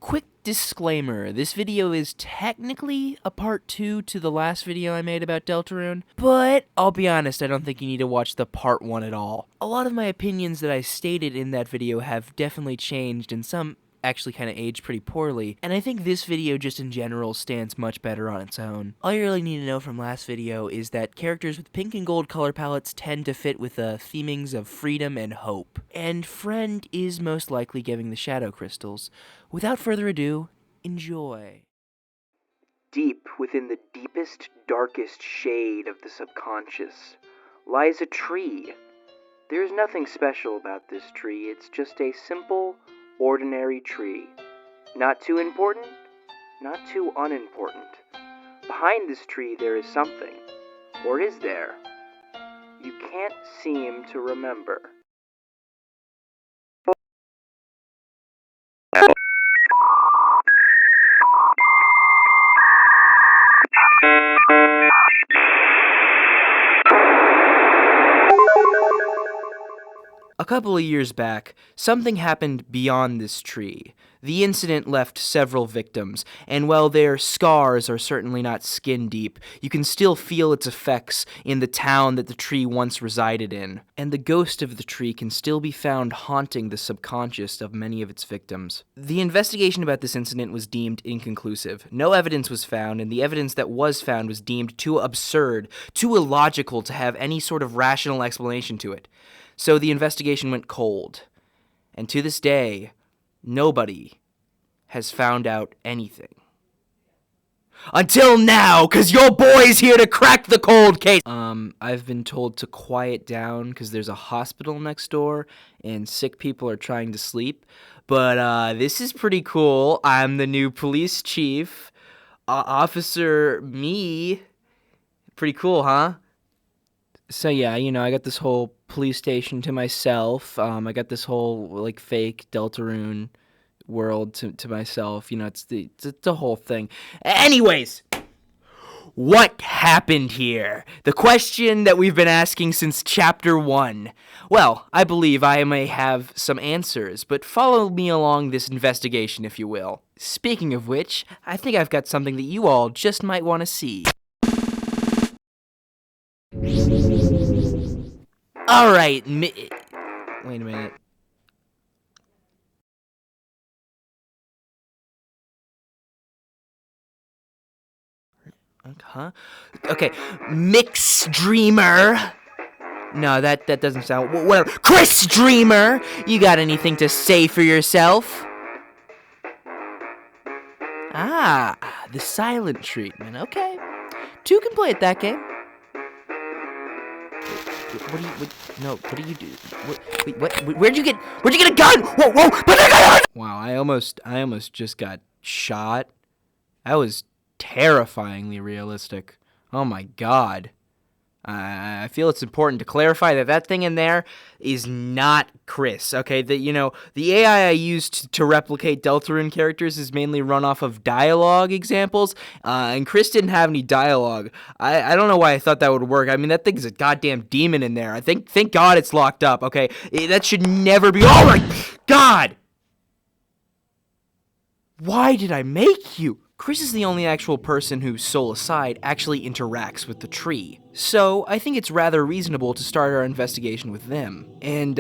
Quick disclaimer, this video is technically a part 2 to the last video I made about Deltarune, but I'll be honest, I don't think you need to watch the part 1 at all. A lot of my opinions that I stated in that video have definitely changed, and some actually kind of aged pretty poorly, and I think this video just in general stands much better on its own. All you really need to know from last video is that characters with pink and gold color palettes tend to fit with the themings of freedom and hope, and Friend is most likely giving the shadow crystals. Without further ado, enjoy. Deep within the deepest, darkest shade of the subconscious lies a tree. There's nothing special about this tree, it's just a simple, ordinary tree. Not too important, not too unimportant. Behind this tree there is something. Or is there? You can't seem to remember. A couple of years back, something happened beyond this tree. The incident left several victims, and while their scars are certainly not skin deep, you can still feel its effects in the town that the tree once resided in, and the ghost of the tree can still be found haunting the subconscious of many of its victims. The investigation about this incident was deemed inconclusive. No evidence was found, and the evidence that was found was deemed too absurd, too illogical to have any sort of rational explanation to it. So the investigation went cold, and to this day, nobody has found out anything. Until now, 'cause your boy's here to crack the cold case! I've been told to quiet down 'cause there's a hospital next door, and sick people are trying to sleep. But, this is pretty cool. I'm the new police chief. Officer Me. Pretty cool, huh? So yeah, I got this whole police station to myself. I got this whole, fake Deltarune world to myself. It's the whole thing. Anyways, what happened here? The question that we've been asking since Chapter 1. Well, I believe I may have some answers, but follow me along this investigation, if you will. Speaking of which, I think I've got something that you all just might want to see. Alright, wait a minute. Huh? Okay, Mix Dreamer. No, that doesn't sound... Whatever. Kris Dreamer! You got anything to say for yourself? Ah, the silent treatment. Okay. Two can play at that game. What do you do? Where'd you get a gun? Whoa, put the gun on! Wow, I almost just got shot. That was terrifyingly realistic. Oh my god. I feel it's important to clarify that thing in there is not Kris, okay? The AI I used to replicate Deltarune characters is mainly run off of dialogue examples, and Kris didn't have any dialogue. I don't know why I thought that would work. I mean, that thing's a goddamn demon in there. Thank God it's locked up, okay? That should never be... Oh my god! Why did I make you? Kris is the only actual person who, soul aside, actually interacts with the tree. So, I think it's rather reasonable to start our investigation with them. And,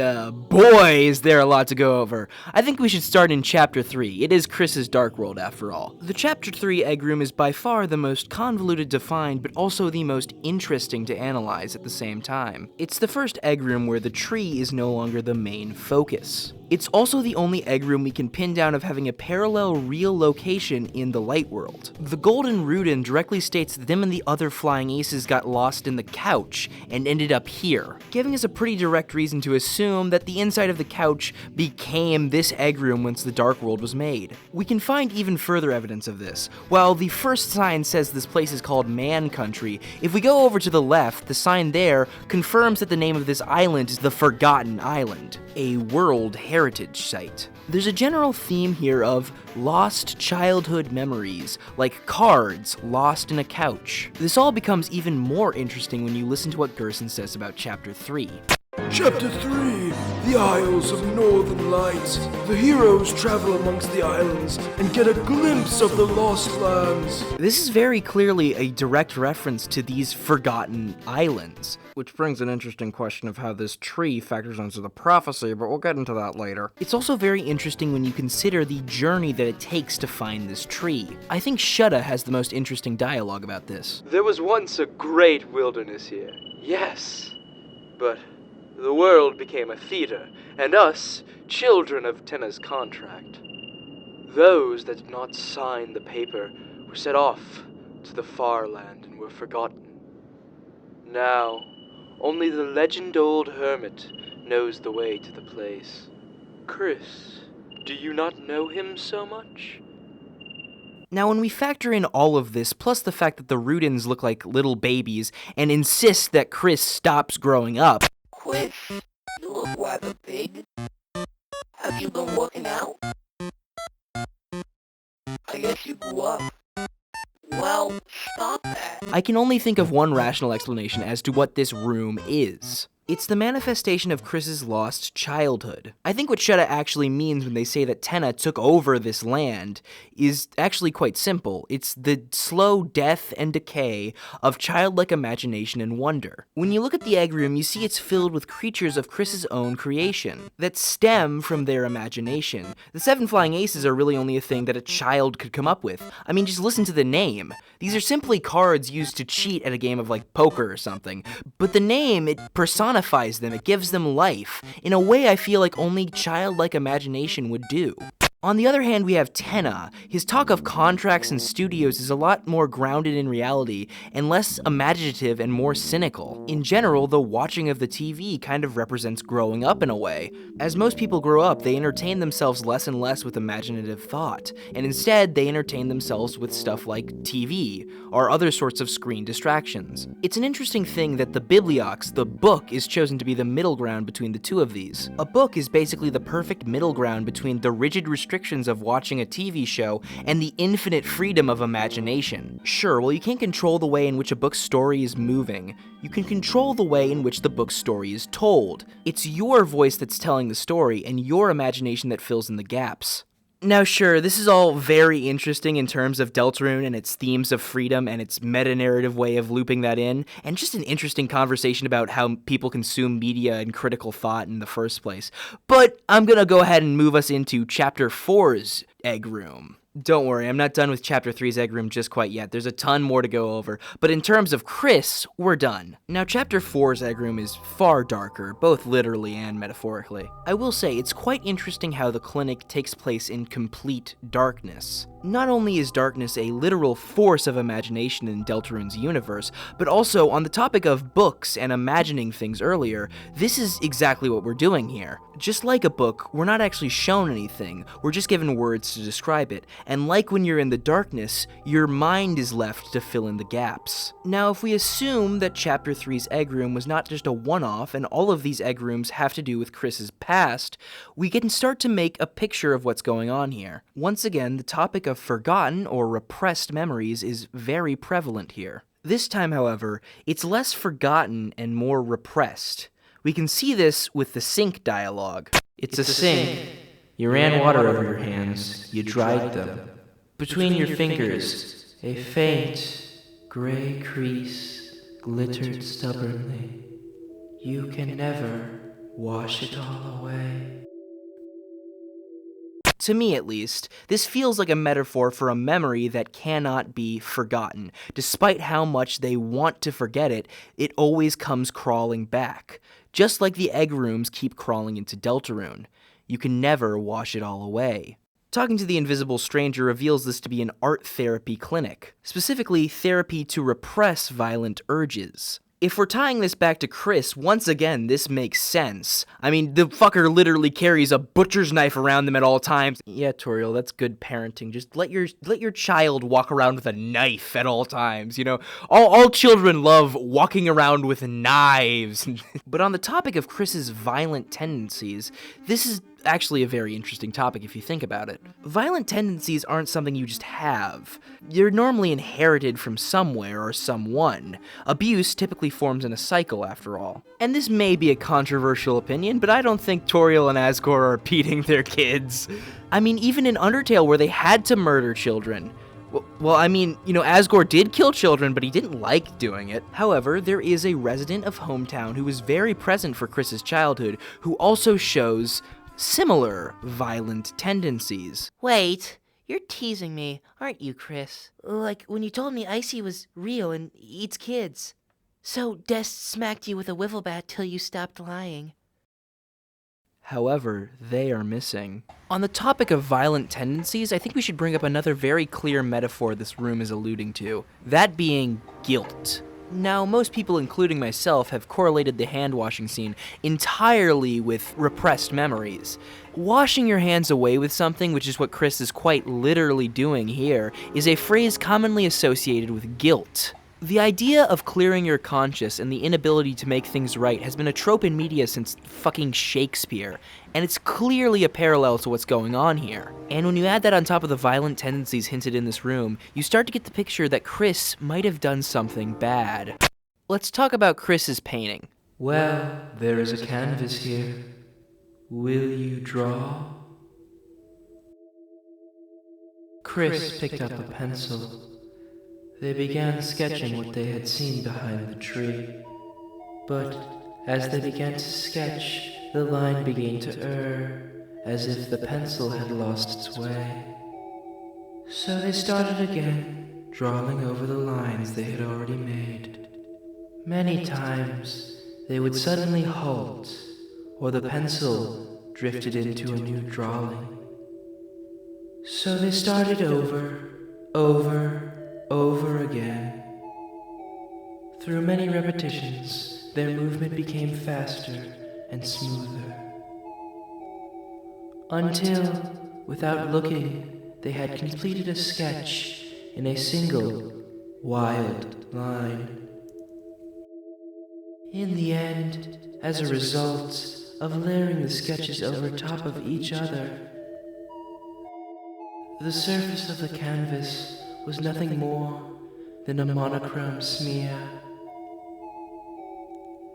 boy, is there a lot to go over. I think we should start in Chapter 3. It is Kris's Dark World, after all. The Chapter 3 egg room is by far the most convoluted to find, but also the most interesting to analyze at the same time. It's the first egg room where the tree is no longer the main focus. It's also the only egg room we can pin down of having a parallel real location in the light world. The Golden Rudin directly states that them and the other flying aces got lost in the couch and ended up here, giving us a pretty direct reason to assume that the inside of the couch became this egg room once the Dark World was made. We can find even further evidence of this. While the first sign says this place is called Man Country, if we go over to the left, the sign there confirms that the name of this island is the Forgotten Island, a World Heritage Site. There's a general theme here of lost childhood memories, like cards lost in a couch. This all becomes even more interesting when you listen to what Gerson says about Chapter 3. Chapter 3, The Isles of Northern Light. The heroes travel amongst the islands and get a glimpse of the Lost Lands. This is very clearly a direct reference to these forgotten islands. Which brings an interesting question of how this tree factors into the prophecy, but we'll get into that later. It's also very interesting when you consider the journey that it takes to find this tree. I think Shutta has the most interesting dialogue about this. There was once a great wilderness here, yes, but the world became a theater, and us, children of Tenna's contract. Those that did not sign the paper were set off to the far land and were forgotten. Now, only the legend-old hermit knows the way to the place. Kris, do you not know him so much? Now, when we factor in all of this, plus the fact that the Rudens look like little babies and insist that Kris stops growing up, Kris, you look rather big. Have you been working out? I guess you grew up. Well, stop that. I can only think of one rational explanation as to what this room is. It's the manifestation of Kris's lost childhood. I think what Shutta actually means when they say that Tenna took over this land is actually quite simple. It's the slow death and decay of childlike imagination and wonder. When you look at the egg room, you see it's filled with creatures of Kris's own creation that stem from their imagination. The 7 flying aces are really only a thing that a child could come up with. I mean, just listen to the name. These are simply cards used to cheat at a game of like poker or something. But the name, it personifies them, it gives them life, in a way I feel like only childlike imagination would do. On the other hand, we have Tenna. His talk of contracts and studios is a lot more grounded in reality and less imaginative and more cynical. In general, the watching of the TV kind of represents growing up in a way. As most people grow up, they entertain themselves less and less with imaginative thought, and instead they entertain themselves with stuff like TV or other sorts of screen distractions. It's an interesting thing that the Bibliox, the book, is chosen to be the middle ground between the two of these. A book is basically the perfect middle ground between the rigid restrictions of watching a TV show and the infinite freedom of imagination. Sure, well, you can't control the way in which a book's story is moving. You can control the way in which the book's story is told. It's your voice that's telling the story and your imagination that fills in the gaps. Now sure, this is all very interesting in terms of Deltarune and its themes of freedom and its meta-narrative way of looping that in, and just an interesting conversation about how people consume media and critical thought in the first place. But I'm gonna go ahead and move us into Chapter 4's Egg Room. Don't worry, I'm not done with Chapter 3's Egg Room just quite yet. There's a ton more to go over, but in terms of Kris, we're done. Now, Chapter 4's Egg Room is far darker, both literally and metaphorically. I will say, it's quite interesting how the clinic takes place in complete darkness. Not only is darkness a literal force of imagination in Deltarune's universe, but also on the topic of books and imagining things earlier, this is exactly what we're doing here. Just like a book, we're not actually shown anything, we're just given words to describe it, and like when you're in the darkness, your mind is left to fill in the gaps. Now, if we assume that Chapter 3's Egg Room was not just a one-off, and all of these egg rooms have to do with Kris's past, we can start to make a picture of what's going on here. Once again, the topic of forgotten or repressed memories is very prevalent here. This time, however, it's less forgotten and more repressed. We can see this with the sink dialogue. It's a sink. You ran water over your hands. You dried them. Between your fingers, a faint, gray crease glittered stubbornly. You can never wash it all away. To me, at least, this feels like a metaphor for a memory that cannot be forgotten. Despite how much they want to forget it, it always comes crawling back. Just like the egg rooms keep crawling into Deltarune. You can never wash it all away. Talking to the invisible stranger reveals this to be an art therapy clinic. Specifically, therapy to repress violent urges. If we're tying this back to Kris, once again, this makes sense. I mean, the fucker literally carries a butcher's knife around them at all times. Yeah, Toriel, that's good parenting. Just let your child walk around with a knife at all times, you know? All children love walking around with knives. But on the topic of Kris's violent tendencies, this is actually a very interesting topic if you think about it. Violent tendencies aren't something you just have. You're normally inherited from somewhere or someone. Abuse typically forms in a cycle, after all. And this may be a controversial opinion, but I don't think Toriel and Asgore are beating their kids. I mean, even in Undertale, where they had to murder children. Well, I mean, Asgore did kill children, but he didn't like doing it. However, there is a resident of Hometown who was very present for Kris's childhood, who also shows similar violent tendencies. Wait, you're teasing me, aren't you, Kris? Like when you told me Icy was real and eats kids. So Des smacked you with a wiffle bat till you stopped lying. However, they are missing. On the topic of violent tendencies, I think we should bring up another very clear metaphor this room is alluding to, that being guilt. Now, most people, including myself, have correlated the hand-washing scene entirely with repressed memories. Washing your hands away with something, which is what Kris is quite literally doing here, is a phrase commonly associated with guilt. The idea of clearing your conscience and the inability to make things right has been a trope in media since fucking Shakespeare, and it's clearly a parallel to what's going on here. And when you add that on top of the violent tendencies hinted in this room, you start to get the picture that Kris might have done something bad. Let's talk about Kris's painting. Well, there is a canvas here. Will you draw? Kris picked up a pencil. They began sketching what they had seen behind the tree. But as they began to sketch, the line began to err, as if the pencil had lost its way. So they started again, drawing over the lines they had already made. Many times, they would suddenly halt, or the pencil drifted into a new drawing. So they started over again. Through many repetitions, their movement became faster and smoother. Until, without looking, they had completed a sketch in a single, wild line. In the end, as a result of layering the sketches over top of each other, the surface of the canvas was nothing more than a monochrome smear.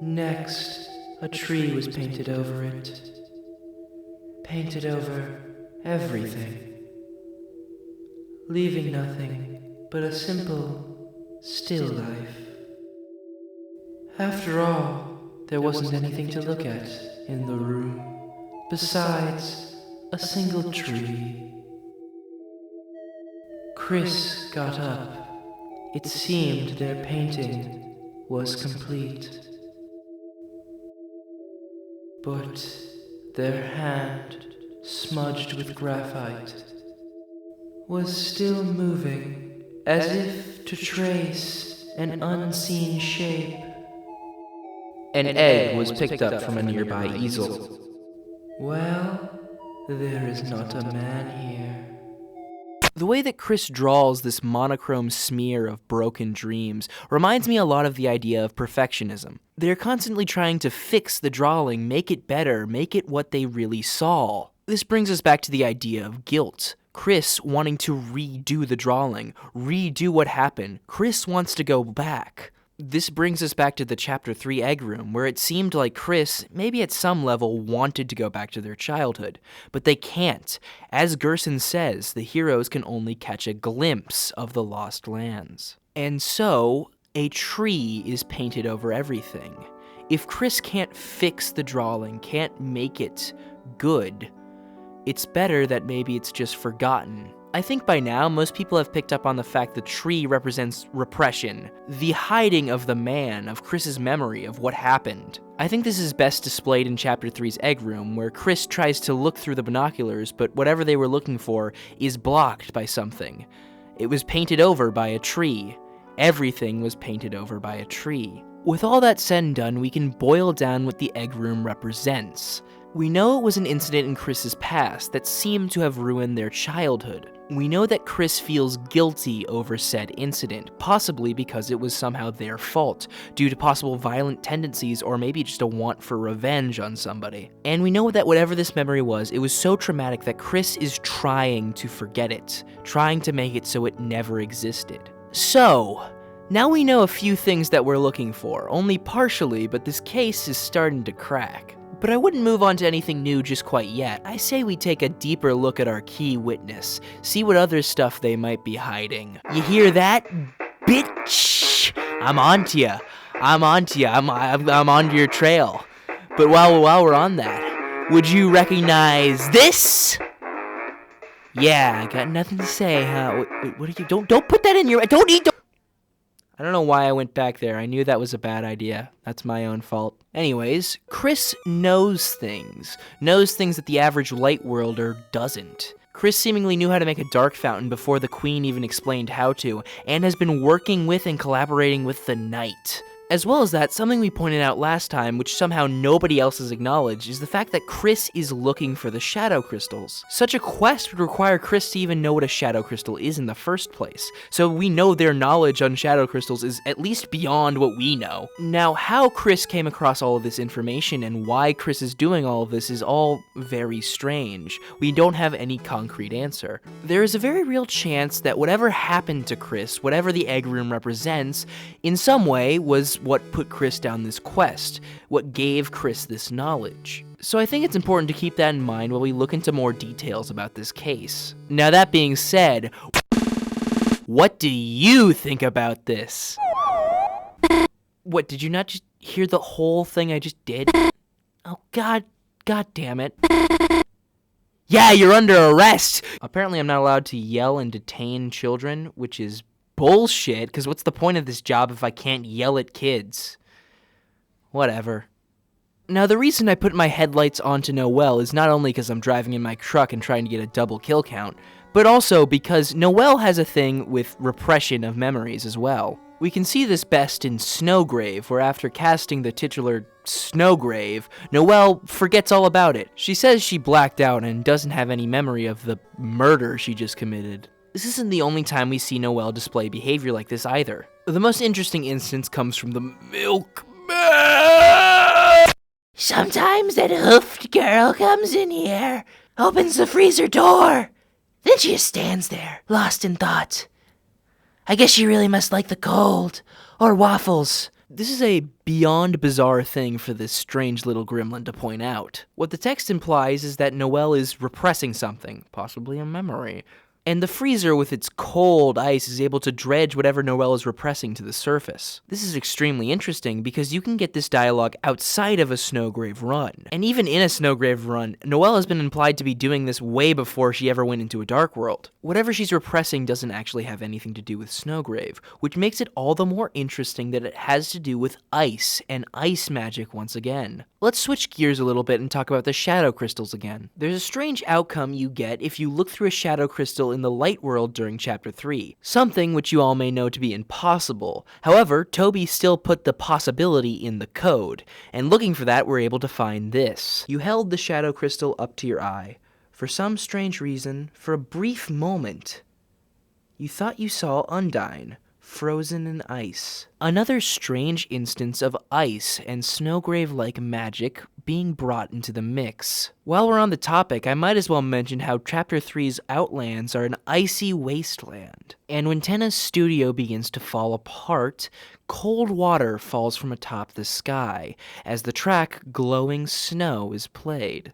Next, a tree was painted over it. Painted over everything, leaving nothing but a simple, still life. After all, there wasn't anything to look at in the room, besides a single tree. Kris got up. It seemed their painting was complete. But their hand, smudged with graphite, was still moving, as if to trace an unseen shape. An egg was picked up from a nearby easel. Well, there is not a man here. The way that Kris draws this monochrome smear of broken dreams reminds me a lot of the idea of perfectionism. They're constantly trying to fix the drawing, make it better, make it what they really saw. This brings us back to the idea of guilt. Kris wanting to redo the drawing, redo what happened. Kris wants to go back. This brings us back to the Chapter 3 egg room, where it seemed like Kris, maybe at some level, wanted to go back to their childhood. But they can't. As Gerson says, the heroes can only catch a glimpse of the lost lands. And so, a tree is painted over everything. If Kris can't fix the drawing, can't make it good, it's better that maybe it's just forgotten. I think by now, most people have picked up on the fact the tree represents repression, the hiding of the man, of Kris's memory of what happened. I think this is best displayed in Chapter 3's egg room, where Kris tries to look through the binoculars, but whatever they were looking for is blocked by something. It was painted over by a tree. Everything was painted over by a tree. With all that said and done, we can boil down what the egg room represents. We know it was an incident in Kris's past that seemed to have ruined their childhood. We know that Kris feels guilty over said incident, possibly because it was somehow their fault, due to possible violent tendencies or maybe just a want for revenge on somebody. And we know that whatever this memory was, it was so traumatic that Kris is trying to forget it, trying to make it so it never existed. So, now we know a few things that we're looking for, only partially, but this case is starting to crack. But I wouldn't move on to anything new just quite yet. I say we take a deeper look at our key witness, see what other stuff they might be hiding. You hear that, bitch? I'm onto ya. I'm onto your trail. But while we're on that, would you recognize this? Yeah, I got nothing to say, huh? What are you? Don't put that in your. Don't eat. I don't know why I went back there. I knew that was a bad idea. That's my own fault. Anyways, Kris knows things that the average light worlder doesn't. Kris seemingly knew how to make a dark fountain before the Queen even explained how to, and has been working with and collaborating with the Knight. As well as that, something we pointed out last time, which somehow nobody else has acknowledged, is the fact that Kris is looking for the shadow crystals. Such a quest would require Kris to even know what a shadow crystal is in the first place, so we know their knowledge on shadow crystals is at least beyond what we know. Now, how Kris came across all of this information and why Kris is doing all of this is all very strange. We don't have any concrete answer. There is a very real chance that whatever happened to Kris, whatever the egg room represents, in some way was what put Kris down this quest, what gave Kris this knowledge. So I think it's important to keep that in mind while we look into more details about this case. Now that being said, what do you think about this? What, did you not just hear the whole thing I just did? Oh god damn it. Yeah, you're under arrest! Apparently I'm not allowed to yell and detain children, which is bullshit, because what's the point of this job if I can't yell at kids? Whatever. Now, the reason I put my headlights onto Noelle is not only because I'm driving in my truck and trying to get a double kill count, but also because Noelle has a thing with repression of memories as well. We can see this best in Snowgrave, where after casting the titular Snowgrave, Noelle forgets all about it. She says she blacked out and doesn't have any memory of the murder she just committed. This isn't the only time we see Noelle display behavior like this either. The most interesting instance comes from the milkman. Sometimes that hoofed girl comes in here, opens the freezer door, then she just stands there, lost in thought. I guess she really must like the cold, or waffles. This is a beyond bizarre thing for this strange little gremlin to point out. What the text implies is that Noelle is repressing something, possibly a memory. And the freezer with its cold ice is able to dredge whatever Noelle is repressing to the surface. This is extremely interesting because you can get this dialogue outside of a Snowgrave run. And even in a Snowgrave run, Noelle has been implied to be doing this way before she ever went into a dark world. Whatever she's repressing doesn't actually have anything to do with Snowgrave, which makes it all the more interesting that it has to do with ice and ice magic once again. Let's switch gears a little bit and talk about the shadow crystals again. There's a strange outcome you get if you look through a shadow crystal in the light world during chapter 3, something which you all may know to be impossible. However, Toby still put the possibility in the code, and looking for that, we're able to find this. You held the shadow crystal up to your eye. For some strange reason, for a brief moment, you thought you saw Undine, frozen in ice. Another strange instance of ice and Snowgrave-like magic being brought into the mix. While we're on the topic, I might as well mention how Chapter 3's Outlands are an icy wasteland. And when Tenna's studio begins to fall apart, cold water falls from atop the sky as the track Glowing Snow is played.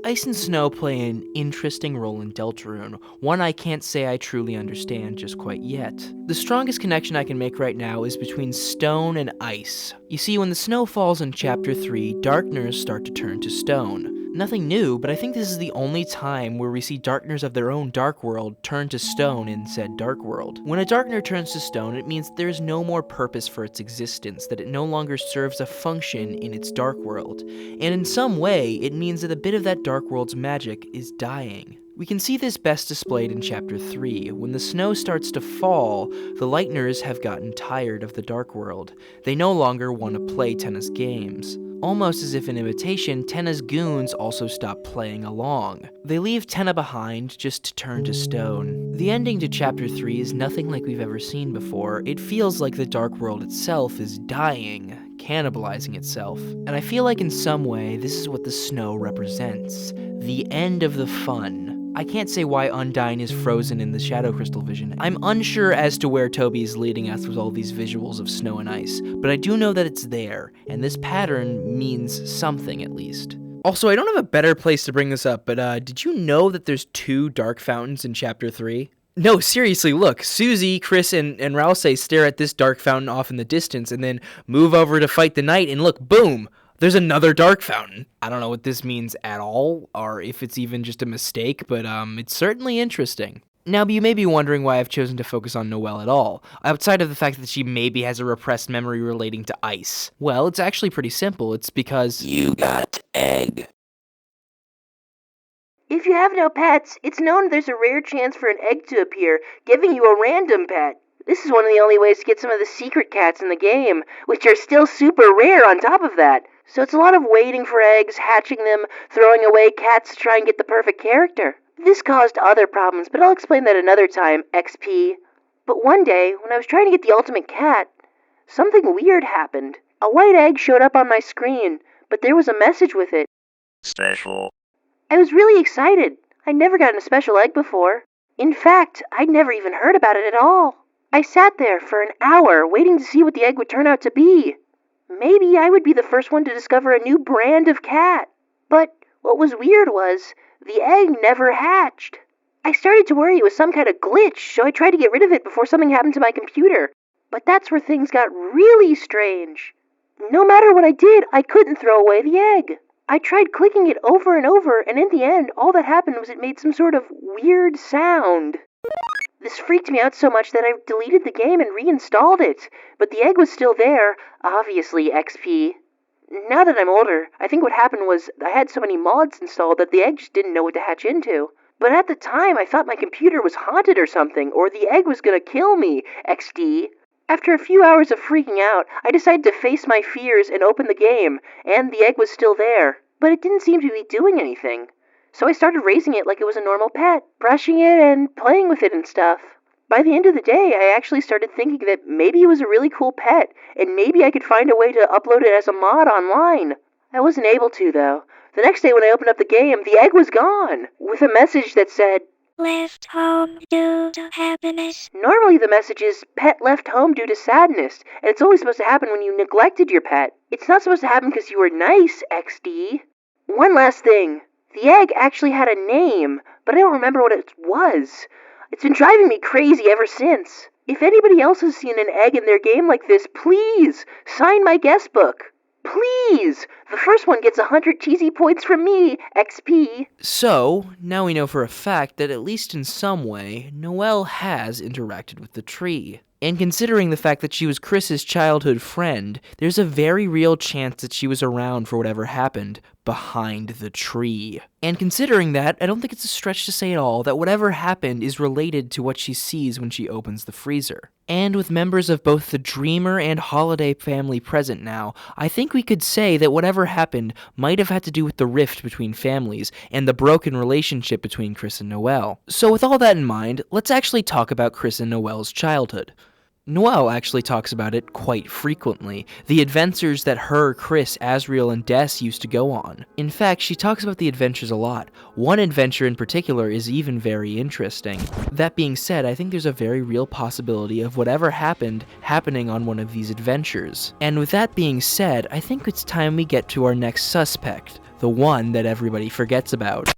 Ice and snow play an interesting role in Deltarune, one I can't say I truly understand just quite yet. The strongest connection I can make right now is between stone and ice. You see, when the snow falls in Chapter 3, Darkners start to turn to stone. Nothing new, but I think this is the only time where we see Darkners of their own dark world turn to stone in said dark world. When a Darkner turns to stone, it means there is no more purpose for its existence, that it no longer serves a function in its dark world. And in some way, it means that a bit of that dark world's magic is dying. We can see this best displayed in Chapter 3. When the snow starts to fall, the Lightners have gotten tired of the Dark World. They no longer want to play Tenna's games. Almost as if in imitation, Tenna's goons also stop playing along. They leave Tenna behind just to turn to stone. The ending to Chapter 3 is nothing like we've ever seen before. It feels like the Dark World itself is dying, cannibalizing itself. And I feel like in some way, this is what the snow represents. The end of the fun. I can't say why Undyne is frozen in the Shadow Crystal vision. I'm unsure as to where Toby is leading us with all these visuals of snow and ice, but I do know that it's there, and this pattern means something at least. Also, I don't have a better place to bring this up, but did you know that there's 2 dark fountains in Chapter 3? No, seriously, look, Susie, Kris, and Ralsei stare at this dark fountain off in the distance, and then move over to fight the knight, and look, boom! There's another dark fountain. I don't know what this means at all, or if it's even just a mistake, but it's certainly interesting. Now, you may be wondering why I've chosen to focus on Noelle at all, outside of the fact that she maybe has a repressed memory relating to ice. Well, it's actually pretty simple. It's because... You got egg. If you have no pets, it's known there's a rare chance for an egg to appear, giving you a random pet. This is one of the only ways to get some of the secret cats in the game, which are still super rare on top of that. So it's a lot of waiting for eggs, hatching them, throwing away cats to try and get the perfect character. This caused other problems, but I'll explain that another time, XP. But one day, when I was trying to get the ultimate cat, something weird happened. A white egg showed up on my screen, but there was a message with it. Special. I was really excited. I'd never gotten a special egg before. In fact, I'd never even heard about it at all. I sat there for an hour waiting to see what the egg would turn out to be. Maybe I would be the first one to discover a new brand of cat. But what was weird was, the egg never hatched. I started to worry it was some kind of glitch, so I tried to get rid of it before something happened to my computer. But that's where things got really strange. No matter what I did, I couldn't throw away the egg. I tried clicking it over and over, and in the end, all that happened was it made some sort of weird sound. This freaked me out so much that I deleted the game and reinstalled it, but the egg was still there, obviously XP. Now that I'm older, I think what happened was I had so many mods installed that the egg just didn't know what to hatch into. But at the time, I thought my computer was haunted or something, or the egg was gonna kill me, XD. After a few hours of freaking out, I decided to face my fears and open the game, and the egg was still there, but it didn't seem to be doing anything. So I started raising it like it was a normal pet, brushing it and playing with it and stuff. By the end of the day, I actually started thinking that maybe it was a really cool pet, and maybe I could find a way to upload it as a mod online. I wasn't able to, though. The next day when I opened up the game, the egg was gone, with a message that said, Left home due to happiness. Normally the message is, pet left home due to sadness, and it's only supposed to happen when you neglected your pet. It's not supposed to happen because you were nice, XD. One last thing. The egg actually had a name, but I don't remember what it was. It's been driving me crazy ever since. If anybody else has seen an egg in their game like this, please, sign my guest book. Please! The first one gets 100 cheesy points from me, XP. So, now we know for a fact that at least in some way, Noelle has interacted with the tree. And considering the fact that she was Kris's childhood friend, there's a very real chance that she was around for whatever happened behind the tree. And considering that, I don't think it's a stretch to say at all that whatever happened is related to what she sees when she opens the freezer. And with members of both the Dreamer and Holiday family present now, I think we could say that whatever happened might have had to do with the rift between families and the broken relationship between Kris and Noelle. So with all that in mind, let's actually talk about Kris and Noelle's childhood. Noelle actually talks about it quite frequently, the adventures that her, Kris, Asriel, and Des used to go on. In fact, she talks about the adventures a lot. One adventure in particular is even very interesting. That being said, I think there's a very real possibility of whatever happened happening on one of these adventures. And with that being said, I think it's time we get to our next suspect, the one that everybody forgets about.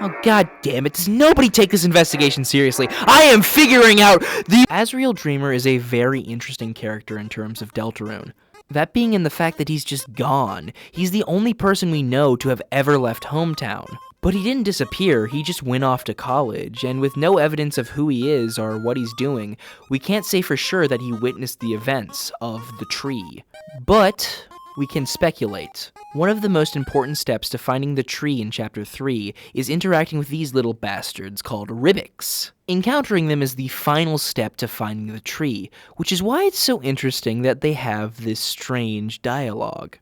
Oh, god damn it, does nobody take this investigation seriously? I am figuring out the— Asriel Dreamer is a very interesting character in terms of Deltarune. That being in the fact that he's just gone. He's the only person we know to have ever left hometown. But he didn't disappear, he just went off to college, and with no evidence of who he is or what he's doing, we can't say for sure that he witnessed the events of the tree. But We can speculate. One of the most important steps to finding the tree in Chapter 3 is interacting with these little bastards called Ribbix. Encountering them is the final step to finding the tree, which is why it's so interesting that they have this strange dialogue.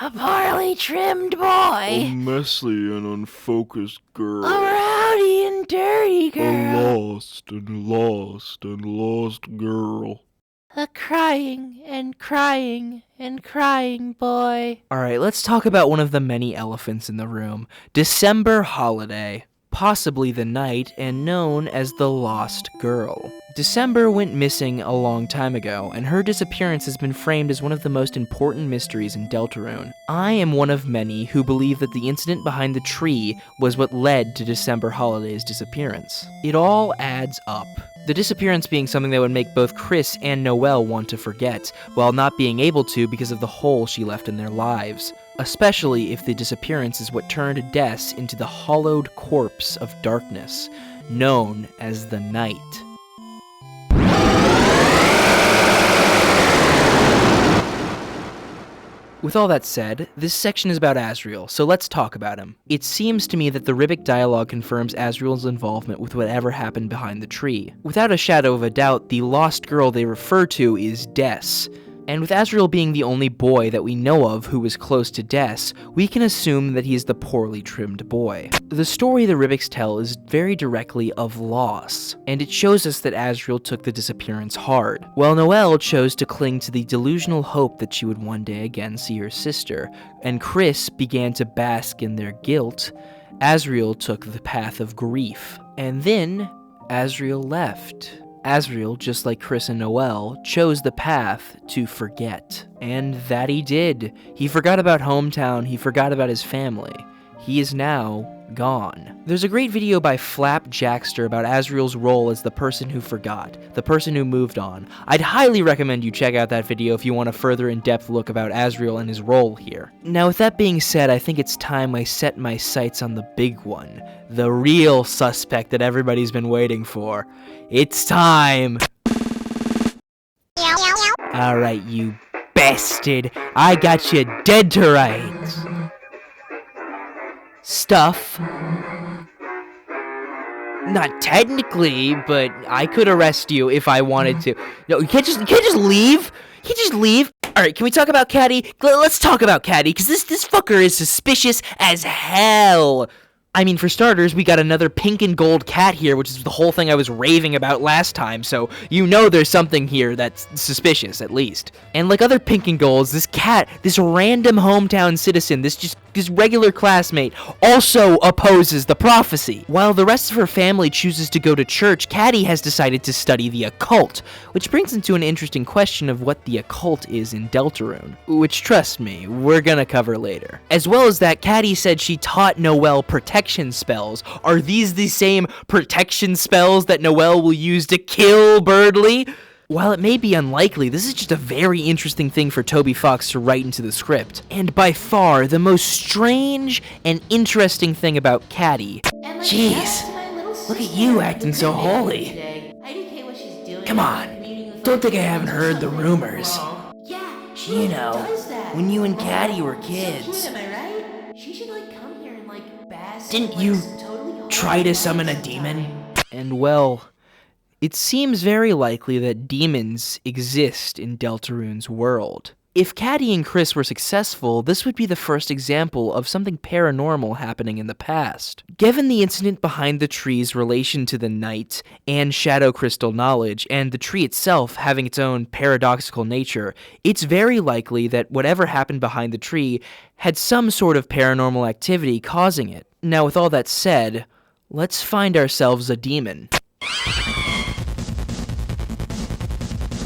A poorly trimmed A boy. messy and unfocused girl. A rowdy and dirty A girl. lost and lost and lost girl. A crying and crying and crying boy. Alright, let's talk about one of the many elephants in the room. December holiday. Possibly the night and known as the Lost Girl. December went missing a long time ago, and her disappearance has been framed as one of the most important mysteries in Deltarune. I am one of many who believe that the incident behind the tree was what led to December Holiday's disappearance. It all adds up. The disappearance being something that would make both Kris and Noelle want to forget, while not being able to because of the hole she left in their lives. Especially if the disappearance is what turned Des into the hollowed corpse of darkness, known as the Night. With all that said, this section is about Asriel, so let's talk about him. It seems to me that the Ribbik dialogue confirms Asriel's involvement with whatever happened behind the tree. Without a shadow of a doubt, the lost girl they refer to is Des. And with Asriel being the only boy that we know of who was close to Des, we can assume that he's the poorly trimmed boy. The story the Ribbiks tell is very directly of loss, and it shows us that Asriel took the disappearance hard, while Noelle chose to cling to the delusional hope that she would one day again see her sister, and Kris began to bask in their guilt. Asriel took the path of grief, and then Asriel left. Asriel, just like Kris and Noelle, chose the path to forget. And that he did. He forgot about hometown, he forgot about his family. He is now gone. There's a great video by Flap Jackster about Asriel's role as the person who forgot, the person who moved on. I'd highly recommend you check out that video if you want a further in-depth look about Asriel and his role here. Now with that being said, I think it's time I set my sights on the big one, the real suspect that everybody's been waiting for. It's time! Alright, you bastard, I got you dead to rights. Stuff. Not technically, but I could arrest you if I wanted to. No, you can't just leave. You can't just leave. All right, can we talk about Catti? Let's talk about Catti, because this fucker is suspicious as hell. I mean, for starters, we got another pink and gold cat here, which is the whole thing I was raving about last time, so you know there's something here that's suspicious, at least. And like other pink and golds, this cat, this random hometown citizen, this regular classmate, also opposes the prophecy. While the rest of her family chooses to go to church, Catti has decided to study the occult, which brings into an interesting question of what the occult is in Deltarune, which, trust me, we're gonna cover later. As well as that, Catti said she taught Noelle protection spells. Are these the same protection spells that Noelle will use to kill Birdly? While it may be unlikely, this is just a very interesting thing for Toby Fox to write into the script. And by far, the most strange and interesting thing about Catti. Jeez, look at you acting so holy. Come on, don't think I haven't heard the rumors. You know, when you and Catti were kids. Didn't you try to summon a demon? And well, it seems very likely that demons exist in Deltarune's world. If Catti and Kris were successful, this would be the first example of something paranormal happening in the past. Given the incident behind the tree's relation to the night and shadow crystal knowledge, and the tree itself having its own paradoxical nature, it's very likely that whatever happened behind the tree had some sort of paranormal activity causing it. Now, with all that said, let's find ourselves a demon.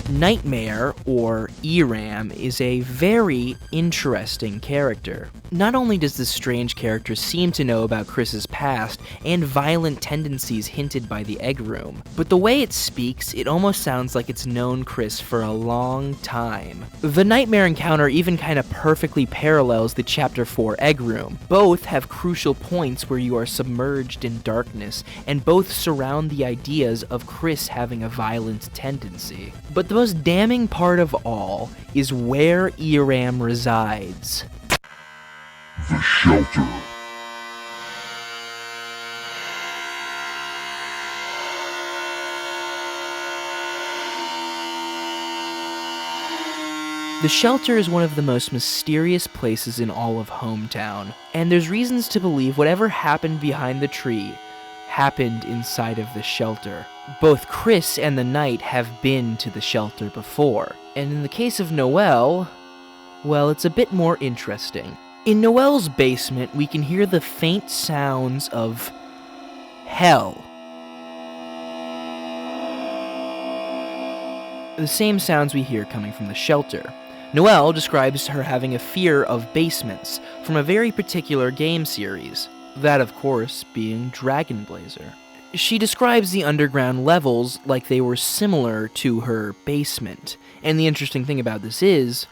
Nightmare, or Eram, is a very interesting character. Not only does this strange character seem to know about Kris's past and violent tendencies hinted by the egg room, but the way it speaks, it almost sounds like it's known Kris for a long time. The Nightmare encounter even kind of perfectly parallels the Chapter 4 egg room. Both have crucial points where you are submerged in darkness, and both surround the ideas of Kris having a violent tendency. But the most damning part of all is where Iram resides. The shelter. The shelter is one of the most mysterious places in all of Hometown, and there's reasons to believe whatever happened behind the tree happened inside of the shelter. Both Kris and the Knight have been to the shelter before, and in the case of Noelle, well, it's a bit more interesting. In Noelle's basement, we can hear the faint sounds of hell. The same sounds we hear coming from the shelter. Noelle describes her having a fear of basements from a very particular game series, that of course being Dragon Blazer. She describes the underground levels like they were similar to her basement, and the interesting thing about this is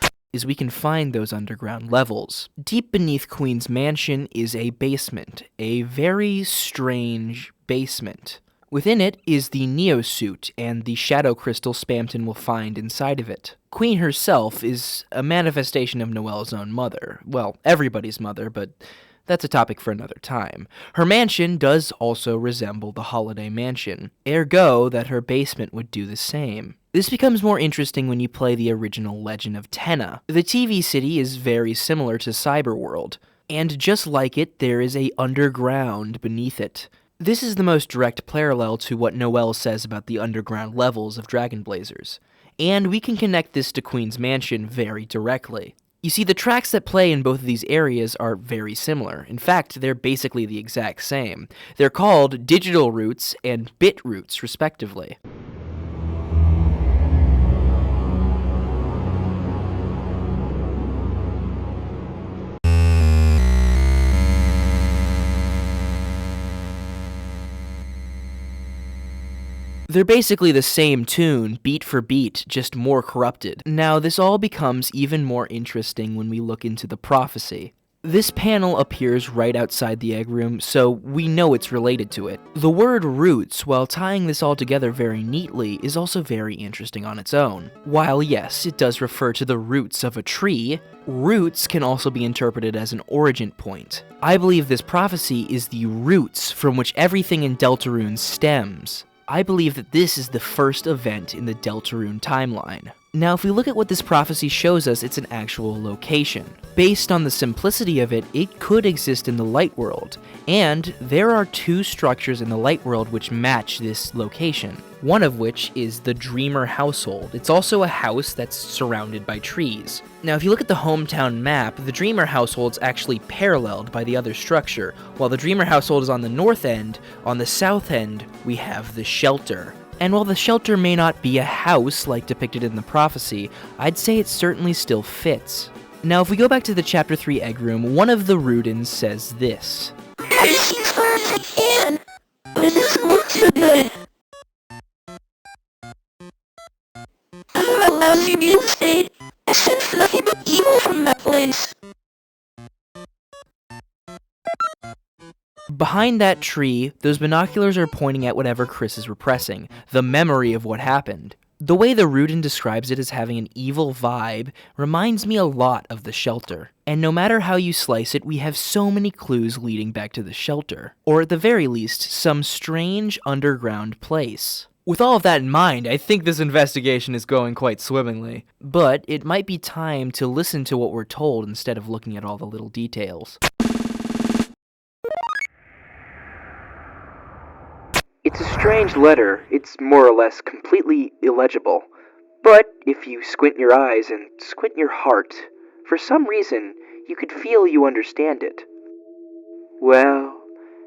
we can find those underground levels. Deep beneath Queen's mansion is a basement, a very strange basement. Within it is the Neosuit and the shadow crystal Spamton will find inside of it. Queen herself is a manifestation of Noelle's own mother. Well, everybody's mother, but that's a topic for another time. Her mansion does also resemble the Holiday Mansion, ergo that her basement would do the same. This becomes more interesting when you play the original Legend of Tenna. The TV city is very similar to Cyberworld, and just like it, there is a underground beneath it. This is the most direct parallel to what Noelle says about the underground levels of Dragon Blazers, and we can connect this to Queen's Mansion very directly. You see, the tracks that play in both of these areas are very similar. In fact, they're basically the exact same. They're called digital routes and bit routes, respectively. They're basically the same tune, beat for beat, just more corrupted. Now, this all becomes even more interesting when we look into the prophecy. This panel appears right outside the egg room, so we know it's related to it. The word roots, while tying this all together very neatly, is also very interesting on its own. While yes, it does refer to the roots of a tree, roots can also be interpreted as an origin point. I believe this prophecy is the roots from which everything in Deltarune stems. I believe that this is the first event in the Deltarune timeline. Now, if we look at what this prophecy shows us, it's an actual location. Based on the simplicity of it, it could exist in the light world, and there are two structures in the light world which match this location. One of which is the Dreamer household. It's also a house that's surrounded by trees. Now, if you look at the hometown map, the Dreamer household's actually paralleled by the other structure. While the Dreamer household is on the north end, on the south end, we have the shelter. And while the shelter may not be a house like depicted in the prophecy, I'd say it certainly still fits. Now, if we go back to the Chapter 3 egg room, one of the Rudins says this. As far as I can, but it doesn't look too good. I'm a lousy real estate. I sense nothing but evil from that place. Behind that tree, those binoculars are pointing at whatever Kris is repressing, the memory of what happened. The way the Rudin describes it as having an evil vibe reminds me a lot of the shelter. And no matter how you slice it, we have so many clues leading back to the shelter. Or at the very least, some strange underground place. With all of that in mind, I think this investigation is going quite swimmingly. But it might be time to listen to what we're told instead of looking at all the little details. It's a strange letter. It's more or less completely illegible. But if you squint your eyes and squint your heart, for some reason, you could feel you understand it. Well,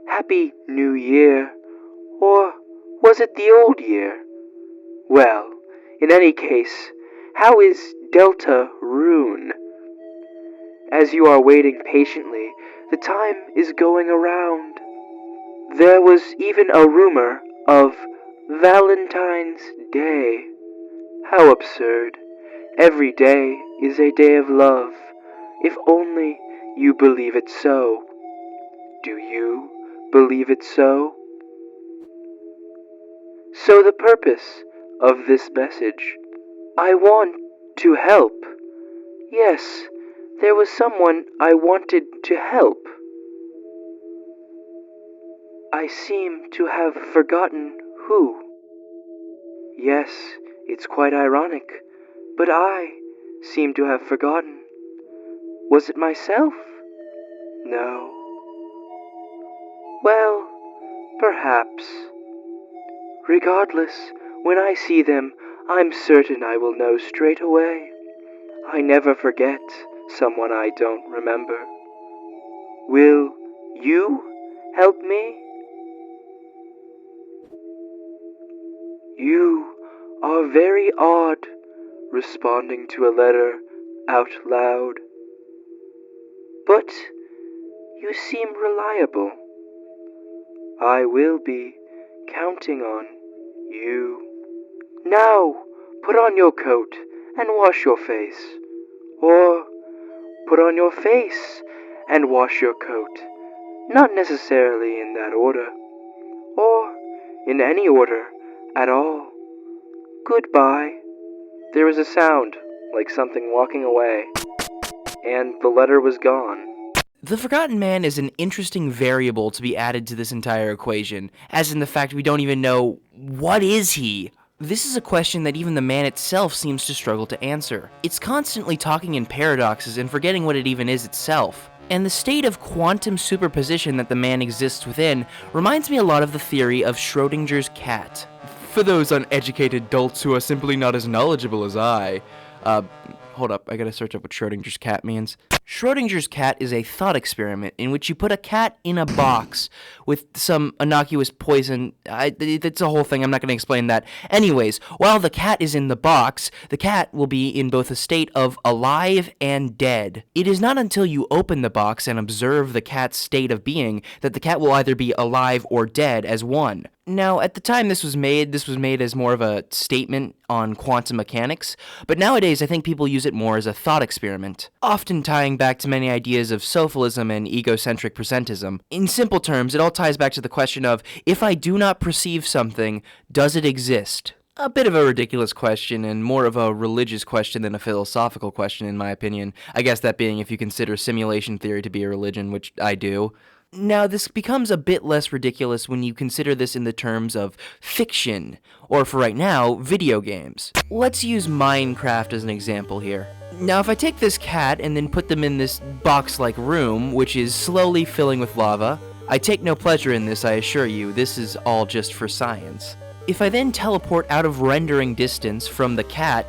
Happy New Year. Or was it the old year? Well, in any case, how is Deltarune? As you are waiting patiently, the time is going around. There was even a rumor of Valentine's Day. How absurd. Every day is a day of love, if only you believe it so. Do you believe it so? So the purpose of this message. I want to help. Yes, there was someone I wanted to help. I seem to have forgotten who. Yes, it's quite ironic, but I seem to have forgotten. Was it myself? No. Well, perhaps. Regardless, when I see them, I'm certain I will know straight away. I never forget someone I don't remember. Will you help me? You are very odd, responding to a letter out loud. But you seem reliable. I will be counting on you. Now, put on your coat and wash your face. Or put on your face and wash your coat. Not necessarily in that order. Or in any order at all. Goodbye. There was a sound, like something walking away, and the letter was gone. The Forgotten Man is an interesting variable to be added to this entire equation, as in the fact we don't even know, what is he? This is a question that even the man itself seems to struggle to answer. It's constantly talking in paradoxes and forgetting what it even is itself. And the state of quantum superposition that the man exists within reminds me a lot of the theory of Schrodinger's cat. For those uneducated adults who are simply not as knowledgeable as I, hold up, I gotta search up what Schrodinger's cat means. Schrodinger's cat is a thought experiment in which you put a cat in a box with some innocuous poison. It's a whole thing, I'm not going to explain that. Anyways, while the cat is in the box, the cat will be in both a state of alive and dead. It is not until you open the box and observe the cat's state of being that the cat will either be alive or dead as one. Now, at the time this was made as more of a statement on quantum mechanics, but nowadays I think people use it more as a thought experiment, often tying back to many ideas of sophilism and egocentric presentism. In simple terms, it all ties back to the question of, if I do not perceive something, does it exist? A bit of a ridiculous question, and more of a religious question than a philosophical question, in my opinion. I guess that being if you consider simulation theory to be a religion, which I do. Now, this becomes a bit less ridiculous when you consider this in the terms of fiction, or for right now, video games. Let's use Minecraft as an example here. Now, if I take this cat and then put them in this box-like room, which is slowly filling with lava, I take no pleasure in this, I assure you. This is all just for science. If I then teleport out of rendering distance from the cat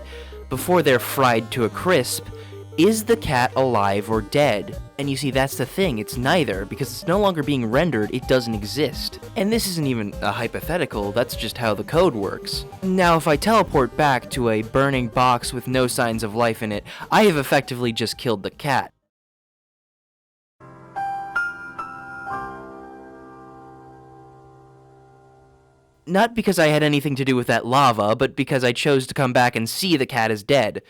before they're fried to a crisp, is the cat alive or dead? And you see, that's the thing, it's neither, because it's no longer being rendered, it doesn't exist. And this isn't even a hypothetical, that's just how the code works. Now, if I teleport back to a burning box with no signs of life in it, I have effectively just killed the cat. Not because I had anything to do with that lava, but because I chose to come back and see the cat is dead.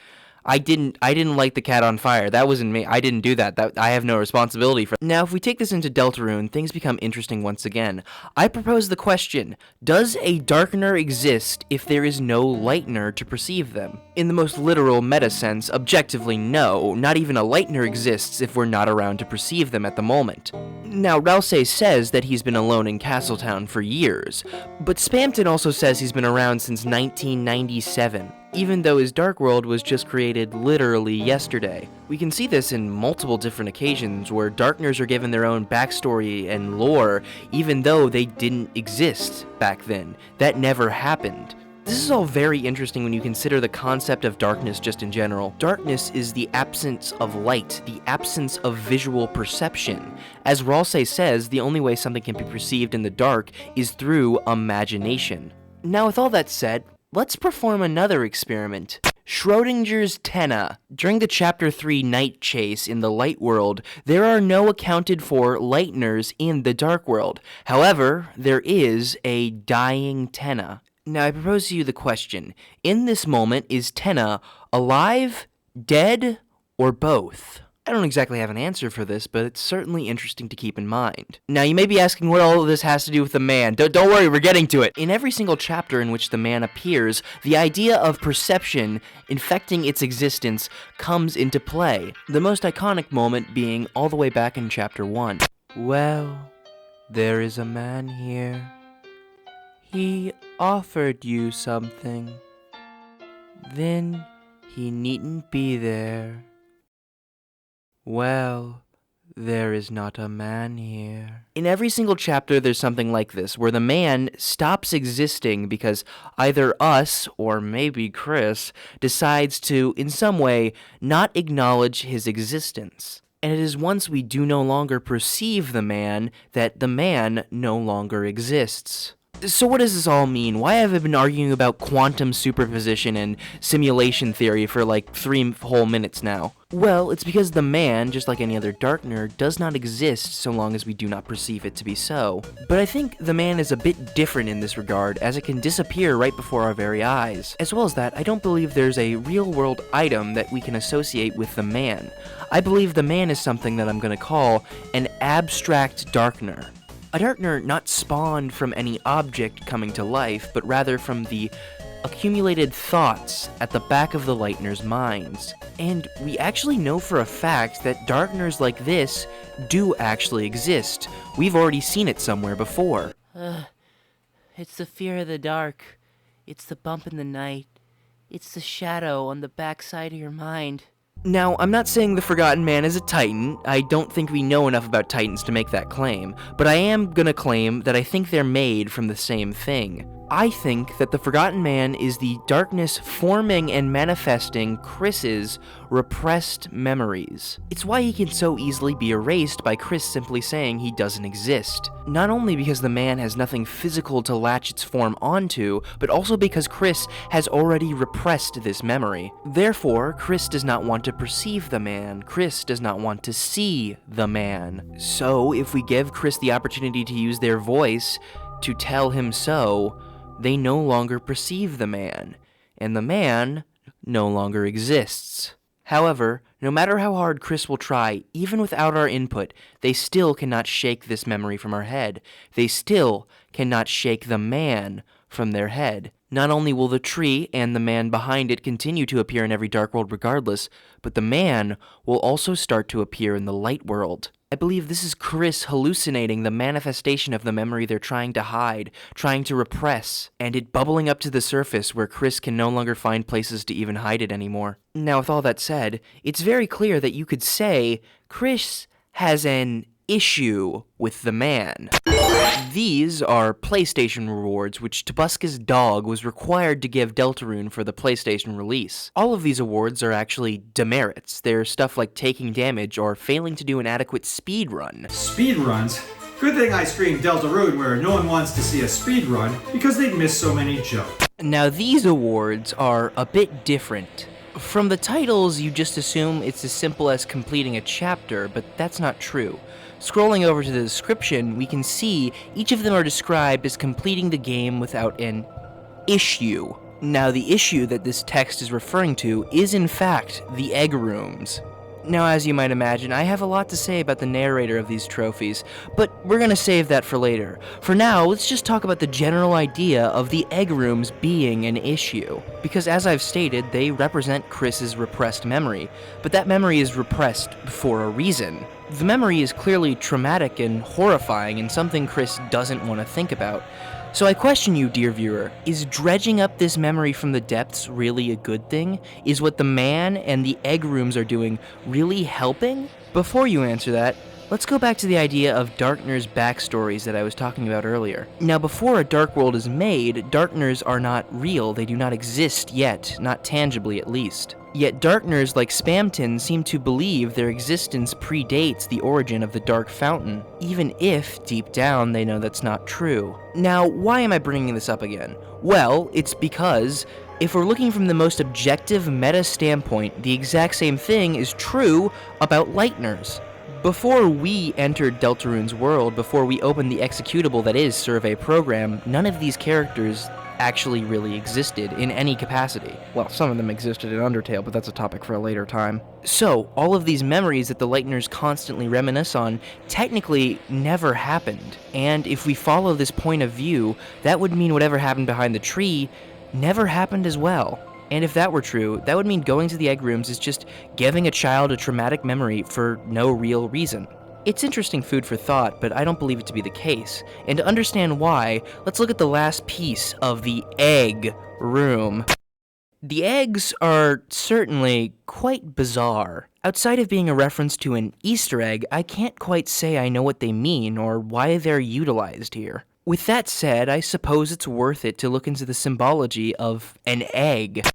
I didn't light the cat on fire. That wasn't me. I didn't do that. I have no responsibility for that. Now, if we take this into Deltarune, things become interesting once again. I propose the question, does a darkener exist if there is no lightener to perceive them? In the most literal meta sense, objectively no. Not even a lightener exists if we're not around to perceive them at the moment. Now, Rousey says that he's been alone in Castletown for years, but Spamton also says he's been around since 1997. Even though his Dark World was just created literally yesterday. We can see this in multiple different occasions where Darkners are given their own backstory and lore, even though they didn't exist back then. That never happened. This is all very interesting when you consider the concept of darkness just in general. Darkness is the absence of light, the absence of visual perception. As Rousey says, the only way something can be perceived in the dark is through imagination. Now, with all that said, let's perform another experiment. Schrodinger's Tenna. During the Chapter 3 night chase in the light world, there are no accounted for lighteners in the dark world. However, there is a dying Tenna. Now, I propose to you the question, in this moment, is Tenna alive, dead, or both? I don't exactly have an answer for this, but it's certainly interesting to keep in mind. Now, you may be asking what all of this has to do with the man. Don't worry, we're getting to it. In every single chapter in which the man appears, the idea of perception infecting its existence comes into play, the most iconic moment being all the way back in chapter 1. Well, there is a man here. He offered you something. Then he needn't be there. Well, there is not a man here. In every single chapter, there's something like this, where the man stops existing because either us, or maybe Kris, decides to, in some way, not acknowledge his existence. And it is once we do no longer perceive the man that the man no longer exists. So what does this all mean? Why have I been arguing about quantum superposition and simulation theory for like 3 whole minutes now? Well, it's because the man, just like any other darkner, does not exist so long as we do not perceive it to be so. But I think the man is a bit different in this regard, as it can disappear right before our very eyes. As well as that, I don't believe there's a real-world item that we can associate with the man. I believe the man is something that I'm gonna call an abstract darkner. A darkner not spawned from any object coming to life, but rather from the accumulated thoughts at the back of the Lightner's minds. And we actually know for a fact that darkners like this do actually exist. We've already seen it somewhere before. It's the fear of the dark. It's the bump in the night. It's the shadow on the backside of your mind. Now, I'm not saying the Forgotten Man is a Titan. I don't think we know enough about Titans to make that claim, but I am gonna claim that I think they're made from the same thing. I think that the Forgotten Man is the darkness forming and manifesting Kris's repressed memories. It's why he can so easily be erased by Kris simply saying he doesn't exist. Not only because the man has nothing physical to latch its form onto, but also because Kris has already repressed this memory. Therefore, Kris does not want to perceive the man. Kris does not want to see the man. So, if we give Kris the opportunity to use their voice to tell him so, they no longer perceive the man, and the man no longer exists. However, no matter how hard Kris will try, even without our input, they still cannot shake this memory from our head. They still cannot shake the man from their head. Not only will the tree and the man behind it continue to appear in every dark world regardless, but the man will also start to appear in the light world. I believe this is Kris hallucinating the manifestation of the memory they're trying to hide, trying to repress, and it bubbling up to the surface where Kris can no longer find places to even hide it anymore. Now, with all that said, it's very clear that you could say Kris has an issue with the man. These are PlayStation rewards which Tobuscus' dog was required to give Deltarune for the PlayStation release. All of these awards are actually demerits. They're stuff like taking damage or failing to do an adequate speed run. Speed runs? Good thing I screamed Deltarune where no one wants to see a speed run because they'd miss so many jokes. Now these awards are a bit different. From the titles, you just assume it's as simple as completing a chapter, but that's not true. Scrolling over to the description, we can see each of them are described as completing the game without an issue. Now, the issue that this text is referring to is, in fact, the egg rooms. Now, as you might imagine, I have a lot to say about the narrator of these trophies, but we're gonna save that for later. For now, let's just talk about the general idea of the egg rooms being an issue. Because as I've stated, they represent Kris's repressed memory, but that memory is repressed for a reason. The memory is clearly traumatic and horrifying and something Kris doesn't want to think about. So I question you, dear viewer, is dredging up this memory from the depths really a good thing? Is what the man and the egg rooms are doing really helping? Before you answer that, let's go back to the idea of Darkner's backstories that I was talking about earlier. Now, before a dark world is made, Darkners are not real. They do not exist yet, not tangibly at least. Yet Darkners like Spamton seem to believe their existence predates the origin of the Dark Fountain, even if, deep down, they know that's not true. Now, why am I bringing this up again? Well, it's because if we're looking from the most objective meta standpoint, the exact same thing is true about Lightners. Before we entered Deltarune's world, before we opened the executable that is Survey Program, none of these characters actually really existed in any capacity. Well, some of them existed in Undertale, but that's a topic for a later time. So, all of these memories that the Lighteners constantly reminisce on technically never happened. And if we follow this point of view, that would mean whatever happened behind the tree never happened as well. And if that were true, that would mean going to the egg rooms is just giving a child a traumatic memory for no real reason. It's interesting food for thought, but I don't believe it to be the case. And to understand why, let's look at the last piece of the egg room. The eggs are certainly quite bizarre. Outside of being a reference to an Easter egg, I can't quite say I know what they mean or why they're utilized here. With that said, I suppose it's worth it to look into the symbology of an egg.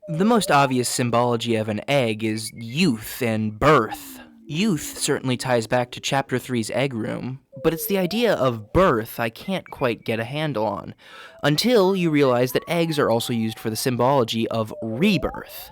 The most obvious symbology of an egg is youth and birth. Youth certainly ties back to Chapter 3's egg room, but it's the idea of birth I can't quite get a handle on, until you realize that eggs are also used for the symbology of rebirth.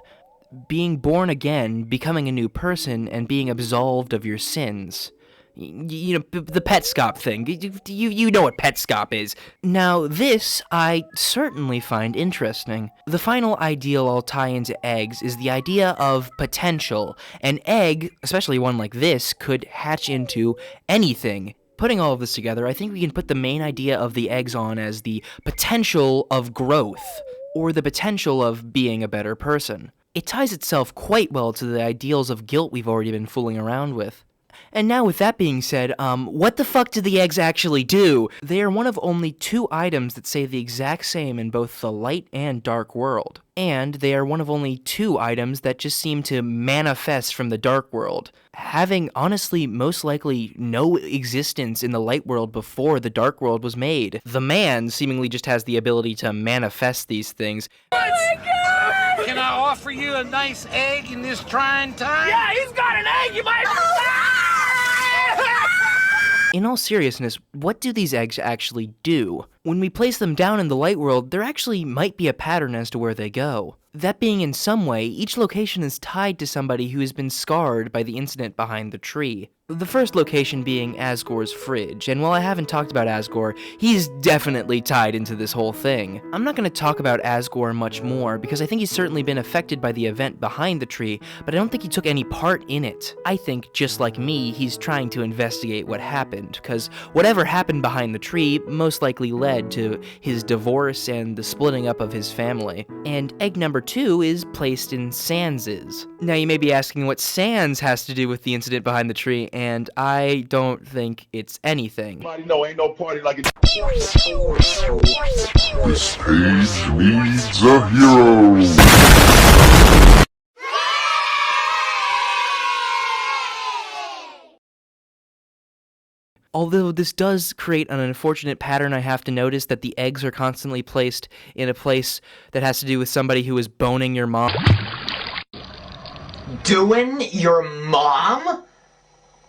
Being born again, becoming a new person, and being absolved of your sins. You know, the Petscop thing. You know what Petscop is. Now, this I certainly find interesting. The final ideal I'll tie into eggs is the idea of potential. An egg, especially one like this, could hatch into anything. Putting all of this together, I think we can put the main idea of the eggs on as the potential of growth, or the potential of being a better person. It ties itself quite well to the ideals of guilt we've already been fooling around with. And now with that being said, what the fuck do the eggs actually do? They are one of only 2 items that say the exact same in both the light and dark world. And they are one of only 2 items that just seem to manifest from the dark world, having honestly most likely no existence in the light world before the dark world was made. The man seemingly just has the ability to manifest these things. Oh my God! Can I offer you a nice egg in this trying time? Yeah, he's got an egg, you might... In all seriousness, what do these eggs actually do? When we place them down in the light world, there actually might be a pattern as to where they go. That being in some way, each location is tied to somebody who has been scarred by the incident behind the tree. The first location being Asgore's fridge, and while I haven't talked about Asgore, he's definitely tied into this whole thing. I'm not going to talk about Asgore much more, because I think he's certainly been affected by the event behind the tree, but I don't think he took any part in it. I think, just like me, he's trying to investigate what happened, because whatever happened behind the tree most likely led to his divorce and the splitting up of his family. And egg number 2 is placed in Sans's. Now you may be asking what Sans has to do with the incident behind the tree, and I don't think it's anything. No, ain't no party like it. This page needs a hero. Although this does create an unfortunate pattern I have to notice that the eggs are constantly placed in a place that has to do with somebody who is boning your mom. Doing your mom?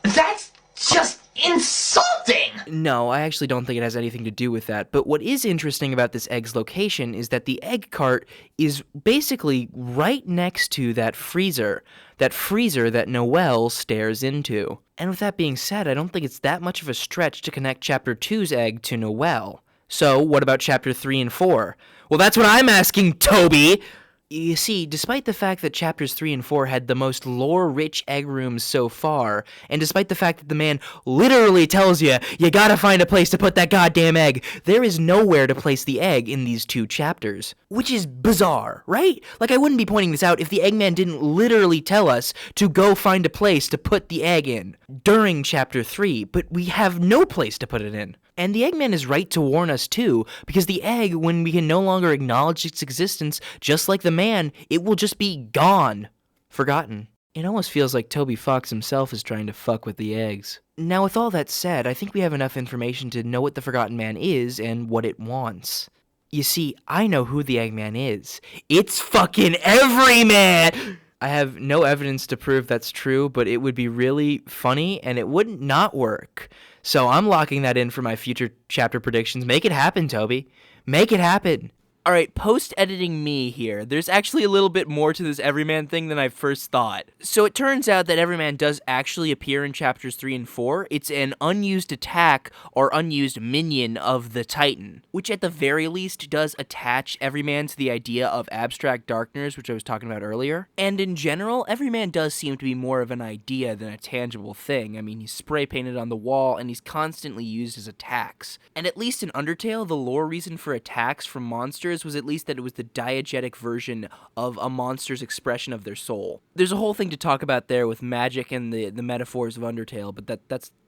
That's just insulting! No, I actually don't think it has anything to do with that, but what is interesting about this egg's location is that the egg cart is basically right next to that freezer that Noelle stares into. And with that being said, I don't think it's that much of a stretch to connect Chapter 2's egg to Noelle. So, what about Chapter 3 and 4? Well, that's what I'm asking, Toby! You see, despite the fact that Chapters 3 and 4 had the most lore-rich egg rooms so far, and despite the fact that the man literally tells you gotta find a place to put that goddamn egg, there is nowhere to place the egg in these 2 chapters. Which is bizarre, right? Like, I wouldn't be pointing this out if the Eggman didn't literally tell us to go find a place to put the egg in during Chapter 3, but we have no place to put it in. And the Eggman is right to warn us too, because the egg, when we can no longer acknowledge its existence, just like the man, it will just be gone. Forgotten. It almost feels like Toby Fox himself is trying to fuck with the eggs. Now, with all that said, I think we have enough information to know what the Forgotten Man is and what it wants. You see, I know who the Eggman is. It's fucking Everyman! I have no evidence to prove that's true, but it would be really funny, and it wouldn't not work. So I'm locking that in for my future chapter predictions. Make it happen, Toby. Make it happen. Alright, post-editing me here, there's actually a little bit more to this Everyman thing than I first thought. So it turns out that Everyman does actually appear in chapters 3 and 4. It's an unused attack or unused minion of the Titan, which at the very least does attach Everyman to the idea of abstract darkness, which I was talking about earlier. And in general, Everyman does seem to be more of an idea than a tangible thing. I mean, he's spray-painted on the wall, and he's constantly used as attacks. And at least in Undertale, the lore reason for attacks from monsters was at least that it was the diegetic version of a monster's expression of their soul. There's a whole thing to talk about there with magic and the metaphors of Undertale, but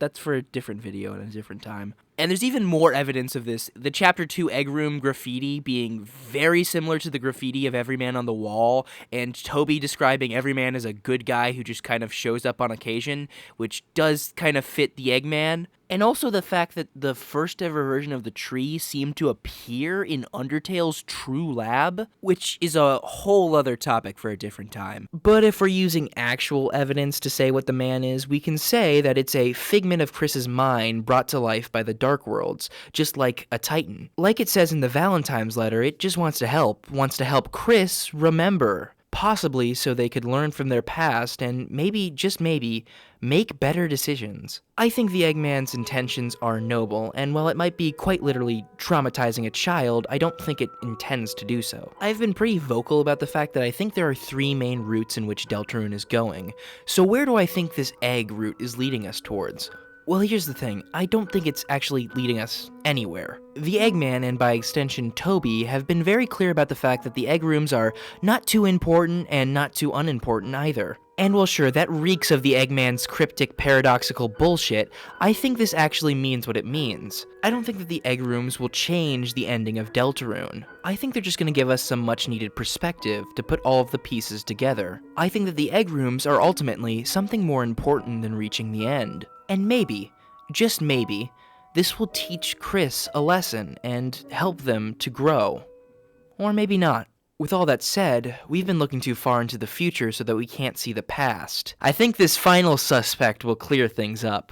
that's for a different video at a different time. And there's even more evidence of this. The Chapter 2 Egg Room graffiti being very similar to the graffiti of Everyman on the wall, and Toby describing Everyman as a good guy who just kind of shows up on occasion, which does kind of fit the Eggman. And also the fact that the first ever version of the tree seemed to appear in Undertale's true lab, which is a whole other topic for a different time. But if we're using actual evidence to say what the man is, we can say that it's a figment of Kris's mind brought to life by the Dark Worlds, just like a Titan. Like it says in the Valentine's letter, it just wants to help Kris remember. Possibly so they could learn from their past and maybe, just maybe, make better decisions. I think the Eggman's intentions are noble, and while it might be quite literally traumatizing a child, I don't think it intends to do so. I've been pretty vocal about the fact that I think there are 3 main routes in which Deltarune is going. So where do I think this egg route is leading us towards? Well, here's the thing. I don't think it's actually leading us anywhere. The Eggman, and by extension Toby, have been very clear about the fact that the egg rooms are not too important and not too unimportant either. And well, sure, that reeks of the Eggman's cryptic, paradoxical bullshit. I think this actually means what it means. I don't think that the egg rooms will change the ending of Deltarune. I think they're just going to give us some much-needed perspective to put all of the pieces together. I think that the egg rooms are ultimately something more important than reaching the end. And maybe, just maybe, this will teach Kris a lesson and help them to grow. Or maybe not. With all that said, we've been looking too far into the future so that we can't see the past. I think this final suspect will clear things up.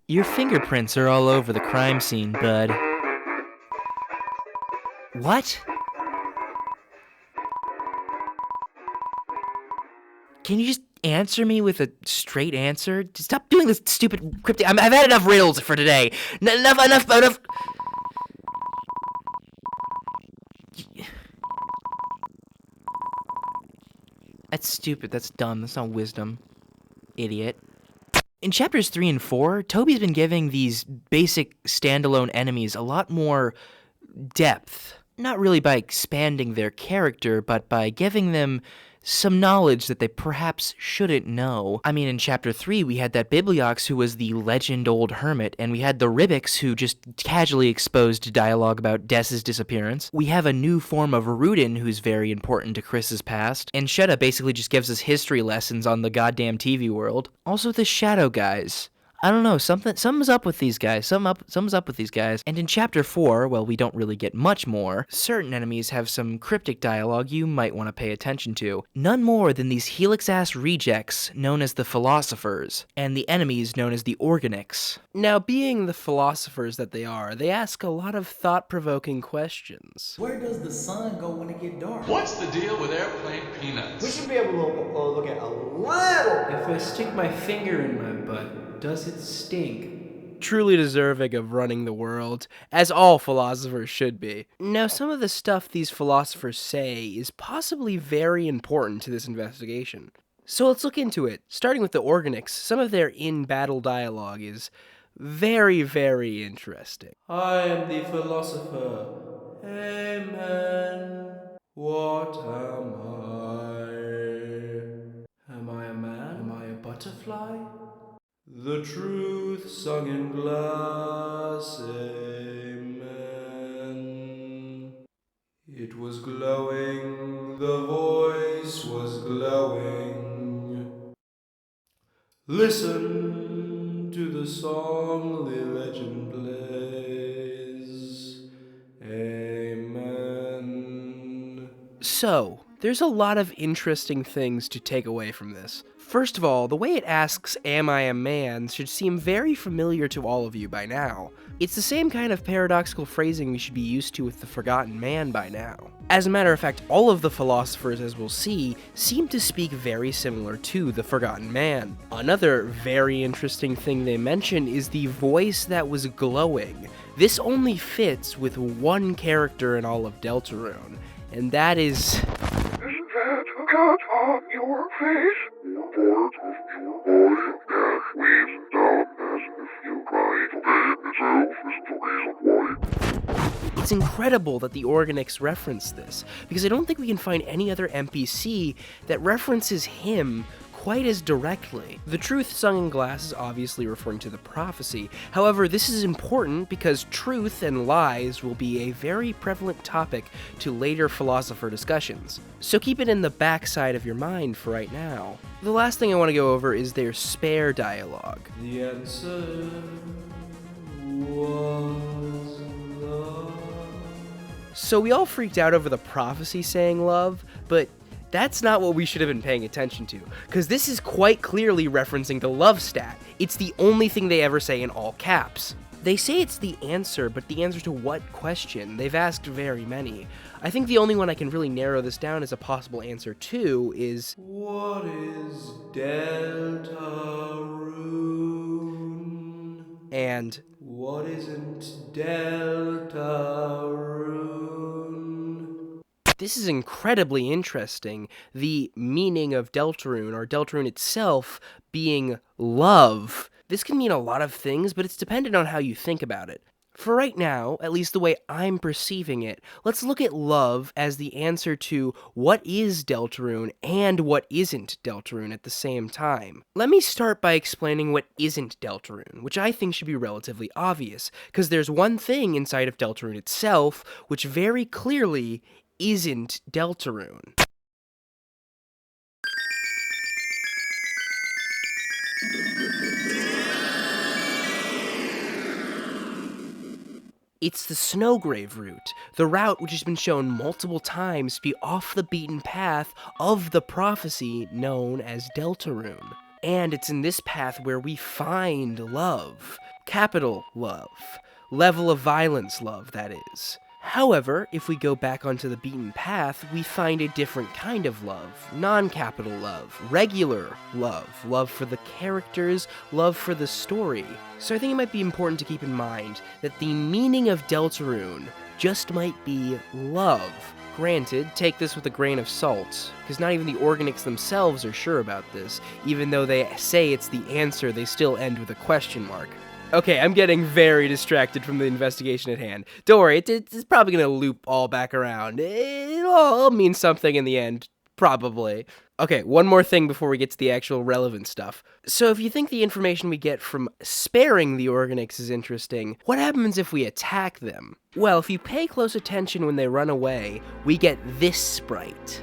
Your fingerprints are all over the crime scene, bud. What? Can you just answer me with a straight answer? Stop doing this stupid cryptic. I've had enough riddles for today. Enough. That's stupid. That's dumb. That's not wisdom. Idiot. In chapters 3 and 4, Toby's been giving these basic standalone enemies a lot more depth. Not really by expanding their character, but by giving them some knowledge that they perhaps shouldn't know. I mean, in chapter 3, we had that Bibliox who was the legend old hermit, and we had the Ribbix who just casually exposed dialogue about Dess's disappearance. We have a new form of Rudin who's very important to Kris's past, and Shutta basically just gives us history lessons on the goddamn TV world. Also, the Shadow guys. I don't know, something's up with these guys. Something's up with these guys. And in chapter 4, well, we don't really get much more. Certain enemies have some cryptic dialogue you might want to pay attention to. None more than these helix-ass rejects known as the Philosophers, and the enemies known as the Organics. Now, being the philosophers that they are, they ask a lot of thought-provoking questions. Where does the sun go when it gets dark? What's the deal with airplane peanuts? We should be able to look at a little. If I stick my finger in my butt, does it stink? Truly deserving of running the world, as all philosophers should be. Now, some of the stuff these philosophers say is possibly very important to this investigation. So let's look into it. Starting with the Organics, some of their in-battle dialogue is very, very interesting. I am the philosopher. Amen. What am I? Am I a man? Am I a butterfly? The truth sung in glass, amen. It was glowing, the voice was glowing. Listen to the song the legend plays, amen. So, there's a lot of interesting things to take away from this. First of all, the way it asks, "Am I a man?" should seem very familiar to all of you by now. It's the same kind of paradoxical phrasing we should be used to with the Forgotten Man by now. As a matter of fact, all of the philosophers, as we'll see, seem to speak very similar to the Forgotten Man. Another very interesting thing they mention is the voice that was glowing. This only fits with one character in all of Deltarune, and that is... Isn't that a cut on your face? Or part of your body that weighs down as if you're trying to game itself isn't the reason why? It's incredible that the Organics reference this, because I don't think we can find any other NPC that references him quite as directly. The truth sung in glass is obviously referring to the prophecy. However, this is important because truth and lies will be a very prevalent topic to later philosopher discussions. So keep it in the backside of your mind for right now. The last thing I want to go over is their spare dialogue. The answer was love. So we all freaked out over the prophecy saying love, but that's not what we should have been paying attention to, because this is quite clearly referencing the love stat. It's the only thing they ever say in all caps. They say it's the answer, but the answer to what question? They've asked very many. I think the only one I can really narrow this down as a possible answer to is... What is Deltarune? And... What isn't Deltarune? This is incredibly interesting, the meaning of Deltarune, or Deltarune itself, being love. This can mean a lot of things, but it's dependent on how you think about it. For right now, at least the way I'm perceiving it, let's look at love as the answer to what is Deltarune and what isn't Deltarune at the same time. Let me start by explaining what isn't Deltarune, which I think should be relatively obvious, because there's one thing inside of Deltarune itself which very clearly isn't Deltarune. It's the Snowgrave route, the route which has been shown multiple times to be off the beaten path of the prophecy known as Deltarune. And it's in this path where we find love. Capital love. Level of violence love, that is. However, if we go back onto the beaten path, we find a different kind of love. Non-capital love, regular love, love for the characters, love for the story. So I think it might be important to keep in mind that the meaning of Deltarune just might be love. Granted, take this with a grain of salt, because not even the Organics themselves are sure about this. Even though they say it's the answer, they still end with a question mark. Okay, I'm getting very distracted from the investigation at hand. Don't worry, it's probably going to loop all back around. It'll all mean something in the end, probably. Okay, one more thing before we get to the actual relevant stuff. So if you think the information we get from sparing the Organics is interesting, what happens if we attack them? Well, if you pay close attention when they run away, we get this sprite.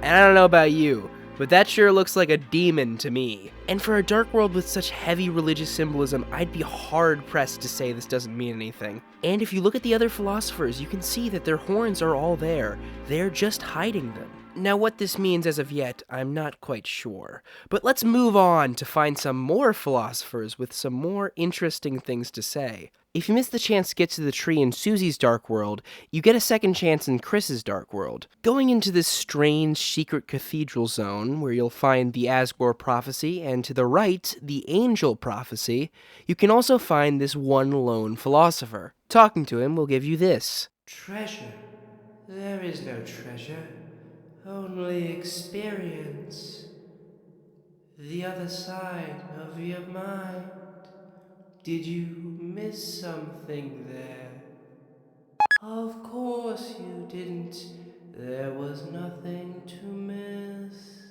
And I don't know about you, but that sure looks like a demon to me. And for a dark world with such heavy religious symbolism, I'd be hard-pressed to say this doesn't mean anything. And if you look at the other philosophers, you can see that their horns are all there. They're just hiding them. Now what this means as of yet, I'm not quite sure. But let's move on to find some more philosophers with some more interesting things to say. If you miss the chance to get to the tree in Susie's Dark World, you get a second chance in Kris's Dark World. Going into this strange secret cathedral zone, where you'll find the Asgore Prophecy, and to the right, the Angel Prophecy, you can also find this one lone philosopher. Talking to him will give you this. Treasure. There is no treasure. Only experience. The other side of your mind. Did you miss something there? Of course you didn't. There was nothing to miss.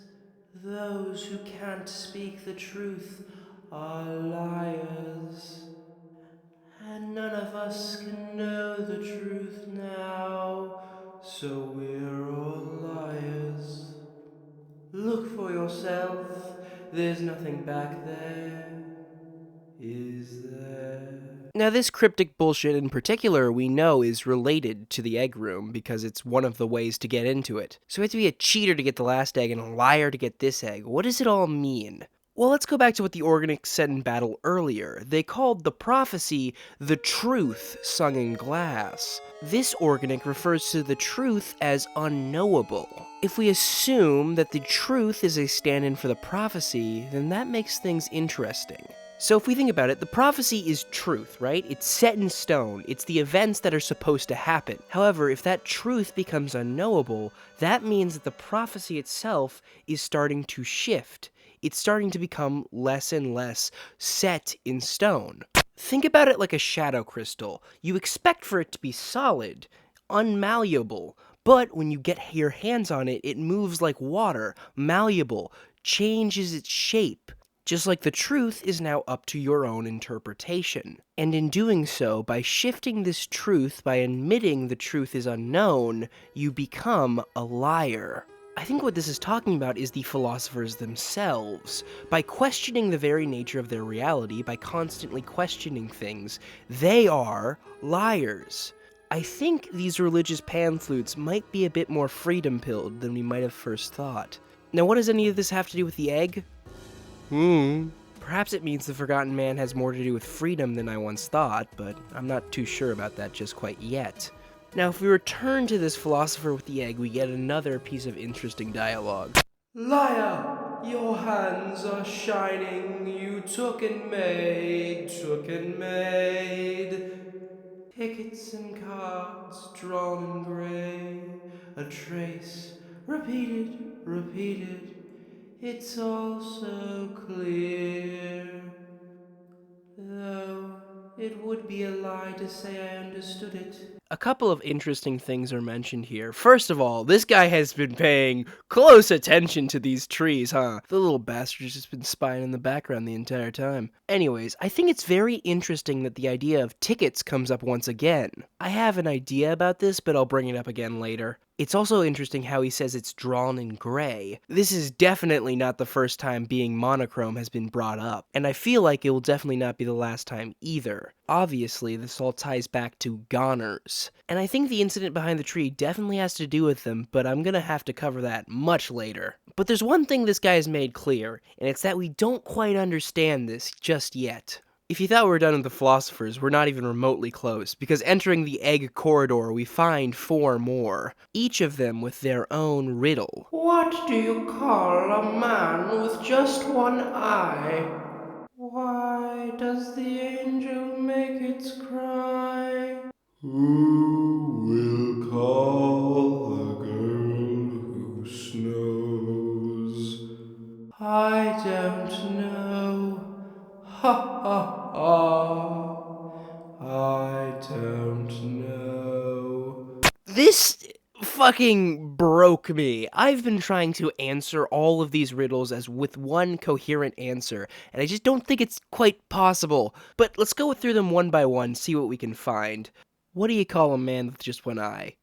Those who can't speak the truth are liars. And none of us can know the truth now, so we're all liars. Look for yourself. There's nothing back there. Is there? Now, this cryptic bullshit in particular we know is related to the egg room because it's one of the ways to get into it. So we have to be a cheater to get the last egg and a liar to get this egg. What does it all mean? Well, let's go back to what the Organics said in battle earlier. They called the prophecy the truth sung in glass. This Organic refers to the truth as unknowable. If we assume that the truth is a stand-in for the prophecy, then that makes things interesting. So if we think about it, the prophecy is truth, right? It's set in stone. It's the events that are supposed to happen. However, if that truth becomes unknowable, that means that the prophecy itself is starting to shift. It's starting to become less and less set in stone. Think about it like a shadow crystal. You expect for it to be solid, unmalleable, but when you get your hands on it, it moves like water, malleable, changes its shape. Just like the truth is now up to your own interpretation. And in doing so, by shifting this truth, by admitting the truth is unknown, you become a liar. I think what this is talking about is the philosophers themselves. By questioning the very nature of their reality, by constantly questioning things, they are liars. I think these religious pan-flutes might be a bit more freedom-pilled than we might have first thought. Now, what does any of this have to do with the egg? Perhaps it means the Forgotten Man has more to do with freedom than I once thought, but I'm not too sure about that just quite yet. Now, if we return to this philosopher with the egg, we get another piece of interesting dialogue. Liar! Your hands are shining, you took and made. Tickets and cards drawn in grey, a trace, repeated. It's all so clear. Though it would be a lie to say I understood it. A couple of interesting things are mentioned here. First of all, this guy has been paying close attention to these trees, huh? The little bastard's just been spying in the background the entire time. Anyways, I think it's very interesting that the idea of tickets comes up once again. I have an idea about this, but I'll bring it up again later. It's also interesting how he says it's drawn in gray. This is definitely not the first time being monochrome has been brought up, and I feel like it will definitely not be the last time either. Obviously, this all ties back to goners, and I think the incident behind the tree definitely has to do with them, but I'm gonna have to cover that much later. But there's one thing this guy has made clear, and it's that we don't quite understand this just yet. If you thought we were done with the philosophers, we're not even remotely close, because entering the egg corridor we find 4 more, each of them with their own riddle. What do you call a man with just one eye? Why does the angel make its cry? Who will call the girl who snows? I don't know. Ha ha ha. I don't know. This fucking broke me. I've been trying to answer all of these riddles as with one coherent answer, and I just don't think it's quite possible. But let's go through them one by one, see what we can find. What do you call a man with just one eye?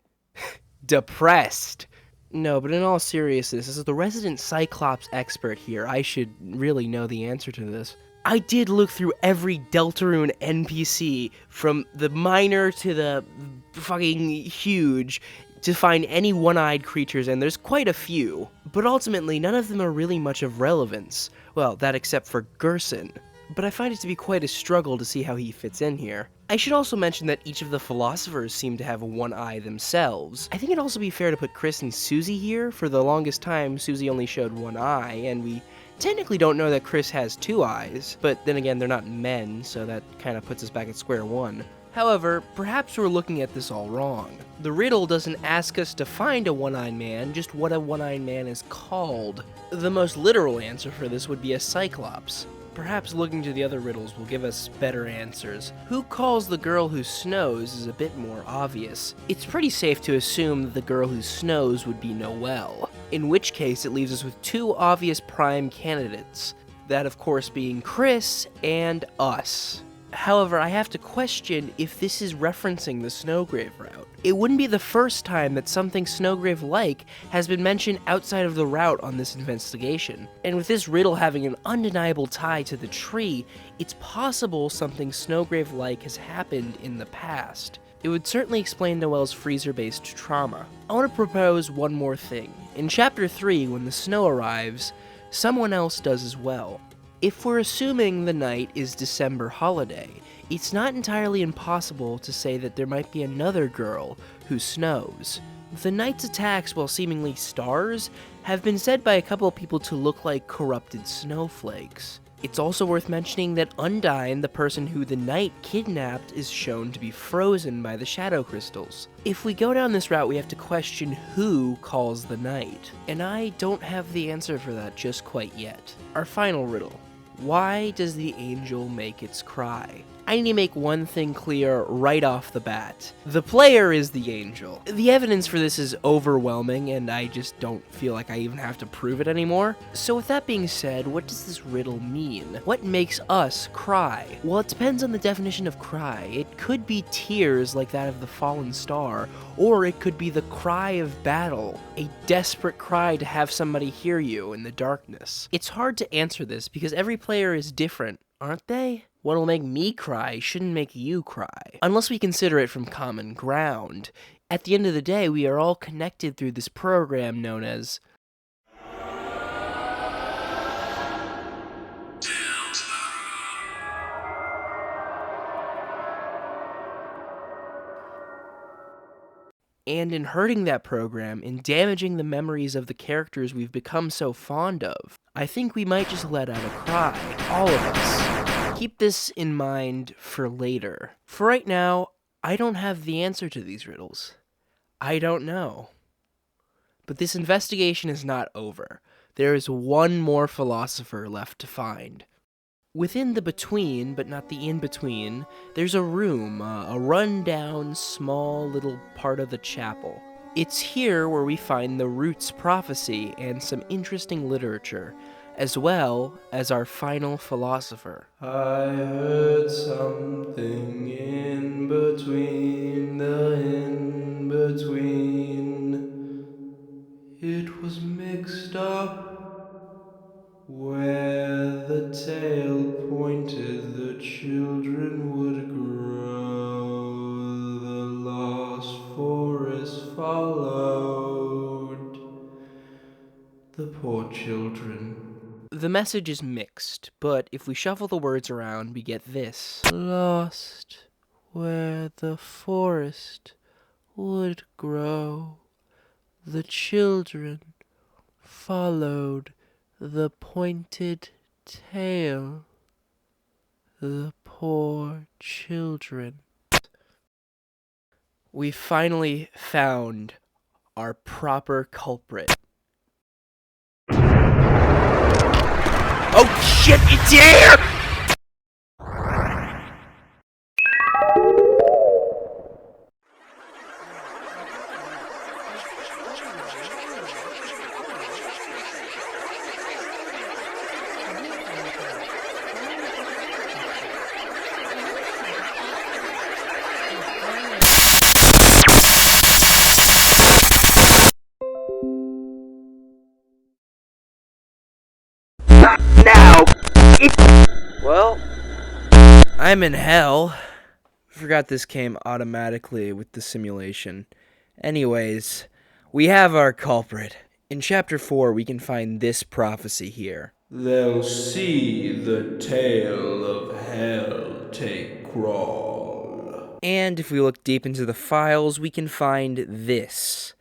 Depressed. No, but in all seriousness, as the resident Cyclops expert here, I should really know the answer to this. I did look through every Deltarune NPC, from the minor to the fucking huge, to find any one-eyed creatures, and there's quite a few. But ultimately, none of them are really much of relevance. Well, that except for Gerson. But I find it to be quite a struggle to see how he fits in here. I should also mention that each of the philosophers seem to have one eye themselves. I think it'd also be fair to put Kris and Susie here. For the longest time, Susie only showed one eye, and we technically don't know that Kris has 2 eyes, but then again, they're not men, so that kind of puts us back at square one. However, perhaps we're looking at this all wrong. The riddle doesn't ask us to find a one-eyed man, just what a one-eyed man is called. The most literal answer for this would be a cyclops. Perhaps looking to the other riddles will give us better answers. Who calls the girl who snows is a bit more obvious. It's pretty safe to assume that the girl who snows would be Noelle, in which case it leaves us with 2 obvious prime candidates, that of course being Kris and us. However, I have to question if this is referencing the Snowgrave route. It wouldn't be the first time that something Snowgrave-like has been mentioned outside of the route on this investigation. And with this riddle having an undeniable tie to the tree, it's possible something Snowgrave-like has happened in the past. It would certainly explain Noelle's freezer-based trauma. I want to propose one more thing. In Chapter 3, when the snow arrives, someone else does as well. If we're assuming the night is December holiday, it's not entirely impossible to say that there might be another girl who snows. The night's attacks, while seemingly stars, have been said by a couple of people to look like corrupted snowflakes. It's also worth mentioning that Undine, the person who the knight kidnapped, is shown to be frozen by the shadow crystals. If we go down this route, we have to question who calls the night, and I don't have the answer for that just quite yet. Our final riddle. Why does the angel make its cry? I need to make one thing clear right off the bat. The player is the angel. The evidence for this is overwhelming, and I just don't feel like I even have to prove it anymore. So with that being said, what does this riddle mean? What makes us cry? Well, it depends on the definition of cry. It could be tears like that of the fallen star, or it could be the cry of battle, a desperate cry to have somebody hear you in the darkness. It's hard to answer this because every player is different, aren't they? What'll make me cry shouldn't make you cry, unless we consider it from common ground. At the end of the day, we are all connected through this program known as and in hurting that program, in damaging the memories of the characters we've become so fond of, I think we might just let out a cry, all of us. Keep this in mind for later. For right now, I don't have the answer to these riddles. I don't know. But this investigation is not over. There is one more philosopher left to find. Within the between, but not the in-between, there's a room, a run-down, small little part of the chapel. It's here where we find the Roots prophecy and some interesting literature, as well as our final philosopher. I heard something in between the in-between. It was mixed up where the tail pointed, the children would grow, the lost forest followed, the poor children. The message is mixed, but if we shuffle the words around, we get this. Lost where the forest would grow, the children followed the pointed tail, the poor children. We finally found our proper culprit. Oh shit, it's here! Well, I'm in hell. Forgot this came automatically with the simulation. Anyways, we have our culprit. In Chapter 4, we can find this prophecy here. They'll see the tail of hell take crawl. And if we look deep into the files, we can find this.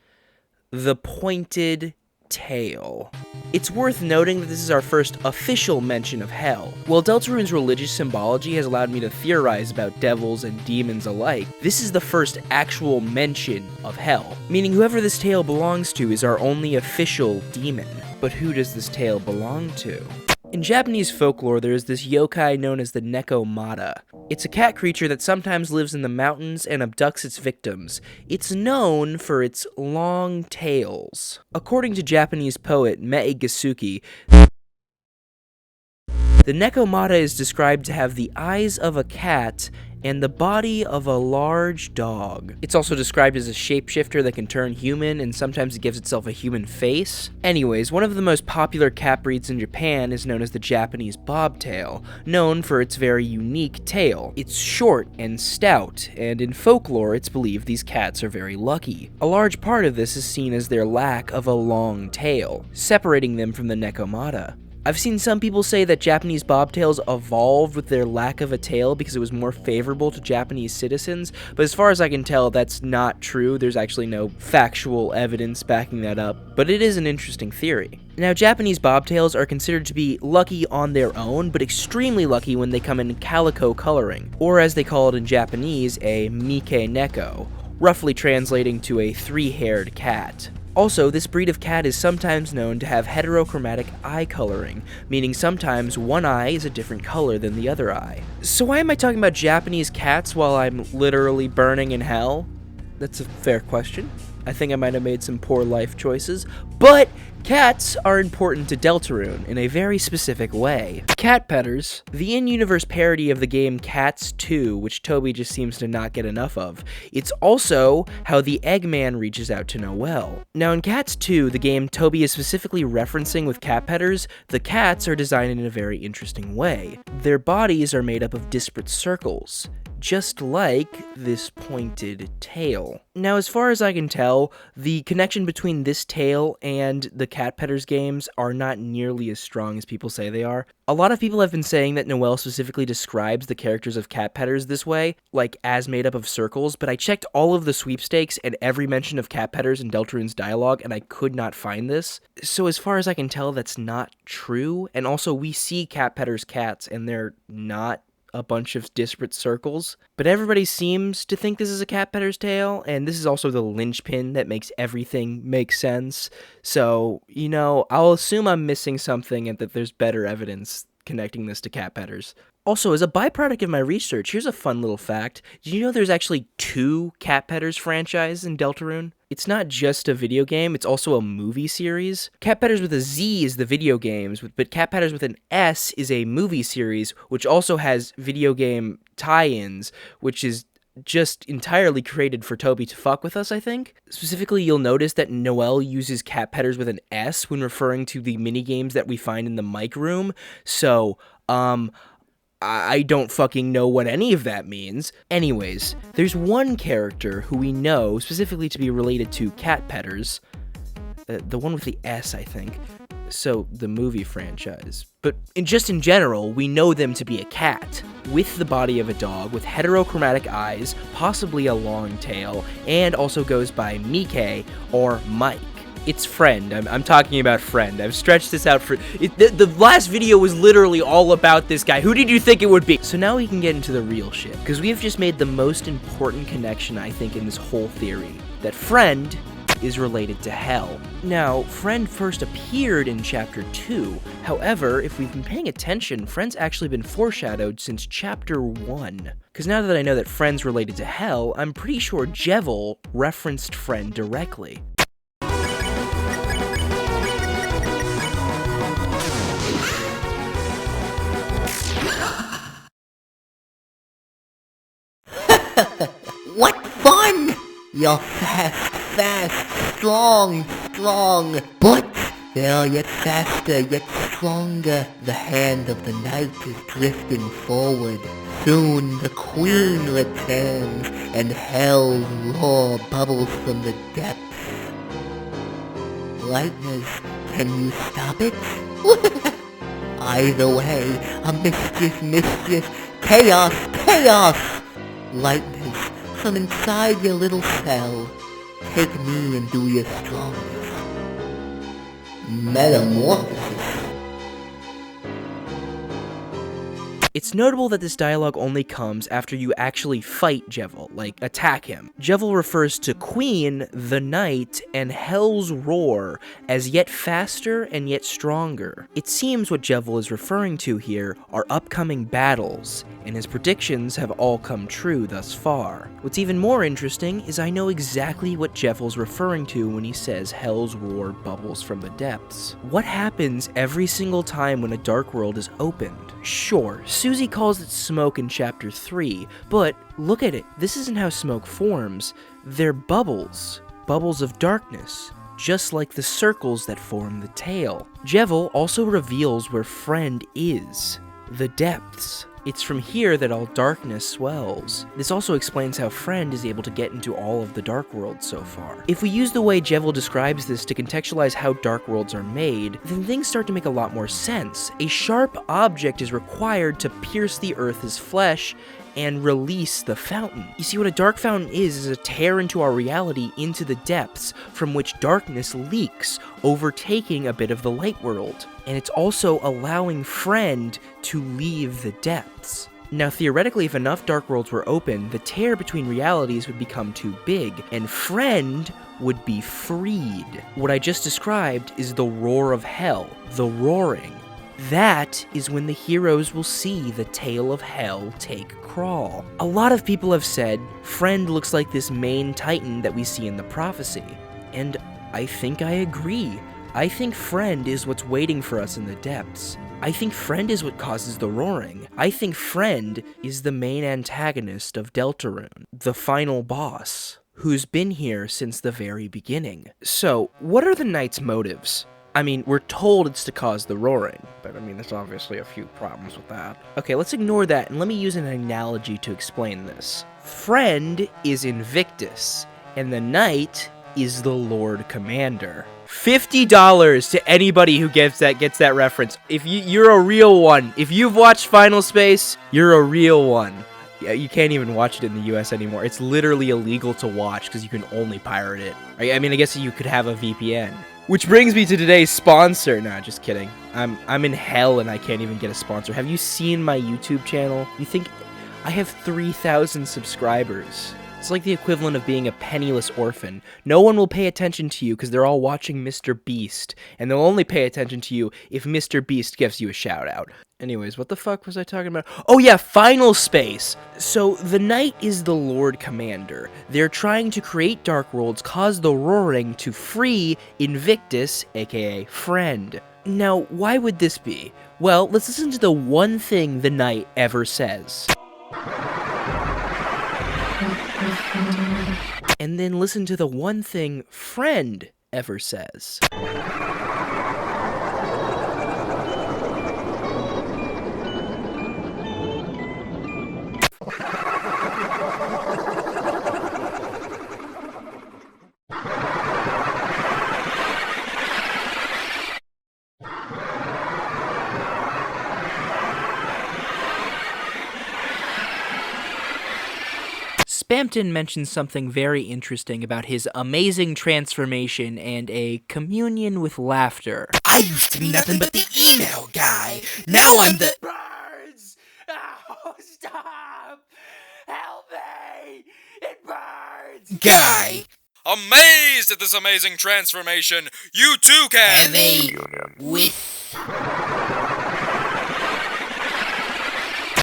The pointed tail. It's worth noting that this is our first official mention of hell. While Deltarune's religious symbology has allowed me to theorize about devils and demons alike, this is the first actual mention of hell, meaning whoever this tail belongs to is our only official demon. But who does this tail belong to? In Japanese folklore, there is this yokai known as the Nekomata. It's a cat creature that sometimes lives in the mountains and abducts its victims. It's known for its long tails. According to Japanese poet Mei Gasuki, the Nekomata is described to have the eyes of a cat and the body of a large dog. It's also described as a shapeshifter that can turn human, and sometimes it gives itself a human face. Anyways, one of the most popular cat breeds in Japan is known as the Japanese bobtail, known for its very unique tail. It's short and stout, and in folklore it's believed these cats are very lucky. A large part of this is seen as their lack of a long tail, separating them from the Nekomata. I've seen some people say that Japanese bobtails evolved with their lack of a tail because it was more favorable to Japanese citizens, but as far as I can tell, that's not true. There's actually no factual evidence backing that up, but it is an interesting theory. Now, Japanese bobtails are considered to be lucky on their own, but extremely lucky when they come in calico coloring, or as they call it in Japanese, a Mike Neko, roughly translating to a three-haired cat. Also, this breed of cat is sometimes known to have heterochromatic eye coloring, meaning sometimes one eye is a different color than the other eye. So why am I talking about Japanese cats while I'm literally burning in hell? That's a fair question. I think I might have made some poor life choices, but cats are important to Deltarune in a very specific way. Cat Petters, the in-universe parody of the game Cats 2, which Toby just seems to not get enough of. It's also how the Eggman reaches out to Noelle. Now in Cats 2, the game Toby is specifically referencing with Cat Petters, the cats are designed in a very interesting way. Their bodies are made up of disparate circles, just like this pointed tail. Now, as far as I can tell, the connection between this tail and the Cat Petters games are not nearly as strong as people say they are. A lot of people have been saying that Noelle specifically describes the characters of Cat Petters this way, like as made up of circles, but I checked all of the sweepstakes and every mention of Cat Petters in Deltarune's dialogue, and I could not find this. So as far as I can tell, that's not true, and also we see Cat Petters cats, and they're not a bunch of disparate circles, but everybody seems to think this is a Cat Petter's tail, and this is also the linchpin that makes everything make sense. So, you know, I'll assume I'm missing something and that there's better evidence connecting this to Cat Petters. Also, as a byproduct of my research, here's a fun little fact. Did you know there's actually 2 Cat Petters franchises in Deltarune? It's not just a video game, it's also a movie series. Cat Petters with a Z is the video games, but Cat Petters with an S is a movie series, which also has video game tie-ins, which is just entirely created for Toby to fuck with us, I think. Specifically, you'll notice that Noelle uses Cat Petters with an S when referring to the minigames that we find in the mic room, so, I don't fucking know what any of that means. Anyways, there's one character who we know specifically to be related to Cat Petters, the one with the S, I think, so the movie franchise. But in general, we know them to be a cat, with the body of a dog, with heterochromatic eyes, possibly a long tail, and also goes by Mike or Mike. It's Friend. I'm talking about Friend. I've stretched this out for... The last video was literally all about this guy. Who did you think it would be? So now we can get into the real shit, because we have just made the most important connection, I think, in this whole theory. That Friend is related to Hell. Now, Friend first appeared in Chapter 2. However, if we've been paying attention, Friend's actually been foreshadowed since Chapter 1. Because now that I know that Friend's related to Hell, I'm pretty sure Jevil referenced Friend directly. What fun! You're fast, strong. But they'll get faster, yet stronger. The hand of the night is drifting forward. Soon the queen returns, and hell's roar bubbles from the depths. Lightners, can you stop it? Either way, a mischief, chaos! Lightners, from inside your little cell, take me and do your strongest. Metamorphosis. It's notable that this dialogue only comes after you actually fight Jevil, like attack him. Jevil refers to Queen, the Night, and Hell's Roar as yet faster and yet stronger. It seems what Jevil is referring to here are upcoming battles, and his predictions have all come true thus far. What's even more interesting is I know exactly what Jevil's referring to when he says Hell's Roar bubbles from the depths. What happens every single time when a dark world is opened? Sure, Susie calls it smoke in Chapter 3, but look at it. This isn't how smoke forms. They're bubbles. Bubbles of darkness. Just like the circles that form the tail. Jevil also reveals where Friend is. The depths. It's from here that all darkness swells. This also explains how Friend is able to get into all of the Dark Worlds so far. If we use the way Jevil describes this to contextualize how Dark Worlds are made, then things start to make a lot more sense. A sharp object is required to pierce the Earth's flesh and release the fountain. You see, what a dark fountain is a tear into our reality into the depths from which darkness leaks, overtaking a bit of the light world. And it's also allowing Friend to leave the depths. Now, theoretically, if enough dark worlds were open, the tear between realities would become too big, and Friend would be freed. What I just described is the roar of hell, the roaring. That is when the heroes will see the tail of hell take crawl. A lot of people have said Friend looks like this main titan that we see in the prophecy, and I think I agree. I think Friend is what's waiting for us in the depths. I think Friend is what causes the roaring. I think Friend is the main antagonist of Deltarune, the final boss, who's been here since the very beginning. So, what are the Knight's motives? I mean, we're told it's to cause the roaring, but I mean, there's obviously a few problems with that. Okay, let's ignore that, and let me use an analogy to explain this. Friend is Invictus, and the Knight is the Lord Commander. $50 to anybody who gets that reference. If you're a real one, if you've watched Final Space, you're a real one. Yeah, you can't even watch it in the US anymore. It's literally illegal to watch because you can only pirate it. I mean, I guess you could have a VPN. Which brings me to today's sponsor. Nah, just kidding. I'm in hell and I can't even get a sponsor. Have you seen my YouTube channel? You think I have 3,000 subscribers? It's like the equivalent of being a penniless orphan. No one will pay attention to you because they're all watching Mr. Beast, and they'll only pay attention to you if Mr. Beast gives you a shout out. Anyways, what the fuck was I talking about? Oh yeah, Final Space! So, the Knight is the Lord Commander. They're trying to create Dark Worlds, cause the roaring to free Invictus, aka Friend. Now, why would this be? Well, let's listen to the one thing the Knight ever says. And then listen to the one thing Friend ever says. Spamton mentions something very interesting about his amazing transformation and a communion with laughter. I used to be nothing but the email guy. Now I'm the... Burns! Oh, stop! Help me! It burns! Guy. Amazed at this amazing transformation, you too can! Have a... with...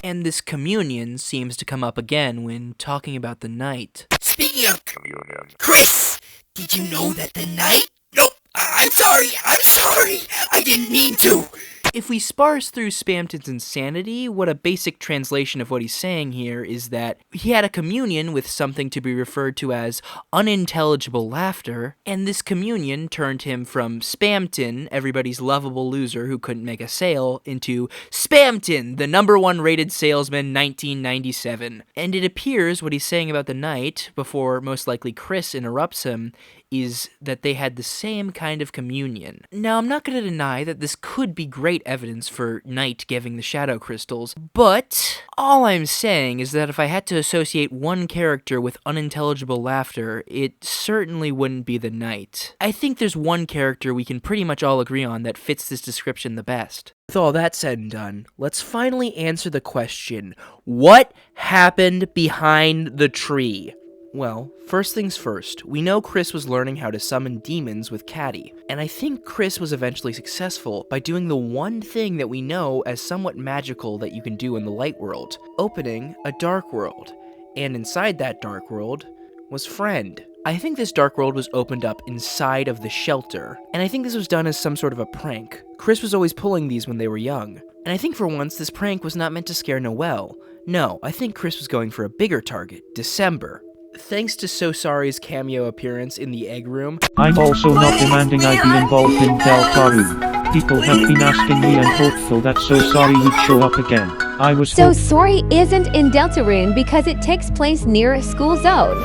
And this communion seems to come up again when talking about the Knight. Speaking of communion, Kris, did you know that the Knight... Nope, I'm sorry, I didn't mean to. If we sparse through Spamton's insanity, what a basic translation of what he's saying here is that he had a communion with something to be referred to as unintelligible laughter, and this communion turned him from Spamton, everybody's lovable loser who couldn't make a sale, into Spamton, the #1 rated salesman 1997. And it appears what he's saying about the Knight, before most likely Kris interrupts him, is that they had the same kind of communion. Now, I'm not going to deny that this could be great evidence for Knight giving the shadow crystals, but all I'm saying is that if I had to associate one character with unintelligible laughter, it certainly wouldn't be the Knight. I think there's one character we can pretty much all agree on that fits this description the best. With all that said and done, let's finally answer the question, what happened behind the tree? Well, first things first, we know Kris was learning how to summon demons with Catti, and I think Kris was eventually successful by doing the one thing that we know as somewhat magical that you can do in the light world, opening a dark world. And inside that dark world was Friend. I think this dark world was opened up inside of the shelter, and I think this was done as some sort of a prank. Kris was always pulling these when they were young. And I think for once, this prank was not meant to scare Noelle. No, I think Kris was going for a bigger target, December. Thanks to So Sorry's cameo appearance in the egg room. I'm also not demanding I be involved in Deltarune. People have been asking me and hopeful that So Sorry would show up again. I was So Sorry isn't in Deltarune because it takes place near a school zone.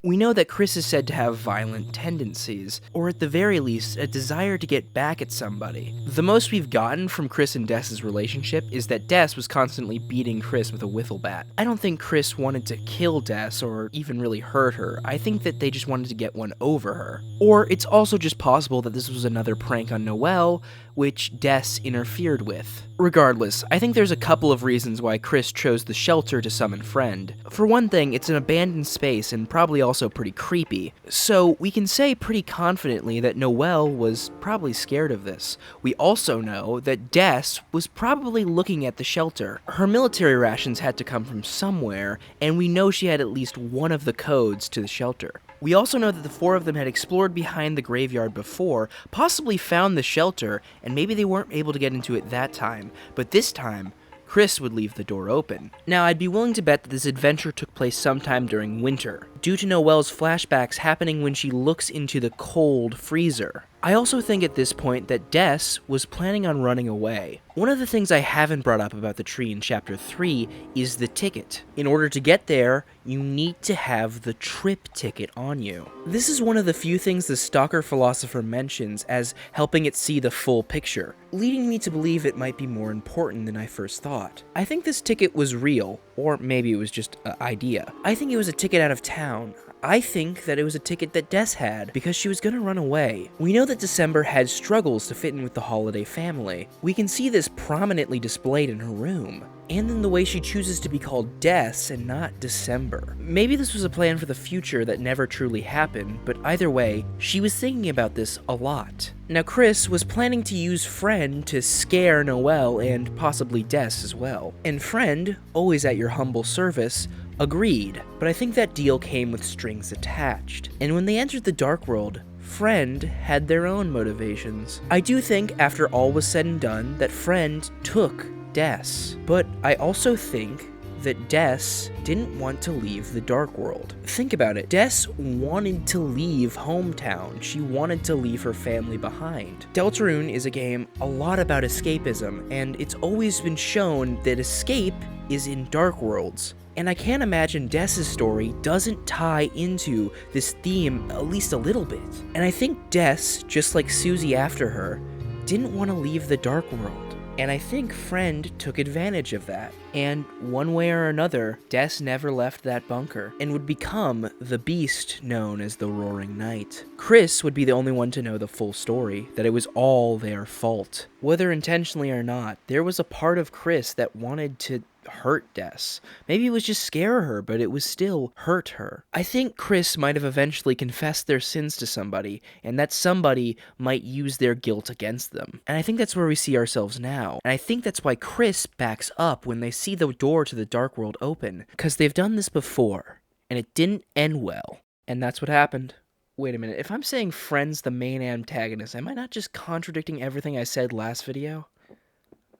We know that Kris is said to have violent tendencies, or at the very least, a desire to get back at somebody. The most we've gotten from Kris and Des's relationship is that Des was constantly beating Kris with a wiffle bat. I don't think Kris wanted to kill Des or even really hurt her. I think that they just wanted to get one over her. Or it's also just possible that this was another prank on Noelle, which Des interfered with. Regardless, I think there's a couple of reasons why Kris chose the shelter to summon Friend. For one thing, it's an abandoned space and probably also pretty creepy, so we can say pretty confidently that Noelle was probably scared of this. We also know that Des was probably looking at the shelter. Her military rations had to come from somewhere, and we know she had at least one of the codes to the shelter. We also know that the four of them had explored behind the graveyard before, possibly found the shelter, and maybe they weren't able to get into it that time, but this time, Kris would leave the door open. Now, I'd be willing to bet that this adventure took place sometime during winter, due to Noelle's flashbacks happening when she looks into the cold freezer. I also think at this point that Des was planning on running away. One of the things I haven't brought up about the tree in Chapter 3 is the ticket. In order to get there, you need to have the trip ticket on you. This is one of the few things the Stalker Philosopher mentions as helping it see the full picture, leading me to believe it might be more important than I first thought. I think this ticket was real, or maybe it was just an idea. I think it was a ticket out of town. I think that it was a ticket that Des had because she was gonna run away. We know that December had struggles to fit in with the Holiday family. We can see this prominently displayed in her room, and in the way she chooses to be called Des and not December. Maybe this was a plan for the future that never truly happened, but either way, she was thinking about this a lot. Now, Kris was planning to use Friend to scare Noelle and possibly Des as well. And Friend, always at your humble service, agreed, but I think that deal came with strings attached. And when they entered the Dark World, Friend had their own motivations. I do think, after all was said and done, that Friend took Des, but I also think that Des didn't want to leave the Dark World. Think about it. Des wanted to leave hometown. She wanted to leave her family behind. Deltarune is a game a lot about escapism, and it's always been shown that escape is in Dark Worlds. And I can't imagine Des's story doesn't tie into this theme at least a little bit. And I think Des, just like Susie after her, didn't want to leave the Dark World. And I think Friend took advantage of that. And one way or another, Des never left that bunker and would become the beast known as the Roaring Knight. Kris would be the only one to know the full story, that it was all their fault. Whether intentionally or not, there was a part of Kris that wanted to hurt Des. Maybe it was just scare her, but it was still hurt her. I think Kris might have eventually confessed their sins to somebody, and that somebody might use their guilt against them. And I think that's where we see ourselves now. And I think that's why Kris backs up when they see the door to the Dark World open, because they've done this before, and it didn't end well. And that's what happened. Wait a minute, if I'm saying Friend's the main antagonist, am I not just contradicting everything I said last video?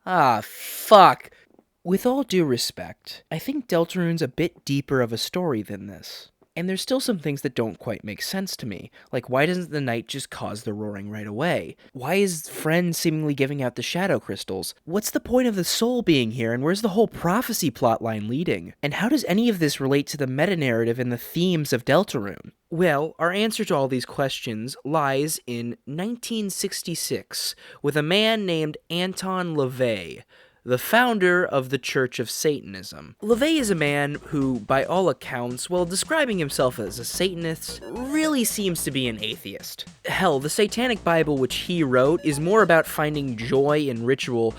Ah, fuck. With all due respect, I think Deltarune's a bit deeper of a story than this. And there's still some things that don't quite make sense to me, like why doesn't the knight just cause the roaring right away? Why is Friend seemingly giving out the shadow crystals? What's the point of the soul being here, and where's the whole prophecy plotline leading? And how does any of this relate to the meta-narrative and the themes of Deltarune? Well, our answer to all these questions lies in 1966, with a man named Anton LaVey, the founder of the Church of Satanism. LaVey is a man who, by all accounts, while describing himself as a Satanist, really seems to be an atheist. Hell, the Satanic Bible which he wrote is more about finding joy in ritual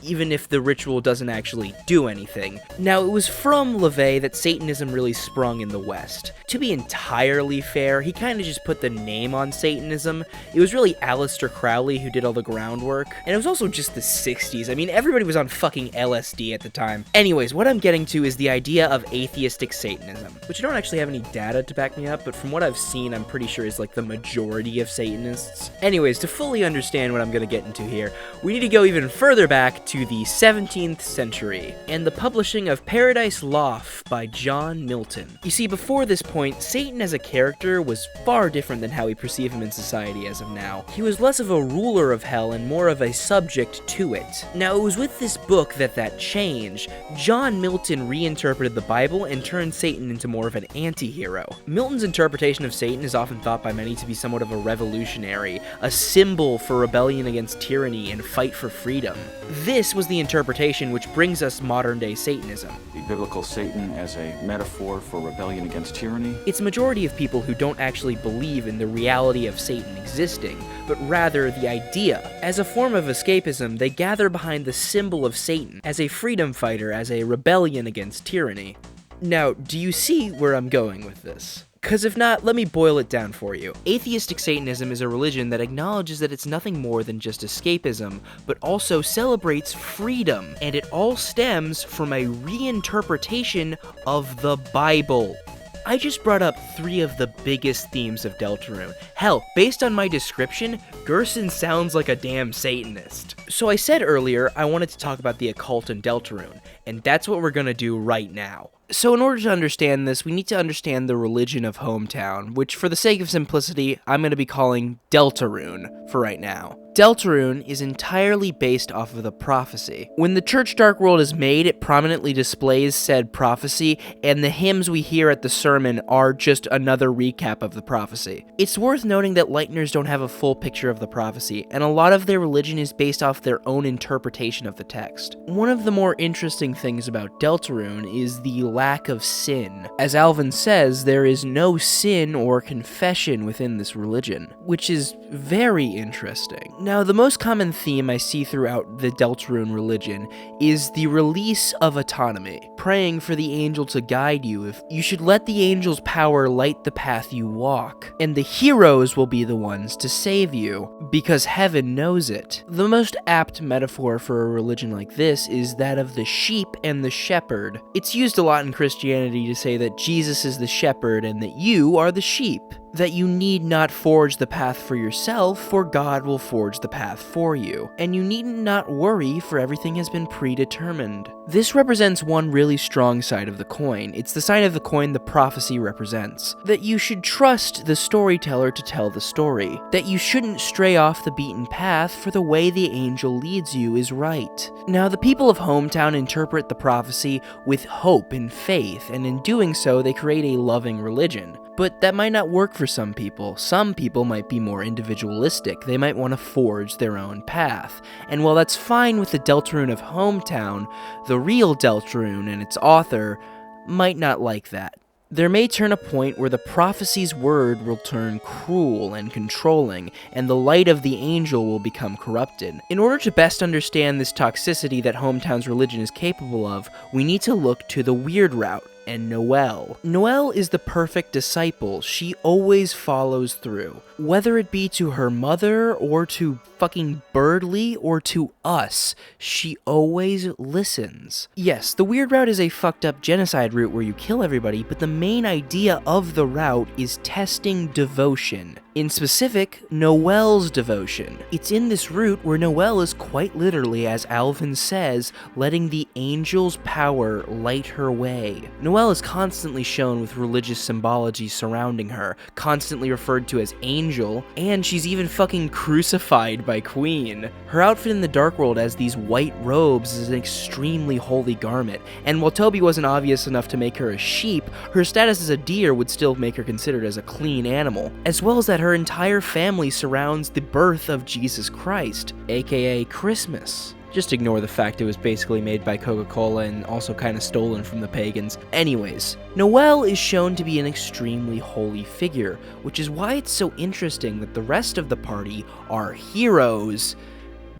even if the ritual doesn't actually do anything. Now, it was from LaVey that Satanism really sprung in the West. To be entirely fair, he kind of just put the name on Satanism. It was really Aleister Crowley who did all the groundwork, and it was also just the 60s. I mean, everybody was on fucking LSD at the time. Anyways, what I'm getting to is the idea of atheistic Satanism, which I don't actually have any data to back me up, but from what I've seen, I'm pretty sure is like the majority of Satanists. Anyways, to fully understand what I'm gonna get into here, we need to go even further back to the 17th century, and the publishing of Paradise Lost by John Milton. You see, before this point, Satan as a character was far different than how we perceive him in society as of now. He was less of a ruler of hell and more of a subject to it. Now, it was with this book that changed. John Milton reinterpreted the Bible and turned Satan into more of an anti-hero. Milton's interpretation of Satan is often thought by many to be somewhat of a revolutionary, a symbol for rebellion against tyranny and fight for freedom. This was the interpretation which brings us modern-day Satanism. The biblical Satan as a metaphor for rebellion against tyranny? It's a majority of people who don't actually believe in the reality of Satan existing, but rather the idea. As a form of escapism, they gather behind the symbol of Satan, as a freedom fighter, as a rebellion against tyranny. Now, do you see where I'm going with this? Because if not, let me boil it down for you. Atheistic Satanism is a religion that acknowledges that it's nothing more than just escapism, but also celebrates freedom, and it all stems from a reinterpretation of the Bible. I just brought up 3 of the biggest themes of Deltarune. Hell, based on my description, Gerson sounds like a damn Satanist. So I said earlier I wanted to talk about the occult in Deltarune, and that's what we're gonna do right now. So in order to understand this, we need to understand the religion of Hometown, which for the sake of simplicity, I'm going to be calling Deltarune for right now. Deltarune is entirely based off of the prophecy. When the Church Dark World is made, it prominently displays said prophecy, and the hymns we hear at the sermon are just another recap of the prophecy. It's worth noting that Lightners don't have a full picture of the prophecy, and a lot of their religion is based off their own interpretation of the text. One of the more interesting things about Deltarune is the lack of sin. As Alvin says, there is no sin or confession within this religion, which is very interesting. Now, the most common theme I see throughout the Deltarune religion is the release of autonomy, praying for the angel to guide you. If you should let the angel's power light the path you walk, and the heroes will be the ones to save you, because heaven knows it. The most apt metaphor for a religion like this is that of the sheep and the shepherd. It's used a lot in Christianity to say that Jesus is the shepherd and that you are the sheep. That you need not forge the path for yourself, for God will forge the path for you. And you needn't not worry, for everything has been predetermined. This represents one really strong side of the coin. It's the side of the coin the prophecy represents. That you should trust the storyteller to tell the story. That you shouldn't stray off the beaten path, for the way the angel leads you is right. Now, the people of Hometown interpret the prophecy with hope and faith, and in doing so, they create a loving religion. But that might not work for some people. Some people might be more individualistic. They might want to forge their own path. And while that's fine with the Deltarune of Hometown, the real Deltarune and its author might not like that. There may turn a point where the prophecy's word will turn cruel and controlling, and the light of the angel will become corrupted. In order to best understand this toxicity that Hometown's religion is capable of, we need to look to the weird route, and Noelle. Noelle is the perfect disciple. She always follows through. Whether it be to her mother, or to fucking Birdley, or to us, she always listens. Yes, the weird route is a fucked up genocide route where you kill everybody, but the main idea of the route is testing devotion. In specific, Noelle's devotion. It's in this route where Noelle is quite literally, as Alvin says, letting the angel's power light her way. Noelle is constantly shown with religious symbology surrounding her, constantly referred to as angel, and she's even fucking crucified by Queen. Her outfit in the Dark World as these white robes is an extremely holy garment, and while Toby wasn't obvious enough to make her a sheep, her status as a deer would still make her considered as a clean animal, as well as that her entire family surrounds the birth of Jesus Christ, aka Christmas. Just ignore the fact it was basically made by Coca-Cola and also kind of stolen from the pagans. Anyways, Noelle is shown to be an extremely holy figure, which is why it's so interesting that the rest of the party are heroes,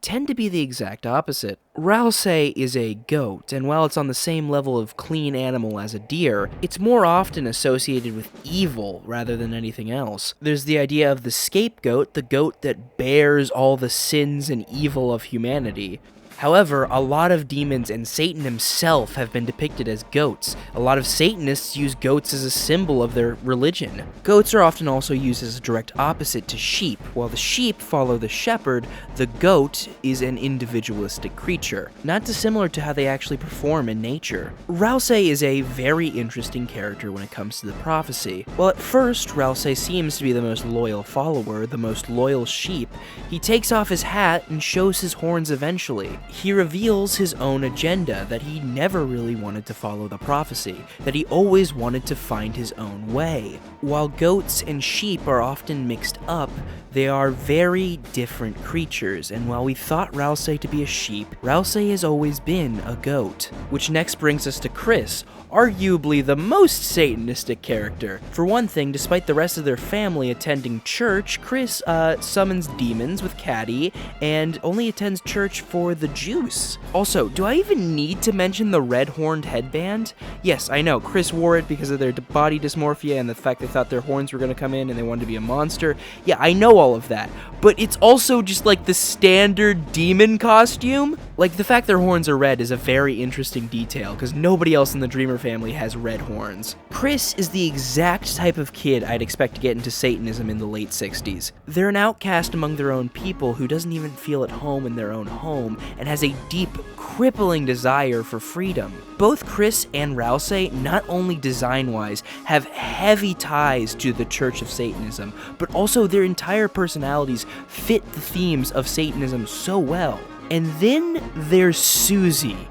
tend to be the exact opposite. Rousey is a goat, and while it's on the same level of clean animal as a deer, it's more often associated with evil rather than anything else. There's the idea of the scapegoat, the goat that bears all the sins and evil of humanity. However, a lot of demons and Satan himself have been depicted as goats. A lot of Satanists use goats as a symbol of their religion. Goats are often also used as a direct opposite to sheep. While the sheep follow the shepherd, the goat is an individualistic creature, not dissimilar to how they actually perform in nature. Rousey is a very interesting character when it comes to the prophecy. While at first, Rousey seems to be the most loyal follower, the most loyal sheep, he takes off his hat and shows his horns eventually. He reveals his own agenda, that he never really wanted to follow the prophecy, that he always wanted to find his own way. While goats and sheep are often mixed up, they are very different creatures, and while we thought Rousey to be a sheep, Rousey has always been a goat. Which next brings us to Kris, arguably the most Satanistic character. For one thing, despite the rest of their family attending church, Kris summons demons with Catti and only attends church for the juice. Also, do I even need to mention the red-horned headband? Yes, I know, Kris wore it because of their body dysmorphia and the fact they thought their horns were going to come in and they wanted to be a monster. Yeah, I know all of that, but it's also just like the standard demon costume. Like, the fact their horns are red is a very interesting detail, because nobody else in the Dreamer family has red horns. Kris is the exact type of kid I'd expect to get into Satanism in the late 60s. They're an outcast among their own people who doesn't even feel at home in their own home, and has a deep, crippling desire for freedom. Both Kris and Rousey, not only design-wise, have heavy ties to the Church of Satanism, but also their entire personalities fit the themes of Satanism so well. And then there's Susie.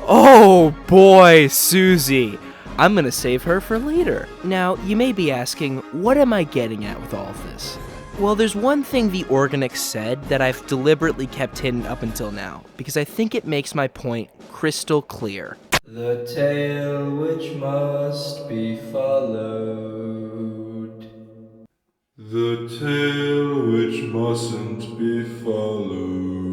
Oh boy, Susie. I'm gonna save her for later. Now, you may be asking, what am I getting at with all of this? Well, there's one thing the Organics said that I've deliberately kept hidden up until now, because I think it makes my point crystal clear. The tale which must be followed. The tale which mustn't be followed.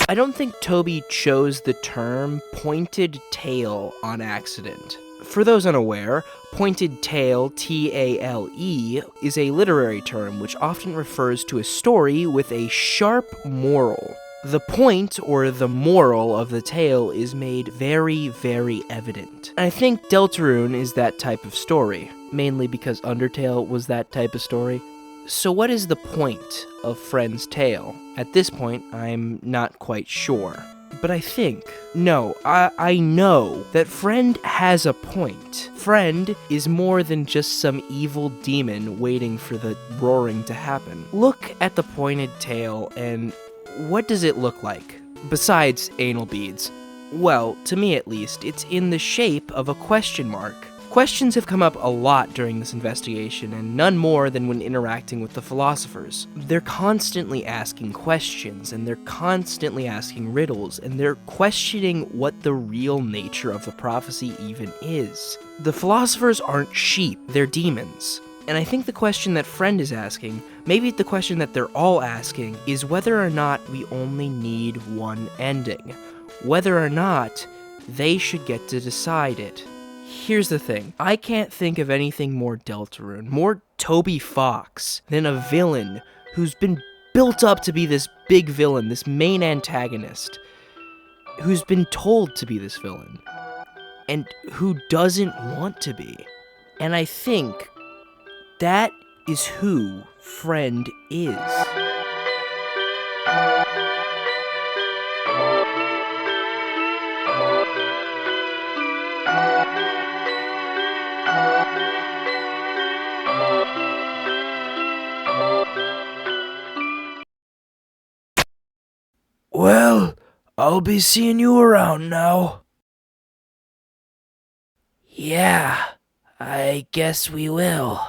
I don't think Toby chose the term pointed tail on accident. For those unaware, pointed tale, T-A-L-E, is a literary term which often refers to a story with a sharp moral. The point, or the moral, of the tale is made very, very evident. And I think Deltarune is that type of story, mainly because Undertale was that type of story. So what is the point of Friend's tale? At this point, I'm not quite sure. But I know that Friend has a point. Friend is more than just some evil demon waiting for the roaring to happen. Look at the pointed tail, and what does it look like? Besides anal beads. Well, to me at least, it's in the shape of a question mark. Questions have come up a lot during this investigation, and none more than when interacting with the Philosophers. They're constantly asking questions, and they're constantly asking riddles, and they're questioning what the real nature of the prophecy even is. The Philosophers aren't sheep, they're demons. And I think the question that Friend is asking, maybe the question that they're all asking, is whether or not we only need one ending. Whether or not they should get to decide it. Here's the thing, I can't think of anything more Deltarune, more Toby Fox, than a villain who's been built up to be this big villain, this main antagonist, who's been told to be this villain, and who doesn't want to be. And I think that is who Friend is. Well, I'll be seeing you around now. Yeah, I guess we will.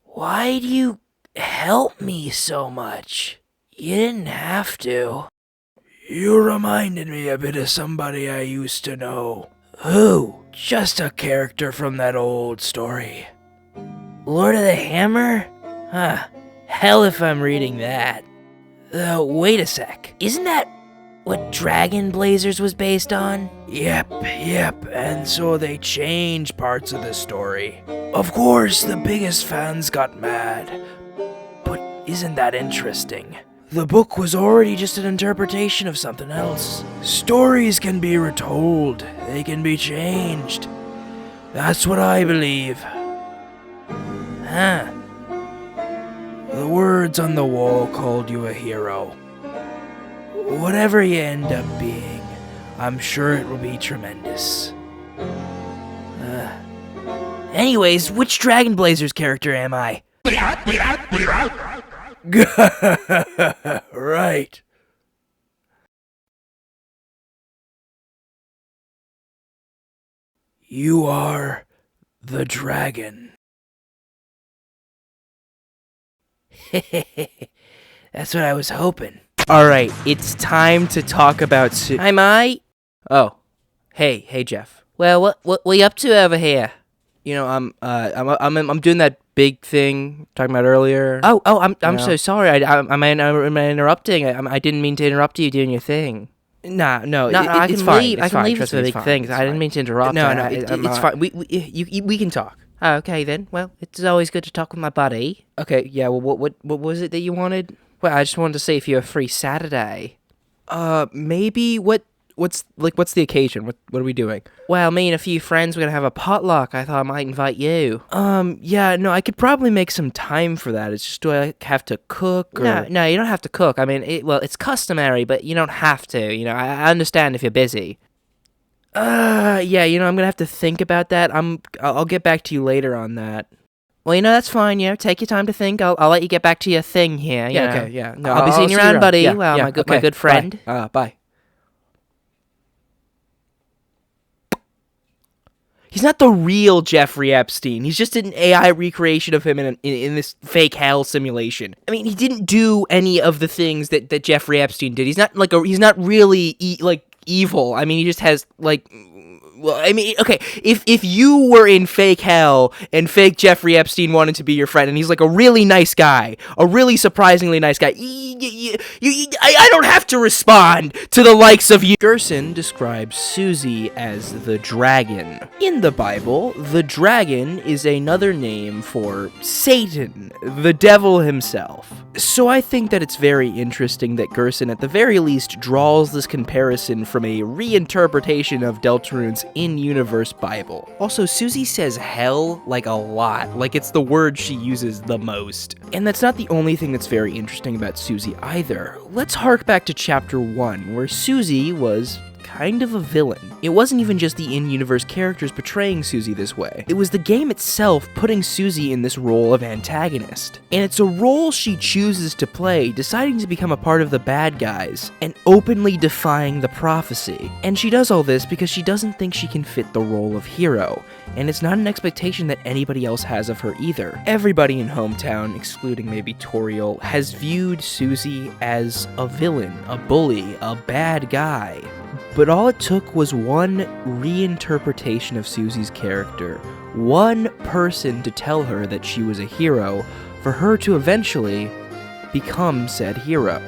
Why do you help me so much? You didn't have to. You reminded me a bit of somebody I used to know. Who? Just a character from that old story. Lord of the Hammer? Huh. hell if I'm reading that. Wait a sec. Isn't that what Dragon Blazers was based on? Yep, and so they changed parts of the story. Of course, the biggest fans got mad. But isn't that interesting? The book was already just an interpretation of something else. Stories can be retold, they can be changed. That's what I believe. Huh. The words on the wall called you a hero. Whatever you end up being, I'm sure it will be tremendous. Anyways, which Dragon Blazers character am I? Right. You are the dragon. That's what I was hoping. Alright, it's time to talk about Hi, mate. Oh. Hey, Jeff. Well, what you up to over here? You know, I'm doing that big thing talking about earlier. I'm so sorry. Am I interrupting? I didn't mean to interrupt you doing your thing. No, it's fine. I can leave Trust for me, big things. I didn't mean to interrupt. It's fine. We can talk. Oh, okay then. Well, it's always good to talk with my buddy. Okay, yeah. Well, what was it that you wanted? Well, I just wanted to see if you were free Saturday. Maybe. What's the occasion? What are we doing? Well, me and a few friends were gonna have a potluck. I thought I might invite you. Yeah, no, I could probably make some time for that. It's just, do I have to cook? Or... No, you don't have to cook. I mean, it's customary, but you don't have to. You know, I understand if you're busy. Yeah, I'm gonna have to think about that. I'll get back to you later on that. Well, that's fine. Take your time to think. I'll let you get back to your thing here. Yeah, okay, yeah. No, I'll be seeing you around, buddy. Yeah, my good friend. Bye. He's not the real Jeffrey Epstein. He's just an AI recreation of him in this fake hell simulation. I mean, he didn't do any of the things that Jeffrey Epstein did. He's not really evil. I mean, he just has well, I mean, okay, if you were in fake hell and fake Jeffrey Epstein wanted to be your friend and he's like a really nice guy, a really surprisingly nice guy, I don't have to respond to the likes of you. Gerson describes Susie as the dragon. In the Bible, the dragon is another name for Satan, the devil himself. So I think that it's very interesting that Gerson at the very least draws this comparison from a reinterpretation of Deltarune's in-universe Bible. Also, Susie says hell a lot, like it's the word she uses the most. And that's not the only thing that's very interesting about Susie either. Let's hark back to chapter 1, where Susie was kind of a villain. It wasn't even just the in-universe characters portraying Susie this way. It was the game itself putting Susie in this role of antagonist. And it's a role she chooses to play, deciding to become a part of the bad guys, and openly defying the prophecy. And she does all this because she doesn't think she can fit the role of hero, and it's not an expectation that anybody else has of her either. Everybody in Hometown, excluding maybe Toriel, has viewed Susie as a villain, a bully, a bad guy. But all it took was one reinterpretation of Susie's character, one person to tell her that she was a hero, for her to eventually become said hero.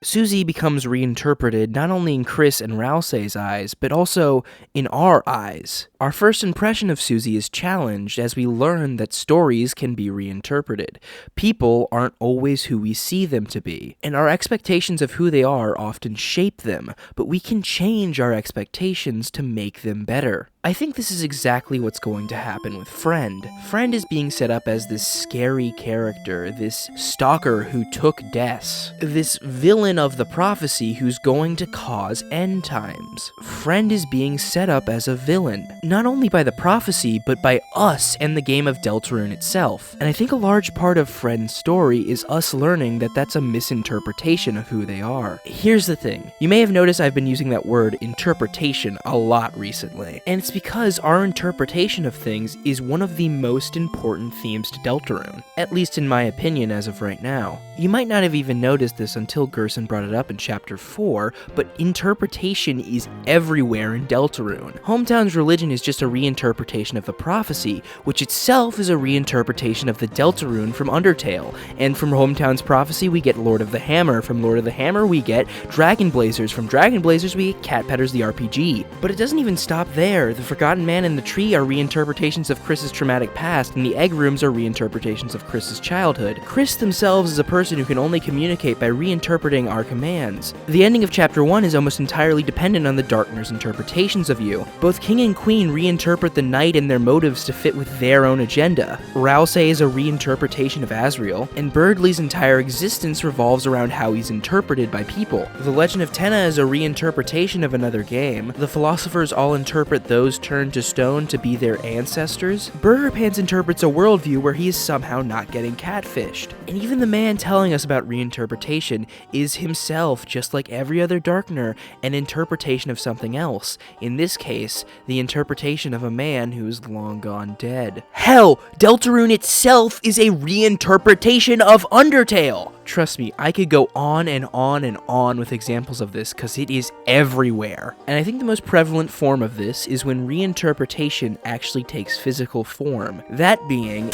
Susie becomes reinterpreted not only in Kris and Rousey's eyes, but also in our eyes. Our first impression of Susie is challenged as we learn that stories can be reinterpreted. People aren't always who we see them to be, and our expectations of who they are often shape them, but we can change our expectations to make them better. I think this is exactly what's going to happen with Friend. Friend is being set up as this scary character, this stalker who took deaths, this villain of the prophecy who's going to cause end times. Friend is being set up as a villain, not only by the prophecy, but by us and the game of Deltarune itself. And I think a large part of Friend's story is us learning that that's a misinterpretation of who they are. Here's the thing. You may have noticed I've been using that word interpretation a lot recently, and it's because our interpretation of things is one of the most important themes to Deltarune, at least in my opinion as of right now. You might not have even noticed this until Gerson brought it up in Chapter 4, but interpretation is everywhere in Deltarune. Hometown's religion is just a reinterpretation of the prophecy, which itself is a reinterpretation of the Deltarune from Undertale, and from Hometown's prophecy we get Lord of the Hammer, from Lord of the Hammer we get Dragon Blazers, from Dragon Blazers we get Cat Petters the RPG. But it doesn't even stop there. The Forgotten Man and the Tree are reinterpretations of Kris's traumatic past, and the Egg Rooms are reinterpretations of Kris's childhood. Kris themselves is a person who can only communicate by reinterpreting our commands. The ending of Chapter 1 is almost entirely dependent on the Darkner's interpretations of you. Both King and Queen reinterpret the night and their motives to fit with their own agenda. Ralsei is a reinterpretation of Asriel, and Birdley's entire existence revolves around how he's interpreted by people. The Legend of Tenna is a reinterpretation of another game. The Philosophers all interpret those turned to stone to be their ancestors. Burger Pants interprets a worldview where he is somehow not getting catfished. And even the man telling us about reinterpretation is himself, just like every other Darkner, an interpretation of something else. In this case, the interpretation of a man who's long gone dead. Hell, Deltarune itself is a reinterpretation of Undertale! Trust me, I could go on and on and on with examples of this because it is everywhere. And I think the most prevalent form of this is when reinterpretation actually takes physical form. That being...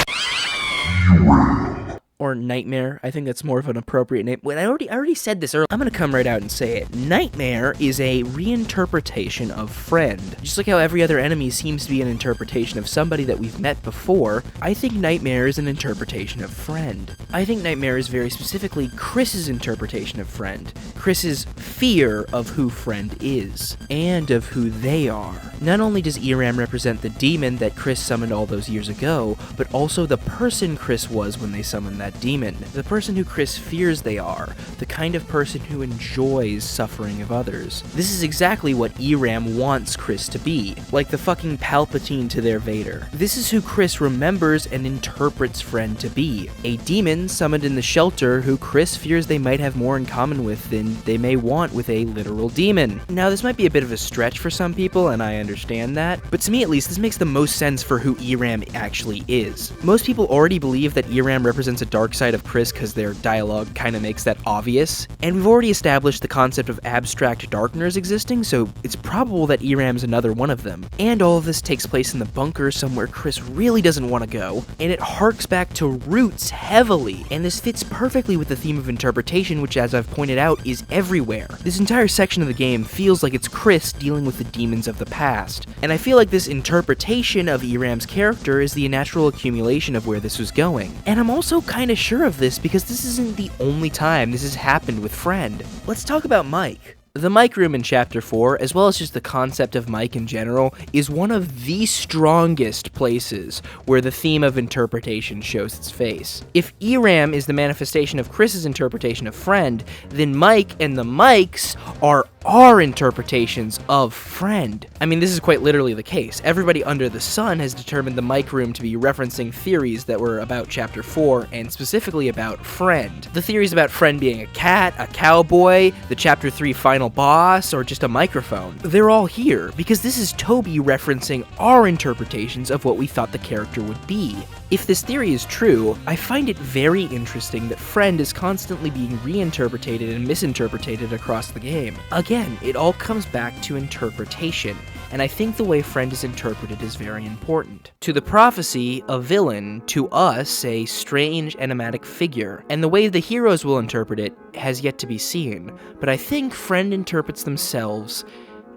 or Nightmare. I think that's more of an appropriate name. Wait, I already said this earlier. I'm gonna come right out and say it. Nightmare is a reinterpretation of Friend. Just like how every other enemy seems to be an interpretation of somebody that we've met before, I think Nightmare is an interpretation of Friend. I think Nightmare is very specifically Kris's interpretation of Friend. Kris's fear of who Friend is, and of who they are. Not only does Iram represent the demon that Kris summoned all those years ago, but also the person Kris was when they summoned that demon. The person who Kris fears they are. The kind of person who enjoys suffering of others. This is exactly what Iram wants Kris to be. Like the fucking Palpatine to their Vader. This is who Kris remembers and interprets Friend to be. A demon summoned in the shelter who Kris fears they might have more in common with than they may want with a literal demon. Now this might be a bit of a stretch for some people, and I understand that, but to me at least this makes the most sense for who Iram actually is. Most people already believe that Iram represents a dark side of Kris because their dialogue kind of makes that obvious, and we've already established the concept of abstract Darkners existing, so it's probable that Iram's another one of them. And all of this takes place in the bunker somewhere Kris really doesn't want to go, and it harks back to roots heavily, and this fits perfectly with the theme of interpretation, which as I've pointed out is everywhere. This entire section of the game feels like it's Kris dealing with the demons of the past, and I feel like this interpretation of Iram's character is the natural accumulation of where this was going. And I'm also kinda sure of this because this isn't the only time this has happened with Friend. Let's talk about Mike. The Mike room in Chapter 4, as well as just the concept of Mike in general, is one of the strongest places where the theme of interpretation shows its face. If Iram is the manifestation of Kris's interpretation of Friend, then Mike and the Mikes are our interpretations of Friend. I mean, this is quite literally the case. Everybody under the sun has determined the Mike room to be referencing theories that were about Chapter 4, and specifically about Friend. The theories about Friend being a cat, a cowboy, the Chapter 3 final boss, or just a microphone. They're all here, because this is Toby referencing our interpretations of what we thought the character would be. If this theory is true, I find it very interesting that Friend is constantly being reinterpreted and misinterpreted across the game. Again, it all comes back to interpretation, and I think the way Friend is interpreted is very important. To the prophecy, a villain; to us, a strange, enigmatic figure, and the way the heroes will interpret it has yet to be seen, but I think Friend interprets themselves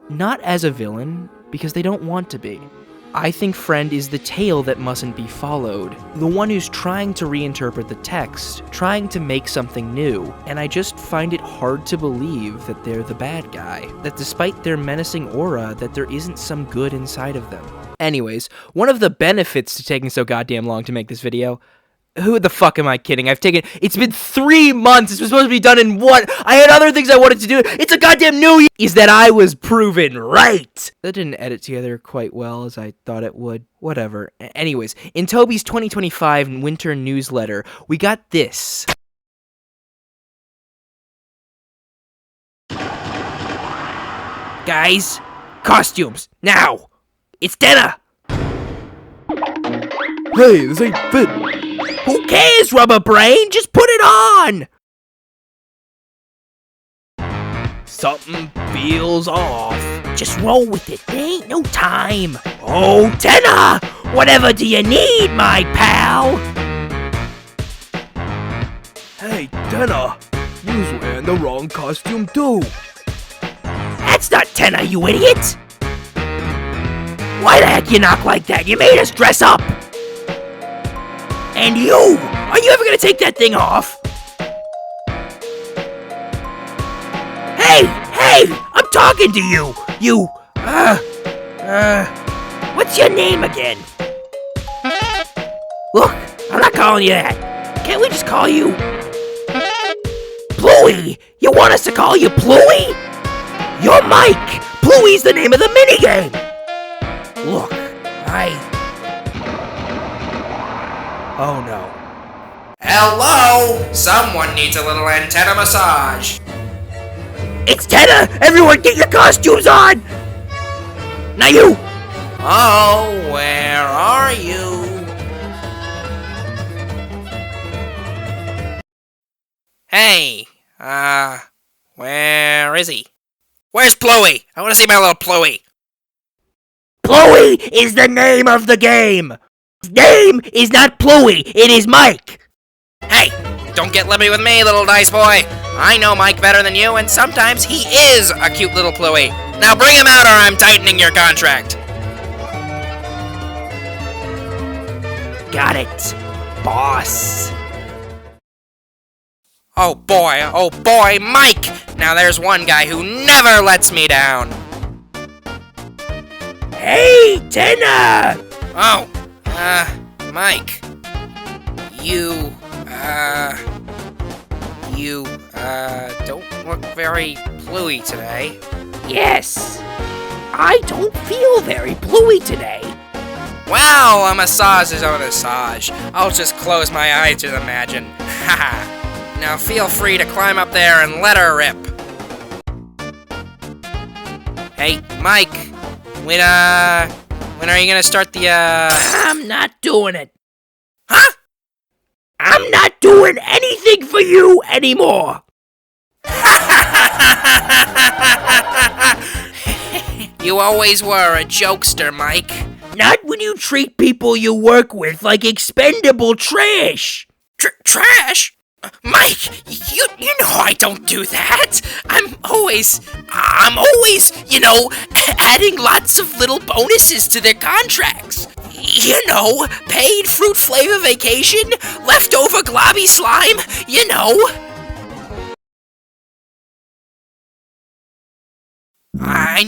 not as a villain, because they don't want to be. I think Friend is the tale that mustn't be followed, the one who's trying to reinterpret the text, trying to make something new, and I just find it hard to believe that they're the bad guy, that despite their menacing aura, that there isn't some good inside of them. Anyways, one of the benefits to taking so goddamn long to make this video, who the fuck am I kidding? It's been 3 months. This was supposed to be done in what? I had other things I wanted to do. It's a goddamn new year. Is that I was proven right. That didn't edit together quite well as I thought it would. Whatever. Anyways, in Toby's 2025 winter newsletter, we got this. Guys, costumes, now! It's Tenna! Hey, this ain't fit. Who cares, Rubber Brain? Just put it on! Something feels off. Just roll with it. There ain't no time. Oh, Tenna! Whatever do you need, my pal? Hey, Tenna, you's wearing the wrong costume too. That's not Tenna, you idiot! Why the heck you knock like that? You made us dress up! And you! Are you ever gonna take that thing off? Hey! Hey! I'm talking to you! You... What's your name again? Look, I'm not calling you that. Can't we just call you... Pluie? You want us to call you Pluie? You're Mike! Pluie's the name of the minigame! Look, Oh no. Hello! Someone needs a little antenna massage. It's Tenna! Everyone get your costumes on! Now you! Oh, where are you? Hey, where is he? Where's Pluie? I want to see my little Pluie. Pluie is the name of the game! His name is not Pluie, it is Mike! Hey, don't get lippy with me, little dice boy. I know Mike better than you, and sometimes he is a cute little Pluie. Now bring him out or I'm tightening your contract. Got it, boss. Oh boy, Mike! Now there's one guy who never lets me down. Hey, Tenna! Oh, Mike. You don't look very Pluie today. Yes, I don't feel very Pluie today. Wow, a massage is a massage. I'll just close my eyes and imagine. Haha. Now feel free to climb up there and let her rip. Hey, Mike. When are you gonna start the, I'm not doing it. Huh? I'm not doing anything for you anymore. You always were a jokester, Mike. Not when you treat people you work with like expendable trash. Trash? Mike, you know I don't do that. I'm always, adding lots of little bonuses to their contracts. You know, paid fruit flavor vacation, leftover globby slime, you know. I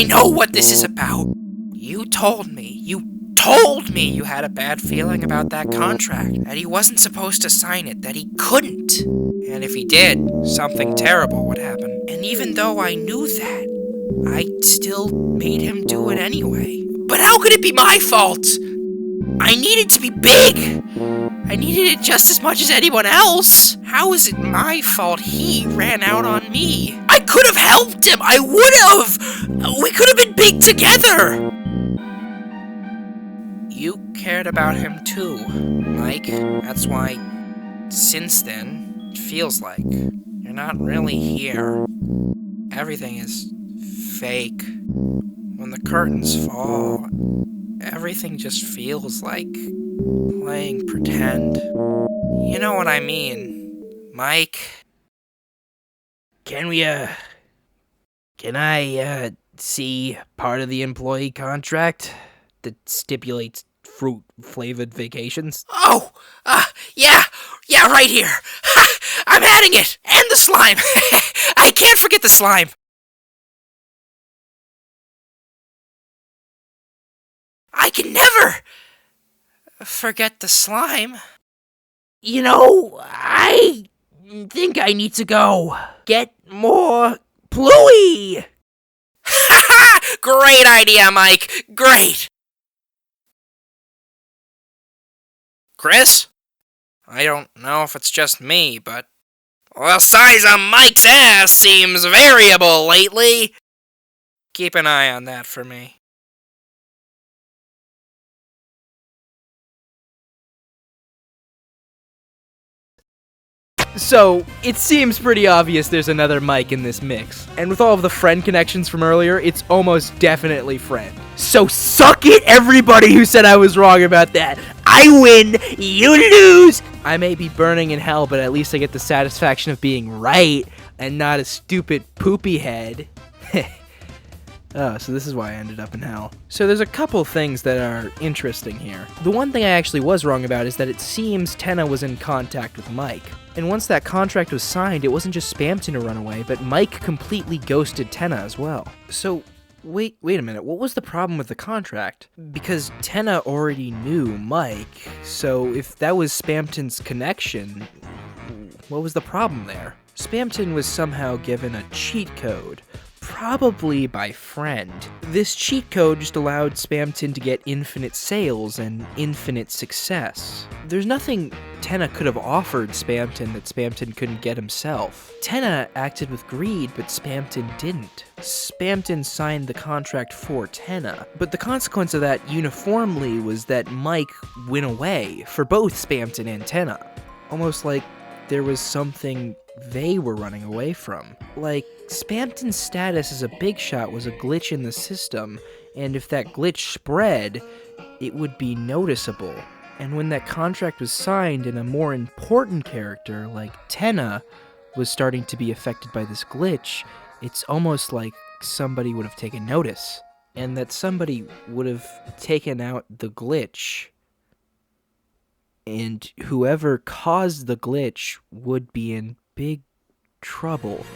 know what this is about. You told me you had a bad feeling about that contract, that he wasn't supposed to sign it, that he couldn't. And if he did, something terrible would happen. And even though I knew that, I still made him do it anyway. But how could it be my fault? I needed to be big! I needed it just as much as anyone else! How is it my fault he ran out on me? I could have helped him! I would have! We could have been big together! You cared about him too, Mike. That's why, since then, it feels like you're not really here. Everything is fake. When the curtains fall, everything just feels like playing pretend. You know what I mean, Mike? Can I see part of the employee contract that stipulates fruit-flavored vacations? Oh, yeah, right here. I'm adding it, and the slime. I can't forget the slime. I can never forget the slime. You know, I think I need to go get more Pluie. Great idea, Mike. Great. Kris? I don't know if it's just me, but the size of Mike's ass seems variable lately. Keep an eye on that for me. So, it seems pretty obvious there's another Mike in this mix. And with all of the friend connections from earlier, it's almost definitely friend. So suck it, everybody who said I was wrong about that. I win, you lose. I may be burning in hell, but at least I get the satisfaction of being right and not a stupid poopy head. Oh, so this is why I ended up in hell. So there's a couple things that are interesting here. The one thing I actually was wrong about is that it seems Tenna was in contact with Mike. And once that contract was signed, it wasn't just Spamton to run away, but Mike completely ghosted Tenna as well. So, wait a minute, what was the problem with the contract? Because Tenna already knew Mike, so if that was Spamton's connection, what was the problem there? Spamton was somehow given a cheat code. Probably by friend. This cheat code just allowed Spamton to get infinite sales and infinite success. There's nothing Tenna could have offered Spamton that Spamton couldn't get himself. Tenna acted with greed, but Spamton didn't. Spamton signed the contract for Tenna, but the consequence of that uniformly was that Mike went away for both Spamton and Tenna. Almost like there was something they were running away from. Like, Spamton's status as a big shot was a glitch in the system, and if that glitch spread, it would be noticeable. And when that contract was signed and a more important character, like Tenna, was starting to be affected by this glitch, it's almost like somebody would have taken notice, and that somebody would have taken out the glitch. And whoever caused the glitch would be in big trouble.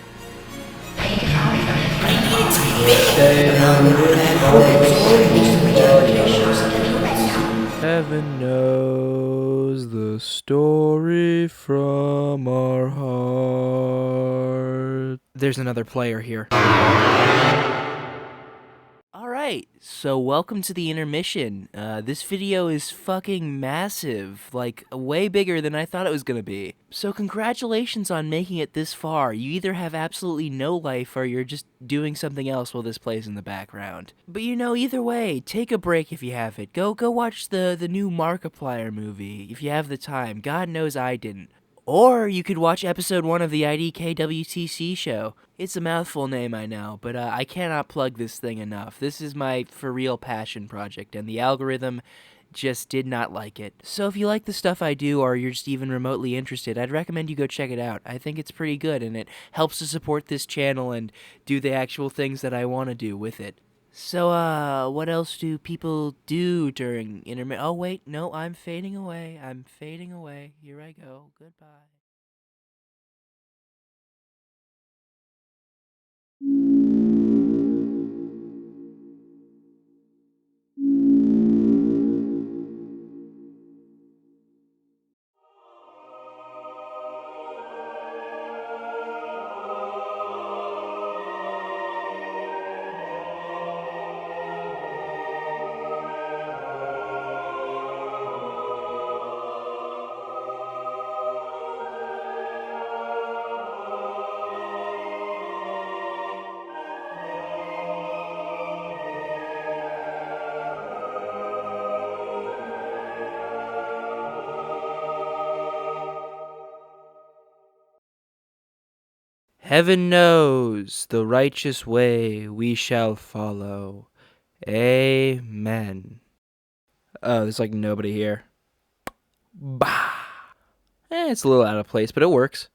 Heaven knows the story from our heart. There's another player here. Alright, so welcome to the intermission. This video is fucking massive, like way bigger than I thought it was gonna be. So congratulations on making it this far. You either have absolutely no life or you're just doing something else while this plays in the background. But you know, either way, take a break if you have it. Go watch the new Markiplier movie if you have the time. God knows I didn't. Or you could watch episode 1 of the IDKWTC show. It's a mouthful name, I know, but I cannot plug this thing enough. This is my for real passion project, and the algorithm just did not like it. So if you like the stuff I do, or you're just even remotely interested, I'd recommend you go check it out. I think it's pretty good, and it helps to support this channel and do the actual things that I want to do with it. So, what else do people do during intermission? Oh, wait, no, I'm fading away. Here I go. Goodbye. Heaven knows the righteous way we shall follow. Amen. Oh, there's like nobody here. Bah! It's a little out of place, but it works.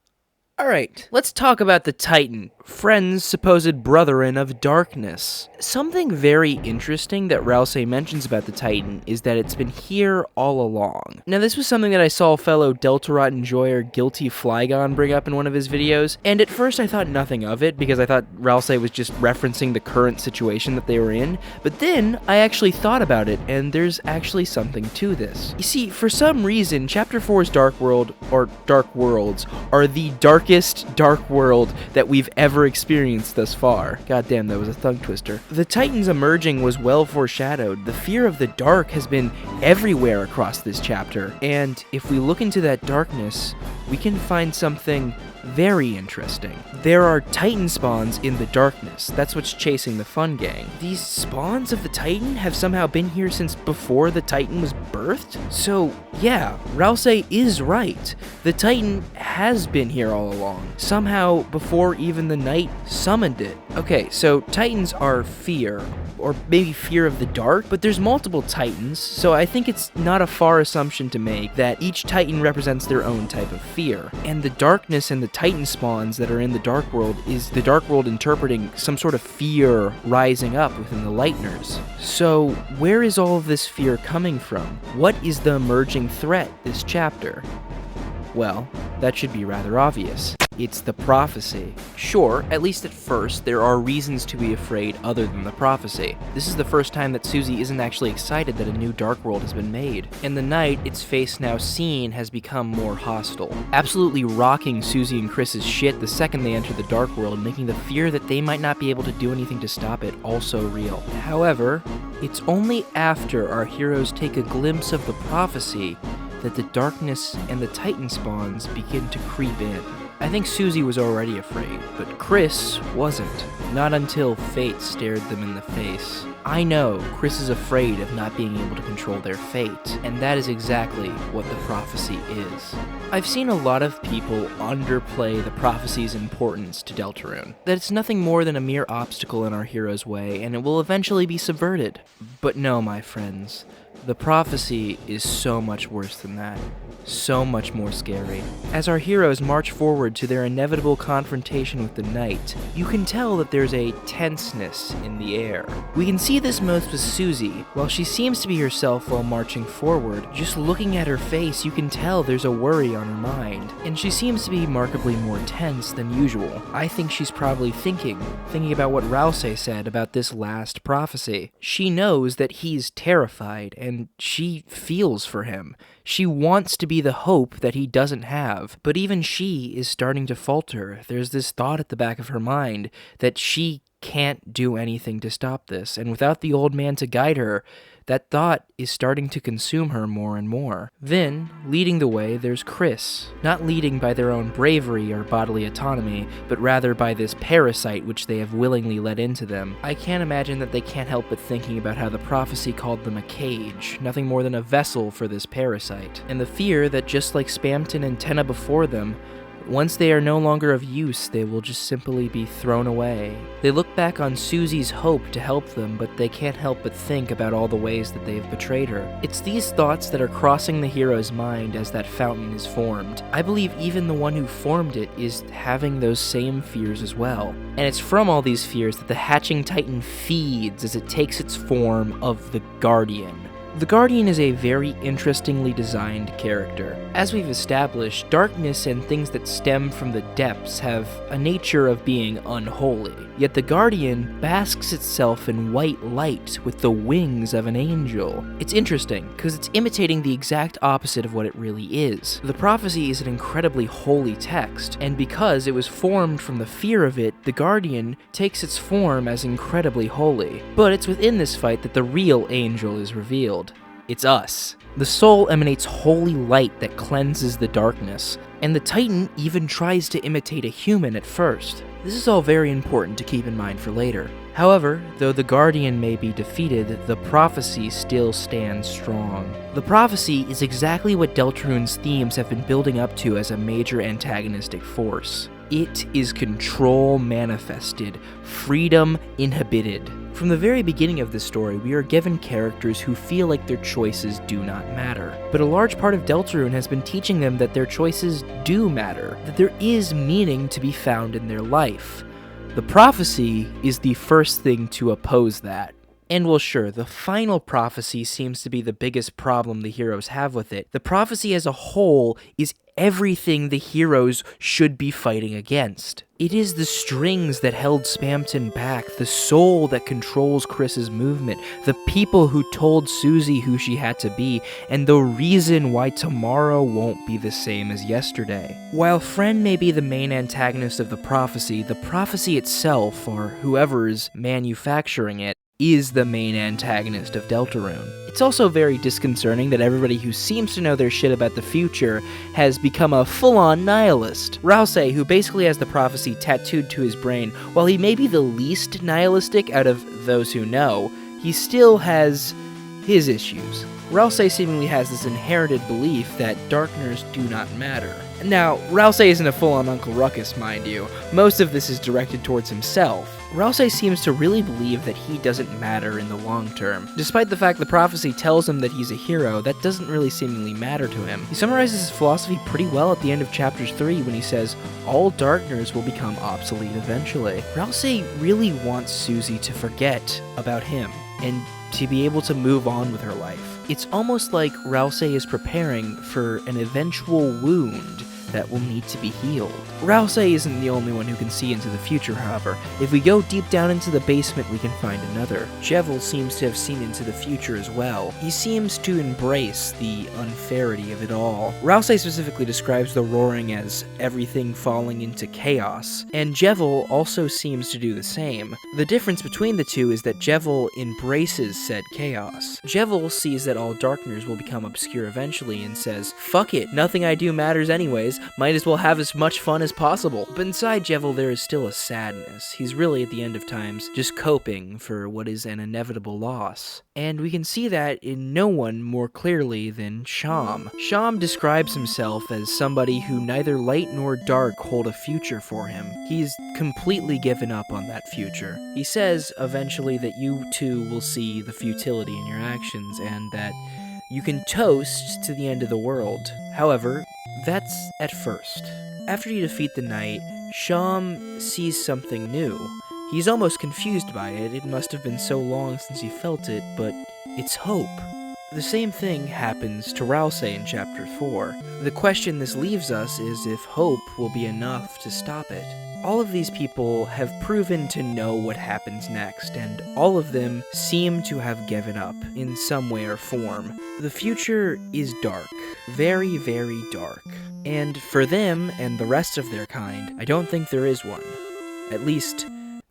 Alright, let's talk about the Titan, Friend's supposed brethren of darkness. Something very interesting that Rousey mentions about the Titan is that it's been here all along. Now this was something that I saw fellow Deltarune enjoyer Guilty Flygon bring up in one of his videos, and at first I thought nothing of it because I thought Rousey was just referencing the current situation that they were in, but then I actually thought about it, and there's actually something to this. You see, for some reason, Chapter 4's Dark World, or Dark Worlds, are the darkest dark world that we've ever experienced thus far. Goddamn, that was a tongue twister. The Titans emerging was well foreshadowed. The fear of the dark has been everywhere across this chapter, and if we look into that darkness, we can find something Very interesting. There are Titan spawns in the darkness. That's what's chasing the Fun Gang. These spawns of the Titan have somehow been here since before the Titan was birthed? So, yeah, Rouse is right. The Titan has been here all along. Somehow, before even the Knight summoned it. Okay, so Titans are fear, or maybe fear of the dark, but there's multiple Titans, so I think it's not a far assumption to make that each Titan represents their own type of fear. And the darkness and the Titan spawns that are in the Dark World is the Dark World interpreting some sort of fear rising up within the Lightners. So, where is all of this fear coming from? What is the emerging threat this chapter? Well, that should be rather obvious. It's the prophecy. Sure, at least at first, there are reasons to be afraid other than the prophecy. This is the first time that Susie isn't actually excited that a new Dark World has been made. And the Knight, its face now seen, has become more hostile. Absolutely rocking Susie and Kris's shit the second they enter the Dark World, making the fear that they might not be able to do anything to stop it also real. However, it's only after our heroes take a glimpse of the prophecy that the darkness and the Titan spawns begin to creep in. I think Susie was already afraid, but Kris wasn't. Not until fate stared them in the face. I know Kris is afraid of not being able to control their fate, and that is exactly what the prophecy is. I've seen a lot of people underplay the prophecy's importance to Deltarune, that it's nothing more than a mere obstacle in our hero's way, and it will eventually be subverted. But no, my friends, the prophecy is so much worse than that. So much more scary. As our heroes march forward to their inevitable confrontation with the Knight, you can tell that there's a tenseness in the air. We can see this most with Susie. While she seems to be herself while marching forward, just looking at her face, you can tell there's a worry on her mind. And she seems to be markedly more tense than usual. I think she's probably thinking about what Rouse said about this last prophecy. She knows that he's terrified, and she feels for him. She wants to be the hope that he doesn't have, but even she is starting to falter. There's this thought at the back of her mind that she can't do anything to stop this, and without the old man to guide her, that thought is starting to consume her more and more. Then, leading the way, there's Kris. Not leading by their own bravery or bodily autonomy, but rather by this parasite which they have willingly let into them. I can't imagine that they can't help but thinking about how the prophecy called them a cage, nothing more than a vessel for this parasite. And the fear that just like Spamton and Tenna before them, once they are no longer of use, they will just simply be thrown away. They look back on Susie's hope to help them, but they can't help but think about all the ways that they've betrayed her. It's these thoughts that are crossing the hero's mind as that fountain is formed. I believe even the one who formed it is having those same fears as well. And it's from all these fears that the hatching Titan feeds as it takes its form of the Guardian. The Guardian is a very interestingly designed character. As we've established, darkness and things that stem from the depths have a nature of being unholy. Yet the Guardian basks itself in white light with the wings of an angel. It's interesting, because it's imitating the exact opposite of what it really is. The prophecy is an incredibly holy text, and because it was formed from the fear of it, the Guardian takes its form as incredibly holy. But it's within this fight that the real angel is revealed. It's us. The soul emanates holy light that cleanses the darkness, and the Titan even tries to imitate a human at first. This is all very important to keep in mind for later. However, though the Guardian may be defeated, the prophecy still stands strong. The prophecy is exactly what Deltarune's themes have been building up to as a major antagonistic force. It is control manifested, freedom inhibited. From the very beginning of this story, we are given characters who feel like their choices do not matter. But a large part of Deltarune has been teaching them that their choices do matter, that there is meaning to be found in their life. The prophecy is the first thing to oppose that. And well, sure, the final prophecy seems to be the biggest problem the heroes have with it. The prophecy as a whole is everything the heroes should be fighting against. It is the strings that held Spamton back, the soul that controls Kris's movement, the people who told Susie who she had to be, and the reason why tomorrow won't be the same as yesterday. While Friend may be the main antagonist of the prophecy itself, or whoever's manufacturing it, is the main antagonist of Deltarune. It's also very disconcerting that everybody who seems to know their shit about the future has become a full-on nihilist. Rousey, who basically has the prophecy tattooed to his brain, while he may be the least nihilistic out of those who know, he still has his issues. Rousey seemingly has this inherited belief that darkners do not matter. Now, Rousey isn't a full-on Uncle Ruckus, mind you. Most of this is directed towards himself. Rousey seems to really believe that he doesn't matter in the long term. Despite the fact the prophecy tells him that he's a hero, that doesn't really seemingly matter to him. He summarizes his philosophy pretty well at the end of chapter 3 when he says, all darkners will become obsolete eventually. Rousey really wants Susie to forget about him, and to be able to move on with her life. It's almost like Rousey is preparing for an eventual wound that will need to be healed. Rousey isn't the only one who can see into the future, however. If we go deep down into the basement, we can find another. Jevil seems to have seen into the future as well. He seems to embrace the unfairity of it all. Rousey specifically describes the roaring as everything falling into chaos, and Jevil also seems to do the same. The difference between the two is that Jevil embraces said chaos. Jevil sees that all darkners will become obscure eventually and says, fuck it, nothing I do matters anyways, might as well have as much fun as possible. But inside Jevil there is still a sadness. He's really at the end of times just coping for what is an inevitable loss. And we can see that in no one more clearly than Sham. Sham describes himself as somebody who neither light nor dark hold a future for him. He's completely given up on that future. He says eventually that you too will see the futility in your actions and that you can toast to the end of the world. However, that's at first. After you defeat the knight, Sham sees something new. He's almost confused by it. It must have been so long since he felt it, but it's hope. The same thing happens to Rousey in chapter 4. The question this leaves us is if hope will be enough to stop it. All of these people have proven to know what happens next, and all of them seem to have given up in some way or form. The future is dark. Very, very dark. And for them and the rest of their kind, I don't think there is one. At least,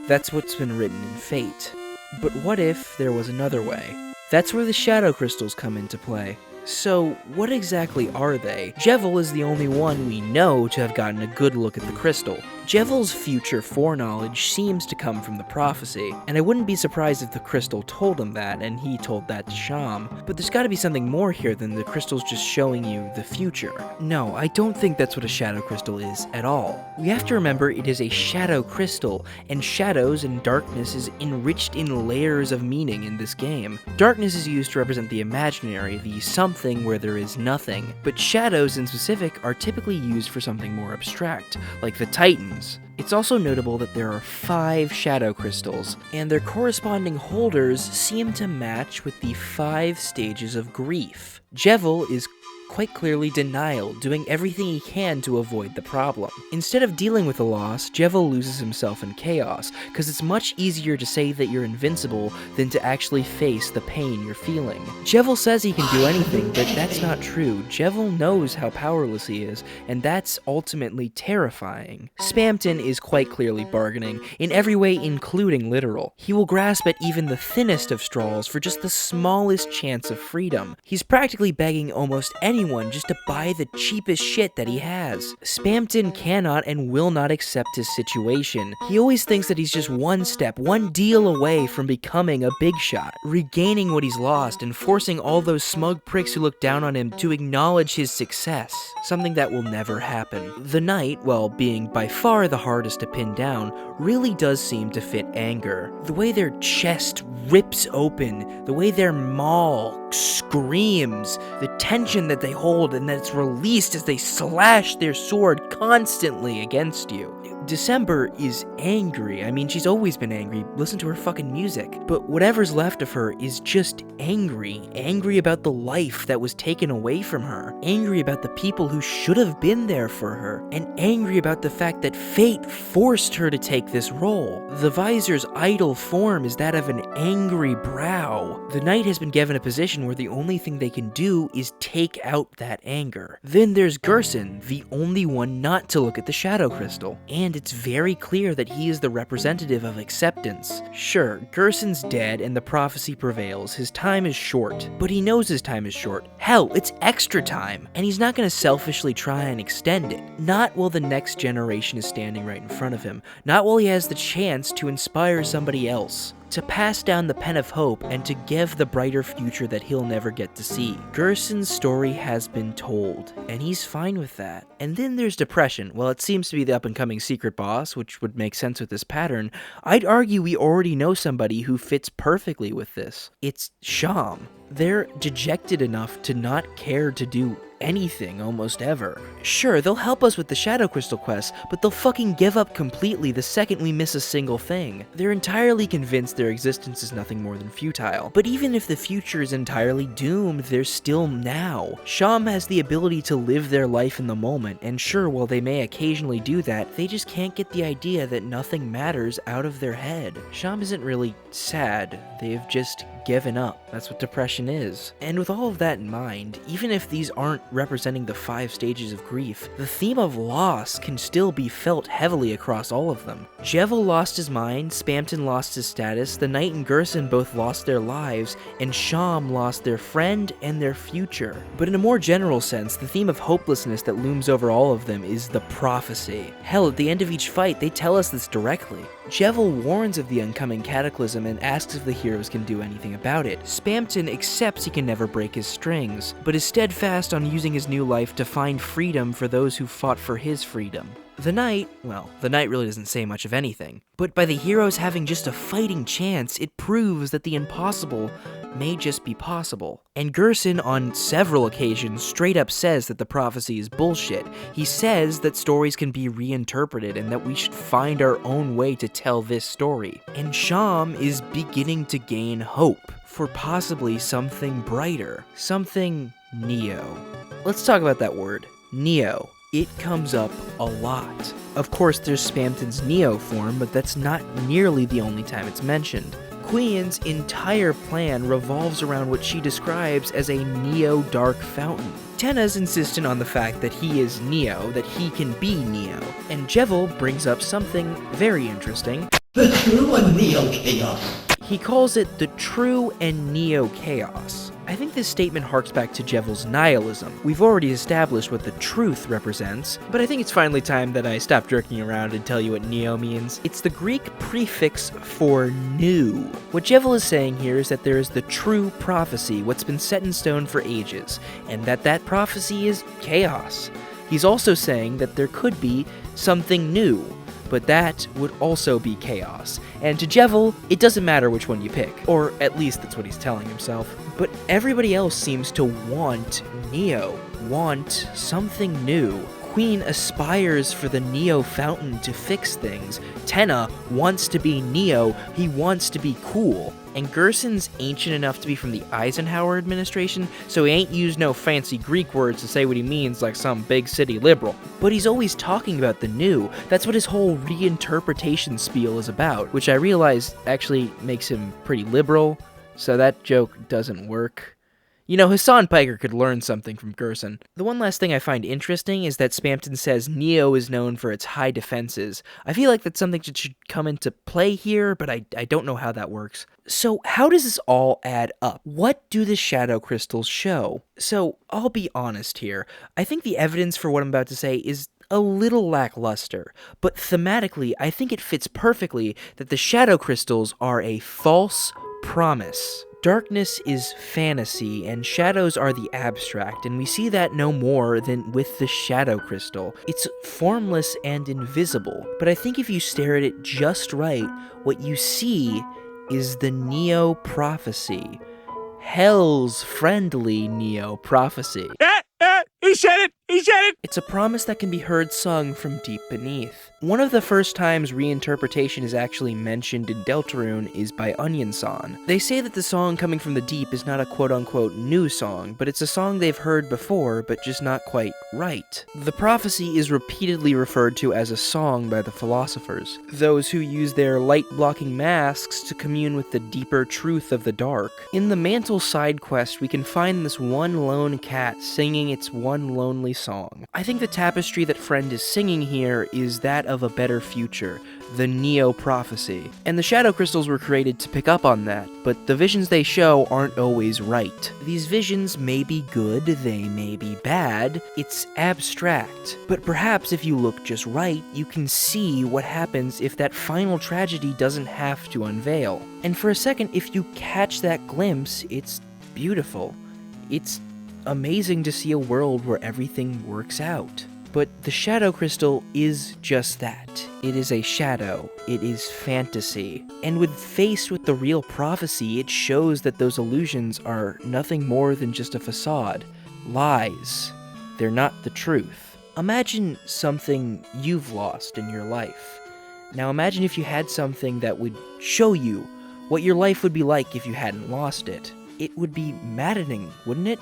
that's what's been written in fate. But what if there was another way? That's where the shadow crystals come into play. So, what exactly are they? Jevil is the only one we know to have gotten a good look at the crystal. Jevil's future foreknowledge seems to come from the prophecy, and I wouldn't be surprised if the crystal told him that, and he told that to Sham. But there's gotta be something more here than the crystals just showing you the future. No, I don't think that's what a shadow crystal is at all. We have to remember it is a shadow crystal, and shadows and darkness is enriched in layers of meaning in this game. Darkness is used to represent the imaginary, the something where there is nothing, but shadows in specific are typically used for something more abstract, like the Titans. It's also notable that there are 5 shadow crystals, and their corresponding holders seem to match with the 5 stages of grief. Jevil is quite clearly denial, doing everything he can to avoid the problem. Instead of dealing with the loss, Jevil loses himself in chaos, because it's much easier to say that you're invincible than to actually face the pain you're feeling. Jevil says he can do anything, but that's not true. Jevil knows how powerless he is, and that's ultimately terrifying. Spamton is quite clearly bargaining, in every way including literal. He will grasp at even the thinnest of straws for just the smallest chance of freedom. He's practically begging almost anyone just to buy the cheapest shit that he has. Spamton cannot and will not accept his situation. He always thinks that he's just one step, one deal away from becoming a big shot, regaining what he's lost and forcing all those smug pricks who look down on him to acknowledge his success, something that will never happen. The knight, while being by far the hardest to pin down, really does seem to fit anger. The way their chest rips open, the way their maw screams, the tension that they hold and that it's released as they slash their sword constantly against you. December is angry. I mean, she's always been angry. Listen to her fucking music. But whatever's left of her is just angry. Angry about the life that was taken away from her. Angry about the people who should have been there for her. And angry about the fact that fate forced her to take this role. The visor's idle form is that of an angry brow. The knight has been given a position where the only thing they can do is take out that anger. Then there's Gerson, the only one not to look at the shadow crystal. And and it's very clear that he is the representative of acceptance. Sure, Gerson's dead and the prophecy prevails, his time is short, but he knows his time is short. Hell, it's extra time, and he's not gonna selfishly try and extend it. Not while the next generation is standing right in front of him, not while he has the chance to inspire somebody else, to pass down the pen of hope and to give the brighter future that he'll never get to see. Gerson's story has been told, and he's fine with that. And then there's depression. Well, it seems to be the up-and-coming secret boss, which would make sense with this pattern. I'd argue we already know somebody who fits perfectly with this. It's Sham. They're dejected enough to not care to do anything almost ever. Sure, they'll help us with the Shadow Crystal quest, but they'll fucking give up completely the second we miss a single thing. They're entirely convinced their existence is nothing more than futile. But even if the future is entirely doomed, there's still now. Sham has the ability to live their life in the moment, and sure, while they may occasionally do that, they just can't get the idea that nothing matters out of their head. Sham isn't really sad, they've just given up. That's what depression is. And with all of that in mind, even if these aren't representing the 5 stages of grief, the theme of loss can still be felt heavily across all of them. Jevil lost his mind, Spamton lost his status, the Knight and Gerson both lost their lives, and Sham lost their friend and their future. But in a more general sense, the theme of hopelessness that looms over all of them is the prophecy. Hell, at the end of each fight, they tell us this directly. Jevil warns of the oncoming cataclysm and asks if the heroes can do anything about it. Spamton accepts he can never break his strings, but is steadfast on using his new life to find freedom for those who fought for his freedom. The Knight, well, the Knight really doesn't say much of anything, but by the heroes having just a fighting chance, it proves that the impossible may just be possible. And Gerson, on several occasions, straight up says that the prophecy is bullshit. He says that stories can be reinterpreted and that we should find our own way to tell this story. And Sham is beginning to gain hope for possibly something brighter, something Neo. Let's talk about that word, Neo. It comes up a lot. Of course, there's Spamton's Neo form, but that's not nearly the only time it's mentioned. Queen's entire plan revolves around what she describes as a Neo-Dark Fountain. Tenna's insistent on the fact that he is Neo, that he can be Neo, and Jevil brings up something very interesting. The true and Neo Chaos. He calls it the true and Neo Chaos. I think this statement harks back to Jevil's nihilism. We've already established what the truth represents, but I think it's finally time that I stop jerking around and tell you what Neo means. It's the Greek prefix for new. What Jevil is saying here is that there is the true prophecy, what's been set in stone for ages, and that prophecy is chaos. He's also saying that there could be something new, but that would also be chaos. And to Jevil, it doesn't matter which one you pick, or at least that's what he's telling himself. But everybody else seems to want Neo, want something new. Queen aspires for the Neo Fountain to fix things. Tenna wants to be Neo, he wants to be cool. And Gerson's ancient enough to be from the Eisenhower administration, so he ain't used no fancy Greek words to say what he means like some big city liberal. But he's always talking about the new. That's what his whole reinterpretation spiel is about, which I realize actually makes him pretty liberal, so that joke doesn't work. You know, Hassan Piker could learn something from Gerson. The one last thing I find interesting is that Spamton says Neo is known for its high defenses. I feel like that's something that should come into play here, but I don't know how that works. So how does this all add up? What do the shadow crystals show? So I'll be honest here. I think the evidence for what I'm about to say is a little lackluster, but thematically I think it fits perfectly that the shadow crystals are a false promise. Darkness is fantasy, and shadows are the abstract, and we see that no more than with the shadow crystal. It's formless and invisible, but I think if you stare at it just right, what you see is the Neo prophecy. Hell's friendly Neo prophecy. He said it! He said it! It's a promise that can be heard sung from deep beneath. One of the first times reinterpretation is actually mentioned in Deltarune is by Onion-san. They say that the song coming from the deep is not a quote-unquote new song, but it's a song they've heard before, but just not quite right. The prophecy is repeatedly referred to as a song by the Philosophers, those who use their light-blocking masks to commune with the deeper truth of the dark. In the Mantle side quest, we can find this one lone cat singing its one lonely song. I think the tapestry that Friend is singing here is that of a better future, the Neo-prophecy. And the shadow crystals were created to pick up on that, but the visions they show aren't always right. These visions may be good, they may be bad, it's abstract. But perhaps if you look just right, you can see what happens if that final tragedy doesn't have to unveil. And for a second, if you catch that glimpse, it's beautiful. It's amazing to see a world where everything works out. But the shadow crystal is just that. It is a shadow. It is fantasy. And when faced with the real prophecy, it shows that those illusions are nothing more than just a facade. Lies. They're not the truth. Imagine something you've lost in your life. Now imagine if you had something that would show you what your life would be like if you hadn't lost it. It would be maddening, wouldn't it?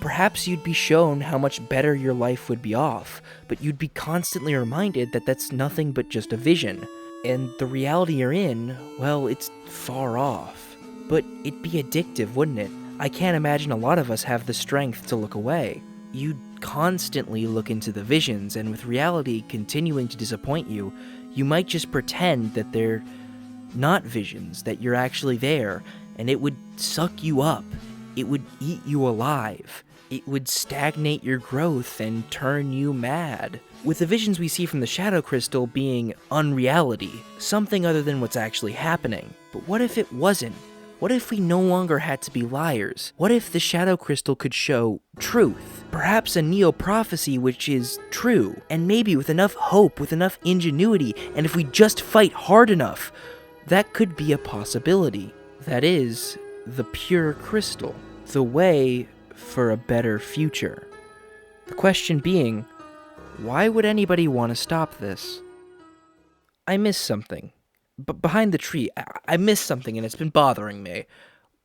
Perhaps you'd be shown how much better your life would be off, but you'd be constantly reminded that that's nothing but just a vision. And the reality you're in, well, it's far off. But it'd be addictive, wouldn't it? I can't imagine a lot of us have the strength to look away. You'd constantly look into the visions, and with reality continuing to disappoint you, you might just pretend that they're not visions, that you're actually there, and it would suck you up. It would eat you alive. It would stagnate your growth and turn you mad. With the visions we see from the shadow crystal being unreality, something other than what's actually happening. But what if it wasn't? What if we no longer had to be liars? What if the shadow crystal could show truth? Perhaps a neo-prophecy which is true, and maybe with enough hope, with enough ingenuity, and if we just fight hard enough, that could be a possibility. That is, the pure crystal. The way for a better future. The question being, why would anybody want to stop this? I missed something. But behind the tree, I missed something and it's been bothering me.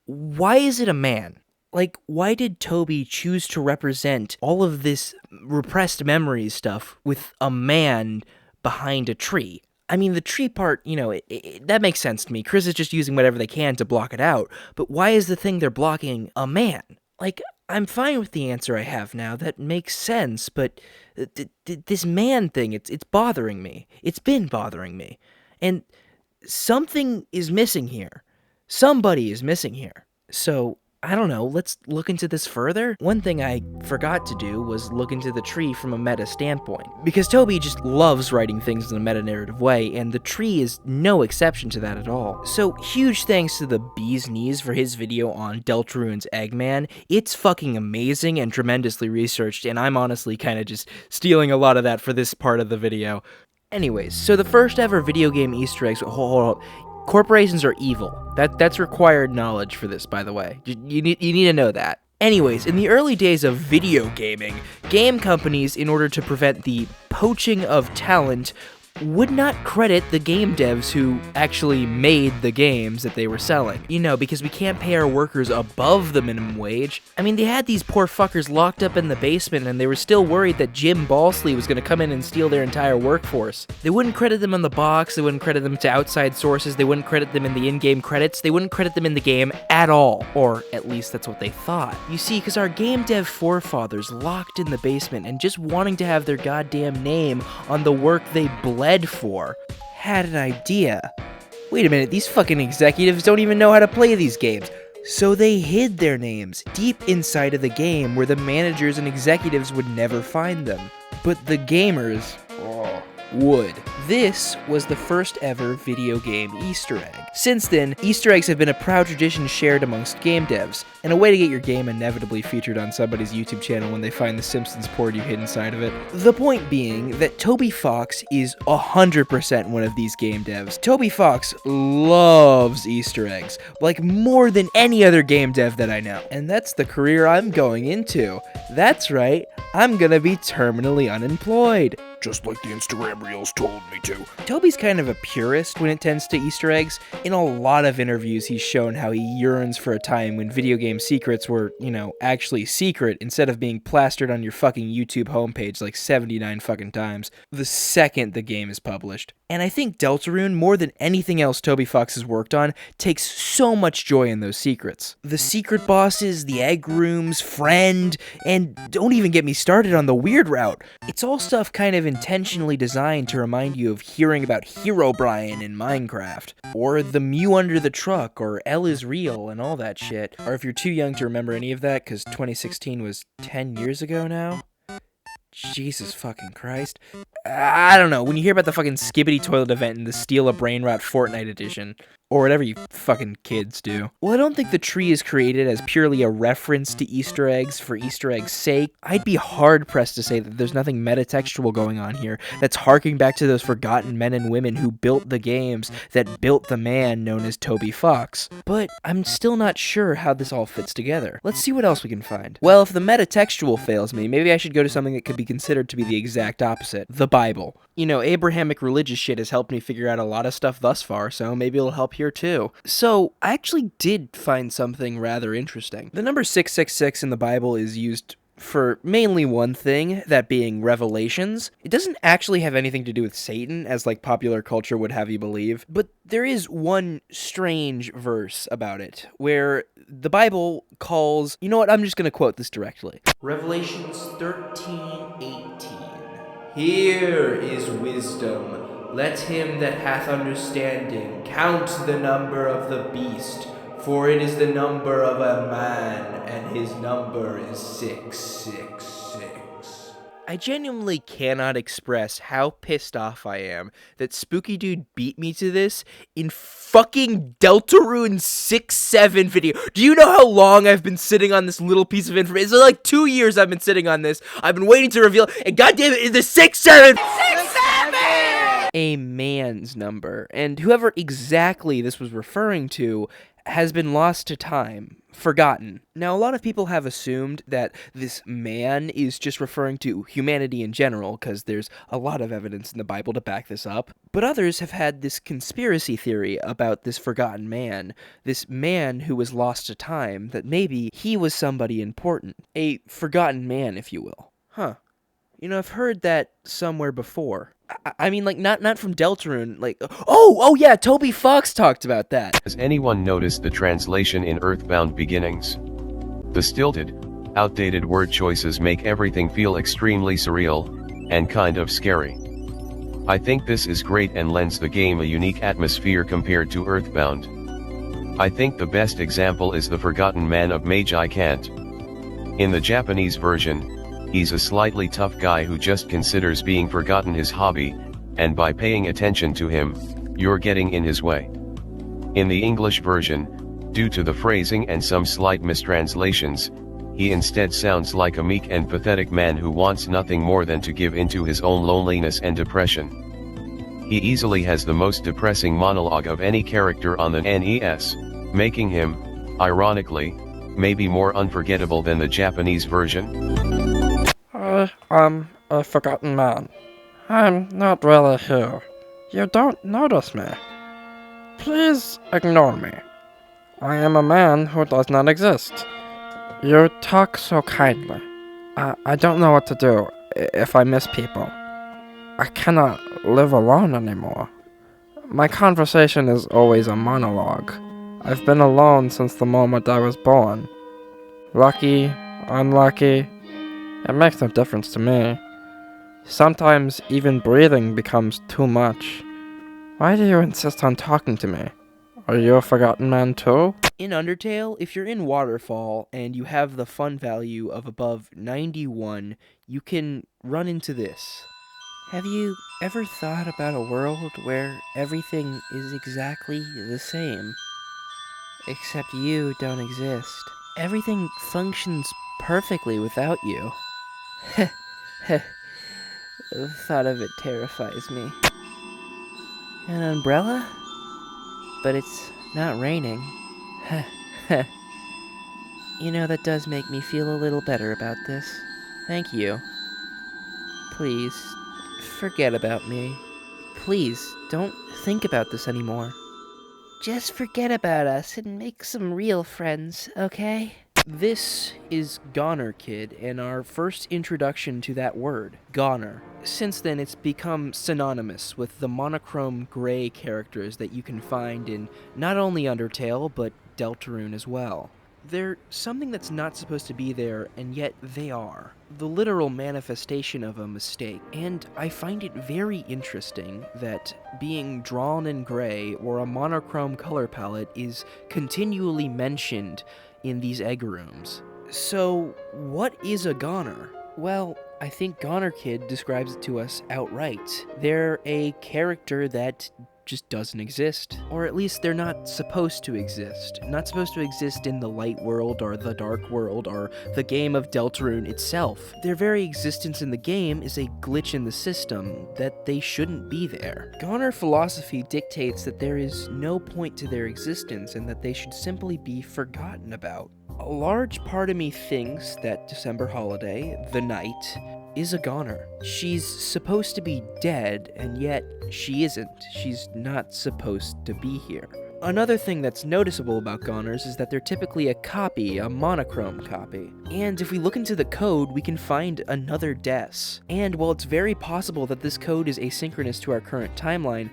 Why is it a man? Like, why did Toby choose to represent all of this repressed memories stuff with a man behind a tree? I mean, the tree part, that makes sense to me. Kris is just using whatever they can to block it out. But why is the thing they're blocking a man? Like, I'm fine with the answer I have now. That makes sense. But this man thing, it's bothering me. It's been bothering me. And something is missing here. Somebody is missing here. So, I don't know, let's look into this further. One thing I forgot to do was look into the tree from a meta standpoint, because Toby just loves writing things in a meta-narrative way, and the tree is no exception to that at all. So, huge thanks to the Bee's Knees for his video on Deltarune's Eggman. It's fucking amazing and tremendously researched, and I'm honestly kind of just stealing a lot of that for this part of the video. Anyways, so the first ever video game Easter eggs, hold on. Corporations are evil. That's required knowledge for this, by the way. You need to know that. Anyways, in the early days of video gaming, game companies, in order to prevent the poaching of talent, would not credit the game devs who actually made the games that they were selling. Because we can't pay our workers above the minimum wage. I mean, they had these poor fuckers locked up in the basement and they were still worried that Jim Balsley was gonna come in and steal their entire workforce. They wouldn't credit them on the box, they wouldn't credit them to outside sources, they wouldn't credit them in the in-game credits, they wouldn't credit them in the game at all. Or at least that's what they thought. You see, because our game dev forefathers locked in the basement and just wanting to have their goddamn name on the work they bled for, had an idea. Wait a minute, these fucking executives don't even know how to play these games. So they hid their names deep inside of the game where the managers and executives would never find them. But the gamers would. This was the first ever video game Easter egg. Since then, Easter eggs have been a proud tradition shared amongst game devs, and a way to get your game inevitably featured on somebody's YouTube channel when they find the Simpsons port you hid inside of it. The point being that Toby Fox is 100% one of these game devs. Toby Fox loves Easter eggs, like more than any other game dev that I know. And that's the career I'm going into. That's right, I'm gonna be terminally unemployed. Just like the Instagram Reels told me. me to. Toby's kind of a purist when it tends to Easter eggs. In a lot of interviews, he's shown how he yearns for a time when video game secrets were, actually secret instead of being plastered on your fucking YouTube homepage like 79 fucking times the second the game is published. And I think Deltarune, more than anything else Toby Fox has worked on, takes so much joy in those secrets. The secret bosses, the egg rooms, friend, and don't even get me started on the weird route. It's all stuff kind of intentionally designed to remind you of hearing about Herobrine in Minecraft, or the Mew under the truck, or Elle is real, and all that shit. Or if you're too young to remember any of that, because 2016 was 10 years ago now? Jesus fucking Christ. I don't know, when you hear about the fucking Skibbity Toilet event in the Steal a Brain Rot Fortnite edition, or whatever you fucking kids do. Well, I don't think the tree is created as purely a reference to Easter eggs for Easter eggs' sake. I'd be hard-pressed to say that there's nothing metatextual going on here that's harking back to those forgotten men and women who built the games that built the man known as Toby Fox. But I'm still not sure how this all fits together. Let's see what else we can find. Well, if the metatextual fails me, maybe I should go to something that could be considered to be the exact opposite. The Bible. Abrahamic religious shit has helped me figure out a lot of stuff thus far, so maybe it'll help here too. So, I actually did find something rather interesting. The number 666 in the Bible is used for mainly one thing, that being revelations. It doesn't actually have anything to do with Satan, as popular culture would have you believe, but there is one strange verse about it, where the Bible calls, I'm just gonna quote this directly. Revelations 13:18. Here is wisdom. Let him that hath understanding count the number of the beast, for it is the number of a man, and his number is 666. I genuinely cannot express how pissed off I am that Spooky Dude beat me to this in fucking Deltarune 6-7 video. Do you know how long I've been sitting on this little piece of information? It's like 2 years I've been sitting on this. I've been waiting to reveal, and goddamn it, it's the 6-7! 6-7! A man's number. And whoever exactly this was referring to has been lost to time, forgotten. Now, a lot of people have assumed that this man is just referring to humanity in general, because there's a lot of evidence in the Bible to back this up. But others have had this conspiracy theory about this forgotten man, this man who was lost to time, that maybe he was somebody important. A forgotten man, if you will. Huh. I've heard that somewhere before. I mean, not from Deltarune, oh yeah, Toby Fox talked about that. Has anyone noticed the translation in Earthbound Beginnings? The stilted, outdated word choices make everything feel extremely surreal, and kind of scary. I think this is great and lends the game a unique atmosphere compared to Earthbound. I think the best example is the Forgotten Man of Magi Kant. In the Japanese version, he's a slightly tough guy who just considers being forgotten his hobby, and by paying attention to him, you're getting in his way. In the English version, due to the phrasing and some slight mistranslations, he instead sounds like a meek and pathetic man who wants nothing more than to give into his own loneliness and depression. He easily has the most depressing monologue of any character on the NES, making him, ironically, maybe more unforgettable than the Japanese version. I'm a forgotten man. I'm not really here. You don't notice me. Please ignore me. I am a man who does not exist. You talk so kindly. I don't know what to do if I miss people. I cannot live alone anymore. My conversation is always a monologue. I've been alone since the moment I was born. Lucky, unlucky, it makes no difference to me. Sometimes even breathing becomes too much. Why do you insist on talking to me? Are you a forgotten man too? In Undertale, if you're in Waterfall and you have the fun value of above 91, you can run into this. Have you ever thought about a world where everything is exactly the same? Except you don't exist. Everything functions perfectly without you. The thought of it terrifies me. An umbrella? But it's not raining. That does make me feel a little better about this. Thank you. Please, forget about me. Please, don't think about this anymore. Just forget about us and make some real friends, okay? This is Goner Kid, and our first introduction to that word, Goner. Since then, it's become synonymous with the monochrome gray characters that you can find in not only Undertale, but Deltarune as well. They're something that's not supposed to be there, and yet they are. The literal manifestation of a mistake. And I find it very interesting that being drawn in gray or a monochrome color palette is continually mentioned in these egg rooms. So, what is a goner? Well, I think Goner Kid describes it to us outright. They're a character that just doesn't exist. Or at least they're not supposed to exist. Not supposed to exist in the light world or the dark world or the game of Deltarune itself. Their very existence in the game is a glitch in the system that they shouldn't be there. Goner philosophy dictates that there is no point to their existence and that they should simply be forgotten about. A large part of me thinks that December Holiday, the night, is a goner. She's supposed to be dead, and yet she isn't. She's not supposed to be here. Another thing that's noticeable about goners is that they're typically a copy, a monochrome copy. And if we look into the code, we can find another death. And while it's very possible that this code is asynchronous to our current timeline,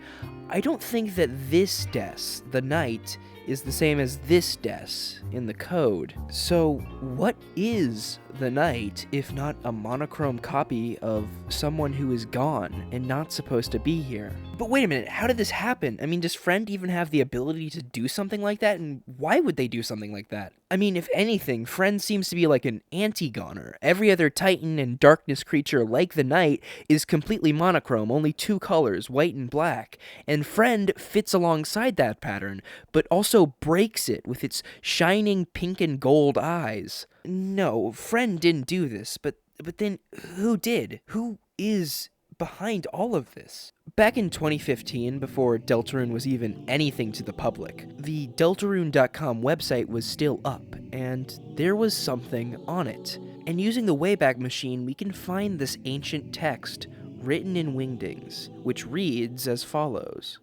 I don't think that this death, the night, is the same as this death in the code. So what is the night if not a monochrome copy of someone who is gone and not supposed to be here? But wait a minute, how did this happen? I mean, does Friend even have the ability to do something like that? And why would they do something like that? I mean, if anything, Friend seems to be like an anti-goner. Every other Titan and darkness creature like the Night is completely monochrome, only two colors, white and black. And Friend fits alongside that pattern, but also breaks it with its shining pink and gold eyes. No, Friend didn't do this, but then who did? Who is behind all of this? Back in 2015, before Deltarune was even anything to the public, the Deltarune.com website was still up, and there was something on it. And using the Wayback Machine, we can find this ancient text written in Wingdings, which reads as follows.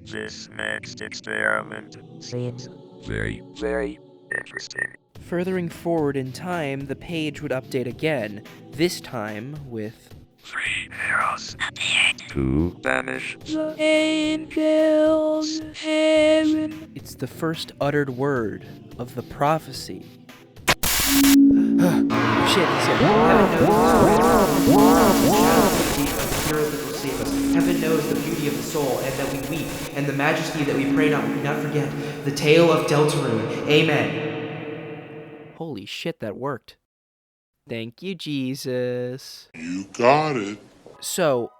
This next experiment seems very interesting. Furthering forward in time, the page would update again, this time with 3 arrows appeared to banish the angel's heaven. It's the first uttered word of the prophecy. Shit, he said, Heaven knows the beauty of the soul, and that we weep, and the majesty that we pray not forget, the tale of Deltarune. Amen. Holy shit, that worked. Thank you, Jesus. You got it. So,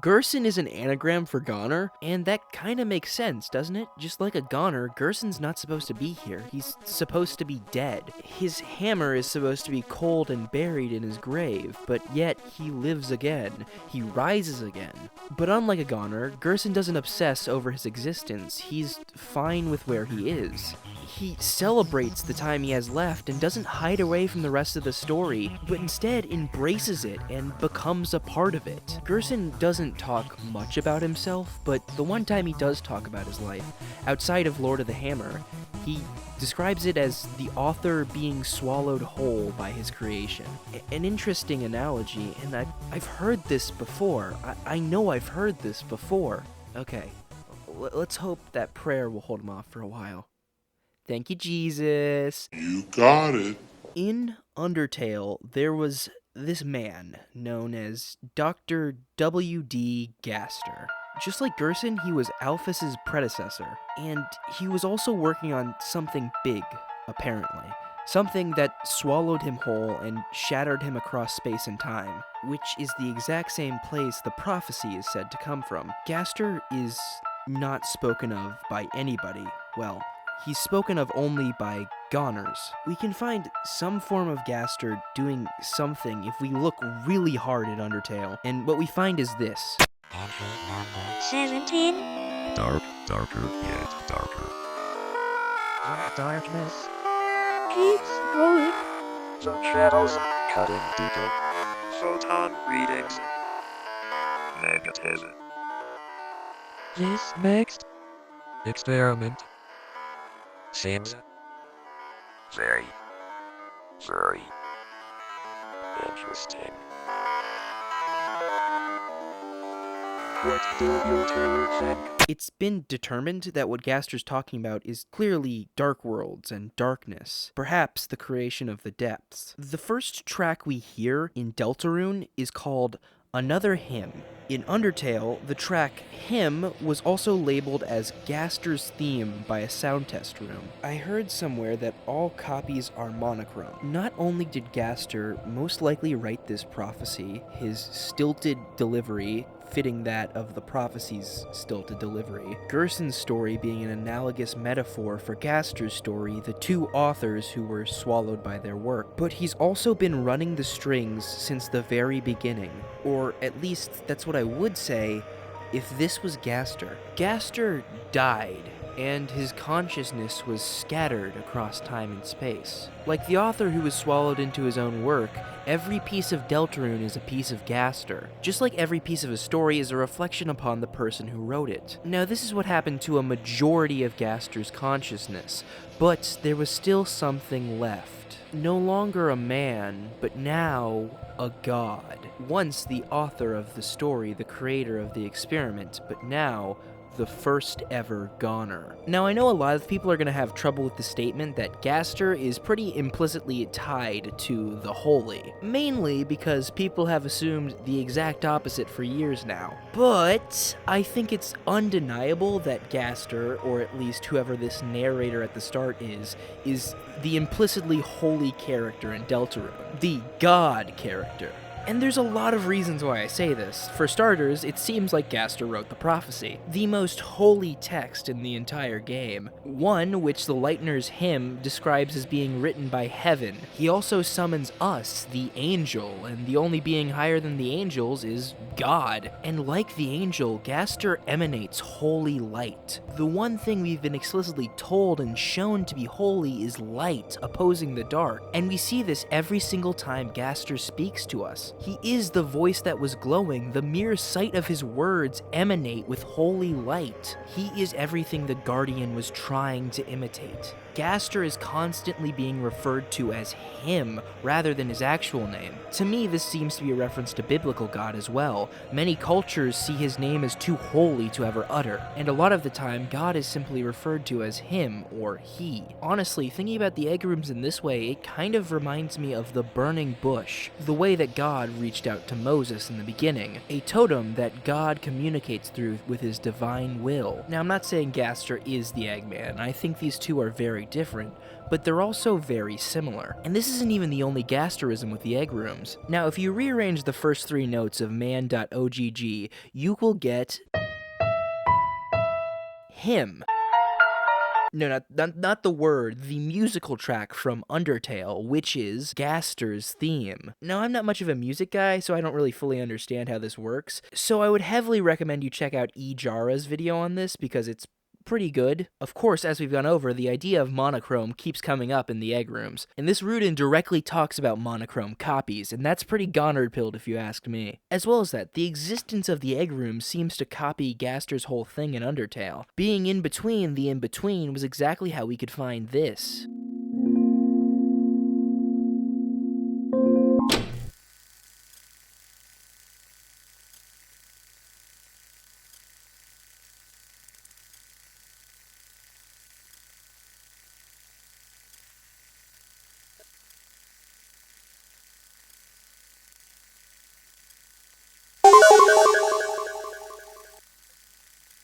Gerson is an anagram for Goner, and that kinda makes sense, doesn't it? Just like a Goner, Gerson's not supposed to be here. He's supposed to be dead. His hammer is supposed to be cold and buried in his grave, but yet he lives again. He rises again. But unlike a Goner, Gerson doesn't obsess over his existence. He's fine with where he is. He celebrates the time he has left and doesn't hide away from the rest of the story, but instead embraces it and becomes a part of it. Gerson doesn't talk much about himself, but the one time he does talk about his life, outside of Lord of the Hammer, he describes it as the author being swallowed whole by his creation. An interesting analogy, and I've heard this before. I know I've heard this before. Okay, let's hope that prayer will hold him off for a while. Thank you, Jesus. You got it. In Undertale, there was this man known as Dr. W.D. Gaster. Just like Gerson, he was Alphys's predecessor, and he was also working on something big, apparently. Something that swallowed him whole and shattered him across space and time, which is the exact same place the prophecy is said to come from. Gaster is not spoken of by anybody. Well, he's spoken of only by goners. We can find some form of Gaster doing something if we look really hard at Undertale, and what we find is this. Entry number 17. Darker, yet darker. The darkness keeps growing. The shadows cutting deeper. Photon readings negative. This next experiment seems Very, very interesting. What do you two think? It's been determined that what Gaster's talking about is clearly dark worlds and darkness, perhaps the creation of the depths. The first track we hear in Deltarune is called Another Hymn. In Undertale, the track Hymn was also labeled as Gaster's theme by a sound test room. I heard somewhere that all copies are monochrome. Not only did Gaster most likely write this prophecy, his stilted delivery fitting that of the prophecy's stilted delivery, Gerson's story being an analogous metaphor for Gaster's story, the two authors who were swallowed by their work. But he's also been running the strings since the very beginning, or at least that's what I would say if this was Gaster. Gaster died, and his consciousness was scattered across time and space. Like the author who was swallowed into his own work, every piece of Deltarune is a piece of Gaster, just like every piece of a story is a reflection upon the person who wrote it. Now, this is what happened to a majority of Gaster's consciousness, but there was still something left. No longer a man, but now a god. Once the author of the story, the creator of the experiment, but now the first ever goner. Now, I know a lot of people are going to have trouble with the statement that Gaster is pretty implicitly tied to the holy, mainly because people have assumed the exact opposite for years now. But I think it's undeniable that Gaster, or at least whoever this narrator at the start is the implicitly holy character in Deltarune, the god character. And there's a lot of reasons why I say this. For starters, it seems like Gaster wrote the prophecy, the most holy text in the entire game. One, which the Lightner's hymn describes as being written by heaven. He also summons us, the angel, and the only being higher than the angels is God. And like the angel, Gaster emanates holy light. The one thing we've been explicitly told and shown to be holy is light, opposing the dark. And we see this every single time Gaster speaks to us. He is the voice that was glowing. The mere sight of his words emanate with holy light. He is everything the Guardian was trying to imitate. Gaster is constantly being referred to as him rather than his actual name. To me, this seems to be a reference to biblical God as well. Many cultures see his name as too holy to ever utter, and a lot of the time, God is simply referred to as him or he. Honestly, thinking about the egg rooms in this way, it kind of reminds me of the burning bush, the way that God reached out to Moses in the beginning, a totem that God communicates through with his divine will. Now, I'm not saying Gaster is the Eggman. I think these two are very different, but they're also very similar. And this isn't even the only Gasterism with the egg rooms. Now, if you rearrange the first three notes of man.ogg, you will get him. No, not the word, the musical track from Undertale, which is Gaster's theme. Now, I'm not much of a music guy, so I don't really fully understand how this works, so I would heavily recommend you check out Jara's video on this, because it's pretty good. Of course, as we've gone over, the idea of monochrome keeps coming up in the egg rooms, and this Rudin directly talks about monochrome copies, and that's pretty goner-pilled if you ask me. As well as that, the existence of the egg rooms seems to copy Gaster's whole thing in Undertale. Being in between the in-between was exactly how we could find this.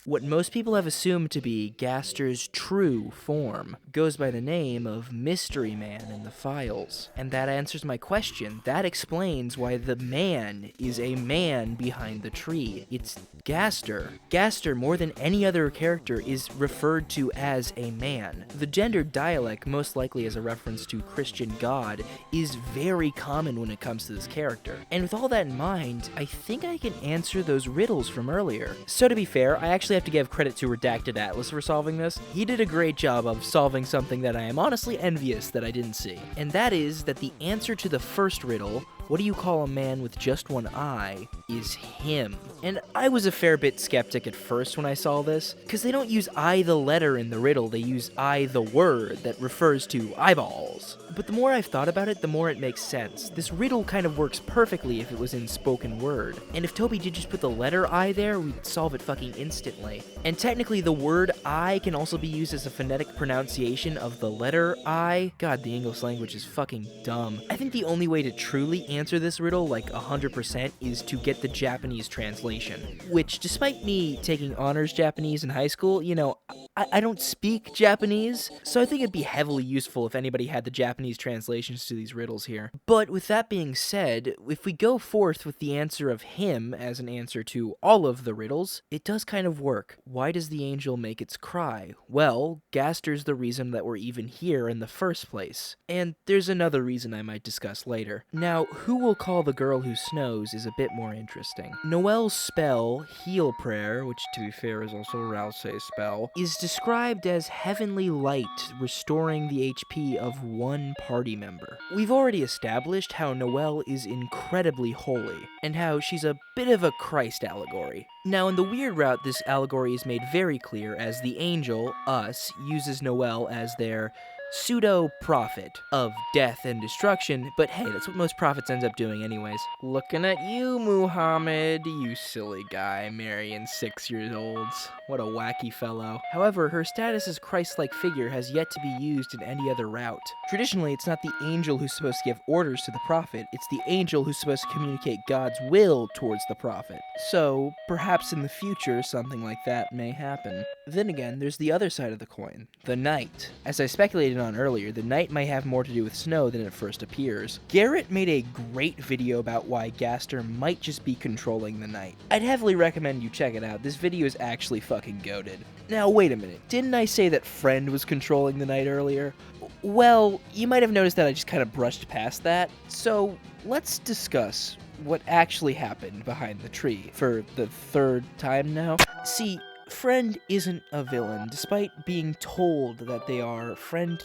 What most people have assumed to be Gaster's true form goes by the name of Mystery Man in the files. And that answers my question. That explains why the man is a man behind the tree. It's Gaster. Gaster, more than any other character, is referred to as a man. The gendered dialect, most likely as a reference to Christian God, is very common when it comes to this character. And with all that in mind, I think I can answer those riddles from earlier. So to be fair, I actually have to give credit to Redacted Atlas for solving this. He did a great job of solving something that I am honestly envious that I didn't see. And that is that the answer to the first riddle, what do you call a man with just one eye, is him. And I was a fair bit skeptic at first when I saw this, because they don't use I the letter in the riddle, they use I the word that refers to eyeballs. But the more I've thought about it, the more it makes sense. This riddle kind of works perfectly if it was in spoken word. And if Toby did just put the letter I there, we'd solve it fucking instantly. And technically the word I can also be used as a phonetic pronunciation of the letter I. God, the English language is fucking dumb. I think the only way to truly answer this riddle, like 100%, is to get the Japanese translation. Which, despite me taking honors Japanese in high school, you know, I don't speak Japanese, so I think it'd be heavily useful if anybody had the Japanese translations to these riddles here. But with that being said, if we go forth with the answer of him as an answer to all of the riddles, it does kind of work. Why does the angel make its cry? Well, Gaster's the reason that we're even here in the first place. And there's another reason I might discuss later. Now, who will call the girl who snows is a bit more interesting. Noelle's spell, Heal Prayer, which to be fair is also Rousey's spell, is described as heavenly light restoring the HP of one party member. We've already established how Noelle is incredibly holy, and how she's a bit of a Christ allegory. Now, in the weird route, this allegory is made very clear as the angel, us, uses Noelle as their pseudo-prophet of death and destruction, but hey, that's what most prophets end up doing anyways. Looking at you, Muhammad, you silly guy marrying 6-year-olds. What a wacky fellow. However, her status as Christ-like figure has yet to be used in any other route. Traditionally, it's not the angel who's supposed to give orders to the prophet, it's the angel who's supposed to communicate God's will towards the prophet. So, perhaps in the future, something like that may happen. Then again, there's the other side of the coin, the night. As I speculated on earlier, the night might have more to do with snow than it first appears. Garrett made a great video about why Gaster might just be controlling the night. I'd heavily recommend you check it out. This video is actually fucking goated. Now, wait a minute. Didn't I say that Friend was controlling the night earlier? Well, you might have noticed that I just kind of brushed past that. So, let's discuss what actually happened behind the tree for the third time now. See, Friend isn't a villain. Despite being told that they are, Friend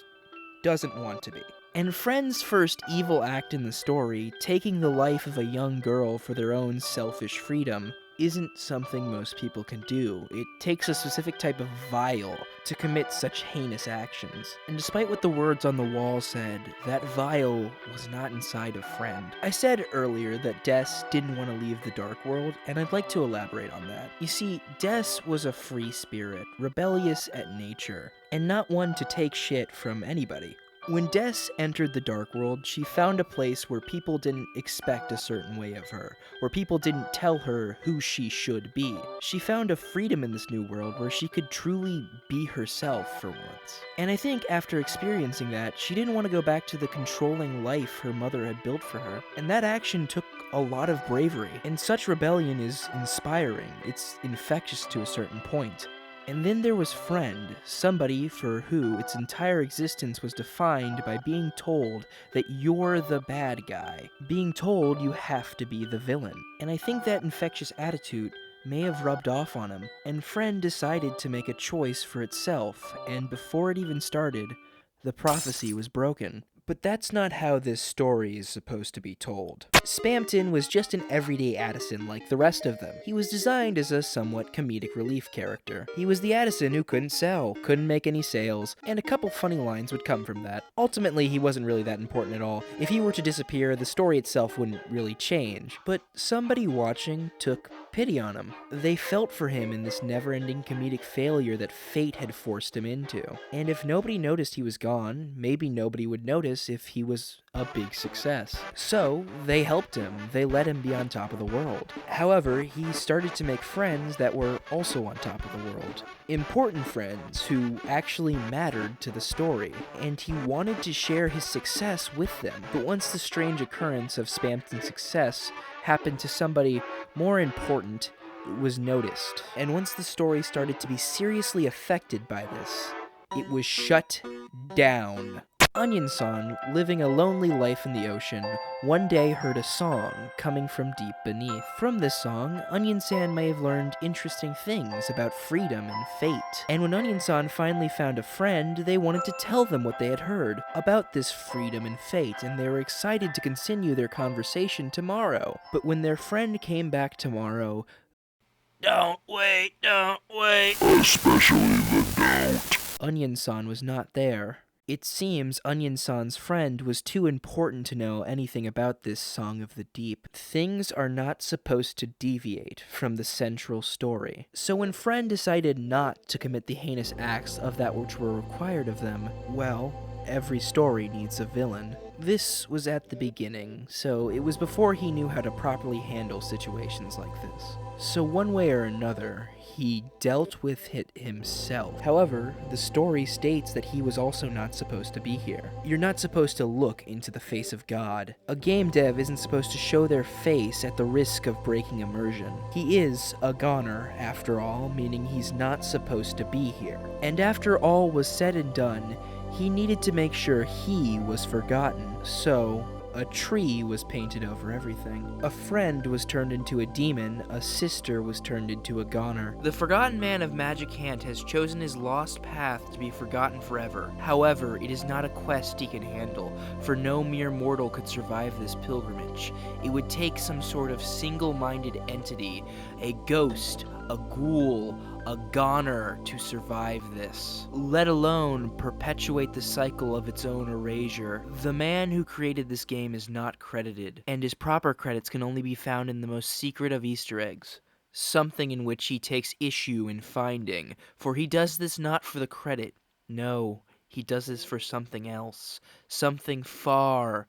doesn't want to be. And Friend's first evil act in the story, taking the life of a young girl for their own selfish freedom, isn't something most people can do. It takes a specific type of vile to commit such heinous actions. And despite what the words on the wall said, that vile was not inside of Friend. I said earlier that Des didn't want to leave the Dark World, and I'd like to elaborate on that. You see, Des was a free spirit, rebellious at nature, and not one to take shit from anybody. When Des entered the Dark World, she found a place where people didn't expect a certain way of her, where people didn't tell her who she should be. She found a freedom in this new world where she could truly be herself for once. And I think after experiencing that, she didn't want to go back to the controlling life her mother had built for her. And that action took a lot of bravery, and such rebellion is inspiring. It's infectious to a certain point. And then there was Friend, somebody for who its entire existence was defined by being told that you're the bad guy, being told you have to be the villain. And I think that infectious attitude may have rubbed off on him, and Friend decided to make a choice for itself, and before it even started, the prophecy was broken. But that's not how this story is supposed to be told. Spamton was just an everyday Addison like the rest of them. He was designed as a somewhat comedic relief character. He was the Addison who couldn't sell, couldn't make any sales, and a couple funny lines would come from that. Ultimately, he wasn't really that important at all. If he were to disappear, the story itself wouldn't really change. But somebody watching took pity on him. They felt for him in this never-ending comedic failure that fate had forced him into. And if nobody noticed he was gone, maybe nobody would notice if he was a big success. So, they helped him. They let him be on top of the world. However, he started to make friends that were also on top of the world. Important friends who actually mattered to the story, and he wanted to share his success with them. But once the strange occurrence of Spamton's success happened to somebody more important, it was noticed. And once the story started to be seriously affected by this, it was shut down. Onion-san, living a lonely life in the ocean, one day heard a song coming from deep beneath. From this song, Onion-san may have learned interesting things about freedom and fate. And when Onion-san finally found a friend, they wanted to tell them what they had heard about this freedom and fate, and they were excited to continue their conversation tomorrow. But when their friend came back tomorrow, Don't wait. Especially the doubt. Onion-san was not there. It seems Onion-san's friend was too important to know anything about this Song of the Deep. Things are not supposed to deviate from the central story. So when friend decided not to commit the heinous acts of that which were required of them, well, every story needs a villain. This was at the beginning, so it was before he knew how to properly handle situations like this. So one way or another, he dealt with it himself. However, the story states that he was also not supposed to be here. You're not supposed to look into the face of God. A game dev isn't supposed to show their face at the risk of breaking immersion. He is a goner, after all, meaning he's not supposed to be here. And after all was said and done, he needed to make sure he was forgotten, so a tree was painted over everything. A friend was turned into a demon, a sister was turned into a goner. The Forgotten Man of Magic Hand has chosen his lost path to be forgotten forever. However, it is not a quest he can handle, for no mere mortal could survive this pilgrimage. It would take some sort of single-minded entity, a ghost, a ghoul, a goner to survive this, let alone perpetuate the cycle of its own erasure. The man who created this game is not credited, and his proper credits can only be found in the most secret of Easter eggs, something in which he takes issue in finding, for he does this not for the credit. No, he does this for something else, something far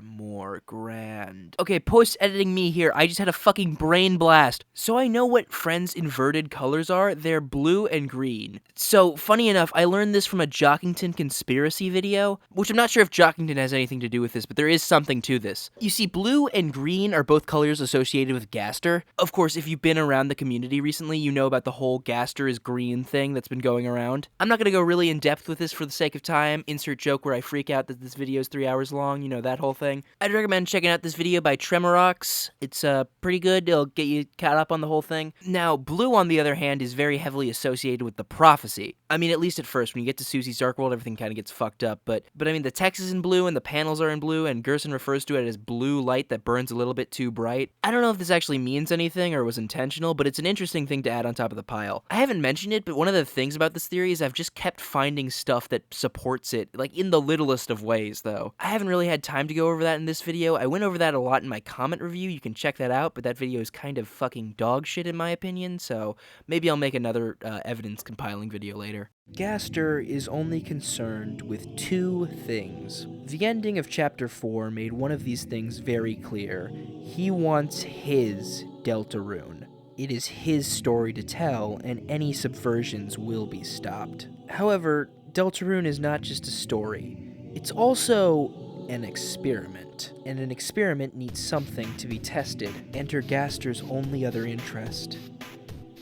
more grand. Okay, post-editing me here, I just had a fucking brain blast. So I know what Friends' inverted colors are. They're blue and green. So, funny enough, I learned this from a Jockington conspiracy video, which I'm not sure if Jockington has anything to do with this, but there is something to this. You see, blue and green are both colors associated with Gaster. Of course, if you've been around the community recently, you know about the whole Gaster is green thing that's been going around. I'm not gonna go really in-depth with this for the sake of time. Insert joke where I freak out that this video is 3 hours long. You know, that whole thing. I'd recommend checking out this video by Tremorox. It's pretty good. It'll get you caught up on the whole thing. Now, blue, on the other hand, is very heavily associated with the prophecy. I mean, at least at first. When you get to Susie's Dark World, everything kind of gets fucked up. But I mean, the text is in blue and the panels are in blue, and Gerson refers to it as blue light that burns a little bit too bright. I don't know if this actually means anything or was intentional, but it's an interesting thing to add on top of the pile. I haven't mentioned it, but one of the things about this theory is I've just kept finding stuff that supports it, like in the littlest of ways, though. I haven't really had time to go over that in this video. I went over that a lot in my comment review. You can check that out, but that video is kind of fucking dog shit in my opinion, so maybe I'll make another evidence compiling video later. Gaster is only concerned with two things. The ending of Chapter 4 made one of these things very clear. He wants his Deltarune. It is his story to tell, and any subversions will be stopped. However, Deltarune is not just a story. It's also an experiment, and an experiment needs something to be tested. Enter Gaster's only other interest.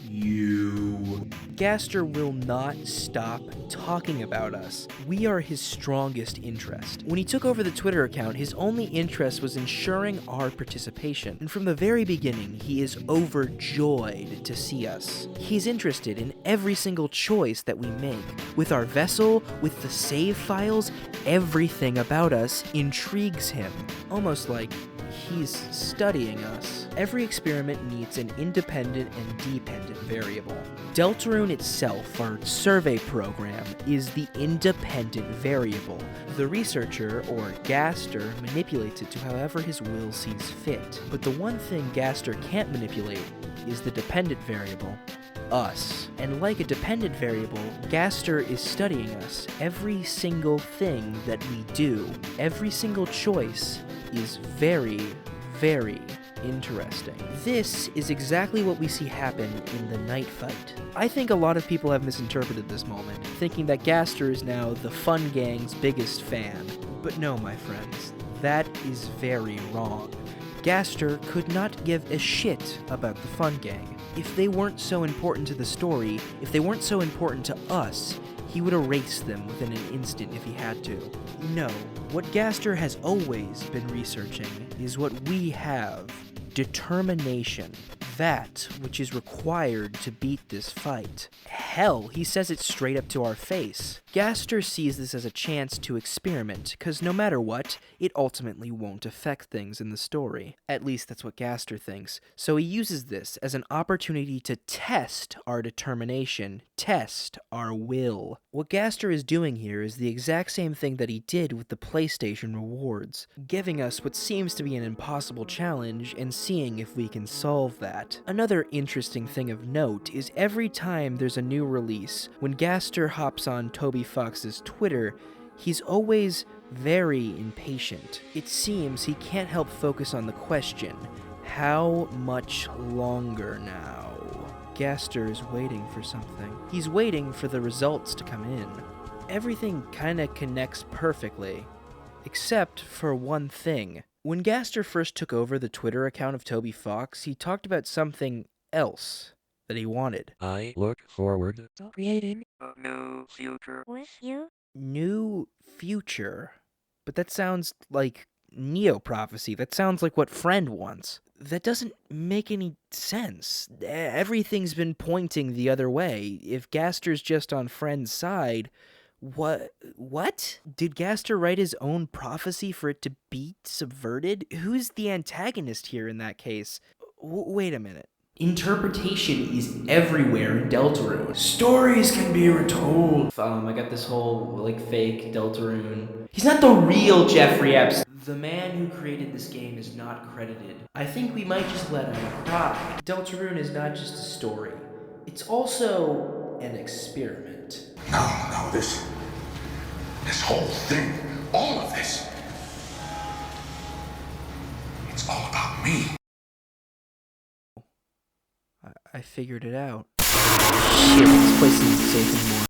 You. Gaster will not stop talking about us. We are his strongest interest. When he took over the Twitter account, his only interest was ensuring our participation. And from the very beginning, he is overjoyed to see us. He's interested in every single choice that we make. With our vessel, with the save files, everything about us intrigues him. Almost like he's studying us. Every experiment needs an independent and dependent variable. Deltarune itself, our survey program, is the independent variable. The researcher, or Gaster, manipulates it to however his will sees fit. But the one thing Gaster can't manipulate is the dependent variable, us. And like a dependent variable, Gaster is studying us. Every single thing that we do, every single choice is very, very interesting. This is exactly what we see happen in the night fight. I think a lot of people have misinterpreted this moment, thinking that Gaster is now the Fun Gang's biggest fan. But no, my friends, that is very wrong. Gaster could not give a shit about the Fun Gang. If they weren't so important to the story, if they weren't so important to us, he he would erase them within an instant if he had to. No, what Gaster has always been researching is what we have: determination. That which is required to beat this fight. Hell, he says it straight up to our face. Gaster sees this as a chance to experiment, because no matter what, it ultimately won't affect things in the story. At least that's what Gaster thinks. So he uses this as an opportunity to test our determination, test our will. What Gaster is doing here is the exact same thing that he did with the PlayStation rewards, giving us what seems to be an impossible challenge and seeing if we can solve that. Another interesting thing of note is every time there's a new release, when Gaster hops on Toby Fox's Twitter, he's always very impatient. It seems he can't help focus on the question, how much longer now? Gaster is waiting for something. He's waiting for the results to come in. Everything kinda connects perfectly, except for one thing. When Gaster first took over the Twitter account of Toby Fox, he talked about something else that he wanted. I look forward to creating a new future with you. New future? But that sounds like Neo-prophecy. That sounds like what Friend wants. That doesn't make any sense. Everything's been pointing the other way. If Gaster's just on Friend's side, What? Did Gaster write his own prophecy for it to be subverted? Who's the antagonist here in that case? Wait a minute. Interpretation is everywhere in Deltarune. Stories can be retold. I got this whole, fake Deltarune. He's not the real Jeffrey Epps. The man who created this game is not credited. I think we might just let him cry. Deltarune is not just a story. It's also an experiment. No, this whole thing, all of this, it's all about me. I figured it out. Shit, this place isn't safe anymore.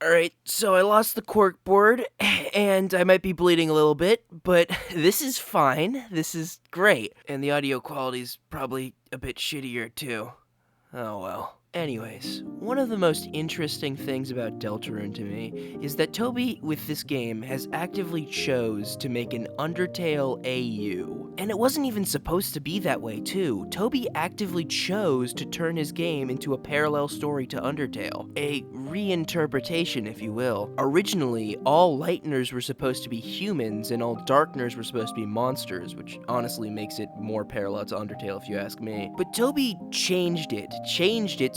Alright, so I lost the cork board, and I might be bleeding a little bit, but this is fine. This is great. And the audio quality's probably a bit shittier, too. Oh well. Anyways, one of the most interesting things about Deltarune to me is that Toby, with this game, has actively chose to make an Undertale AU. And it wasn't even supposed to be that way, too. Toby actively chose to turn his game into a parallel story to Undertale. A reinterpretation, if you will. Originally, all Lighteners were supposed to be humans, and all Darkners were supposed to be monsters, which honestly makes it more parallel to Undertale if you ask me. But Toby changed it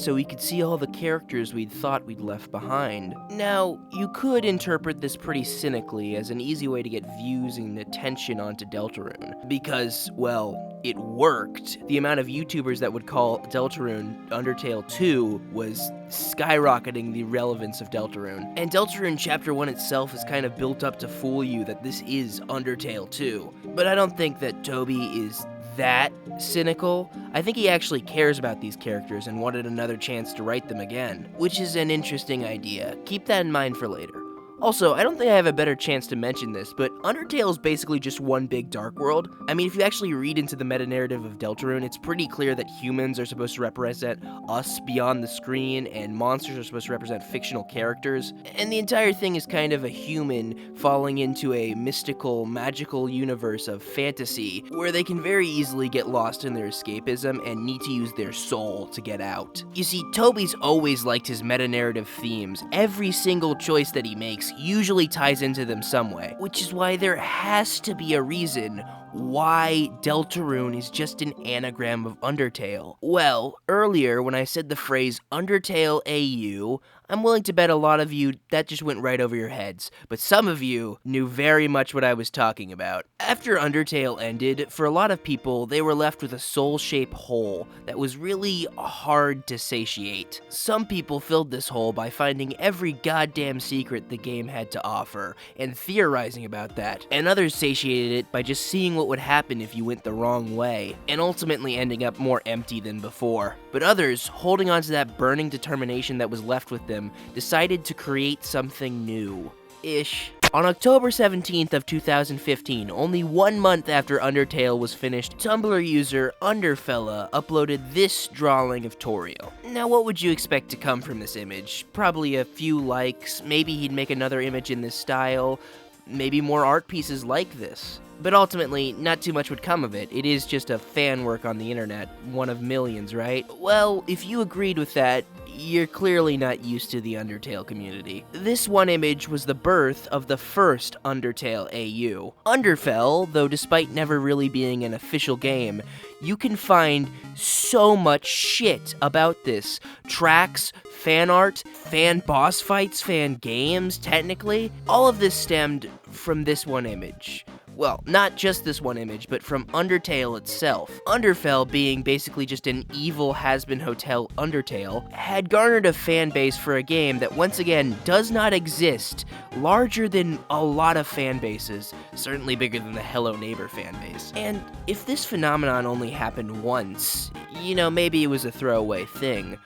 so we could see all the characters we'd thought we'd left behind. Now, you could interpret this pretty cynically as an easy way to get views and attention onto Deltarune, because, well, it worked. The amount of YouTubers that would call Deltarune Undertale 2 was skyrocketing the relevance of Deltarune. And Deltarune Chapter 1 itself is kind of built up to fool you that this is Undertale 2. But I don't think that Toby is that cynical. I think he actually cares about these characters and wanted another chance to write them again, which is an interesting idea. Keep that in mind for later. Also, I don't think I have a better chance to mention this, but Undertale is basically just one big dark world. I mean, if you actually read into the meta-narrative of Deltarune, it's pretty clear that humans are supposed to represent us beyond the screen, and monsters are supposed to represent fictional characters, and the entire thing is kind of a human falling into a mystical, magical universe of fantasy, where they can very easily get lost in their escapism and need to use their soul to get out. You see, Toby's always liked his meta-narrative themes. Every single choice that he makes usually ties into them some way, which is why there has to be a reason why Deltarune is just an anagram of Undertale. Well, earlier when I said the phrase Undertale AU, I'm willing to bet a lot of you that just went right over your heads, but some of you knew very much what I was talking about. After Undertale ended, for a lot of people, they were left with a soul-shaped hole that was really hard to satiate. Some people filled this hole by finding every goddamn secret the game had to offer, and theorizing about that, and others satiated it by just seeing what would happen if you went the wrong way, and ultimately ending up more empty than before. But others, holding on to that burning determination that was left with them, decided to create something new-ish. On October 17th of 2015, only 1 month after Undertale was finished, Tumblr user Underfella uploaded this drawing of Toriel. Now what would you expect to come from this image? Probably a few likes, maybe he'd make another image in this style, maybe more art pieces like this. But ultimately, not too much would come of it. It is just a fan work on the internet, one of millions, right? Well, if you agreed with that, you're clearly not used to the Undertale community. This one image was the birth of the first Undertale AU. Underfell, though despite never really being an official game, you can find so much shit about this. Tracks, fan art, fan boss fights, fan games, technically. All of this stemmed from this one image. Well, not just this one image, but from Undertale itself. Underfell, being basically just an evil has-been hotel Undertale, had garnered a fan base for a game that once again does not exist, larger than a lot of fan bases, certainly bigger than the Hello Neighbor fan base. And if this phenomenon only happened once, you know, maybe it was a throwaway thing.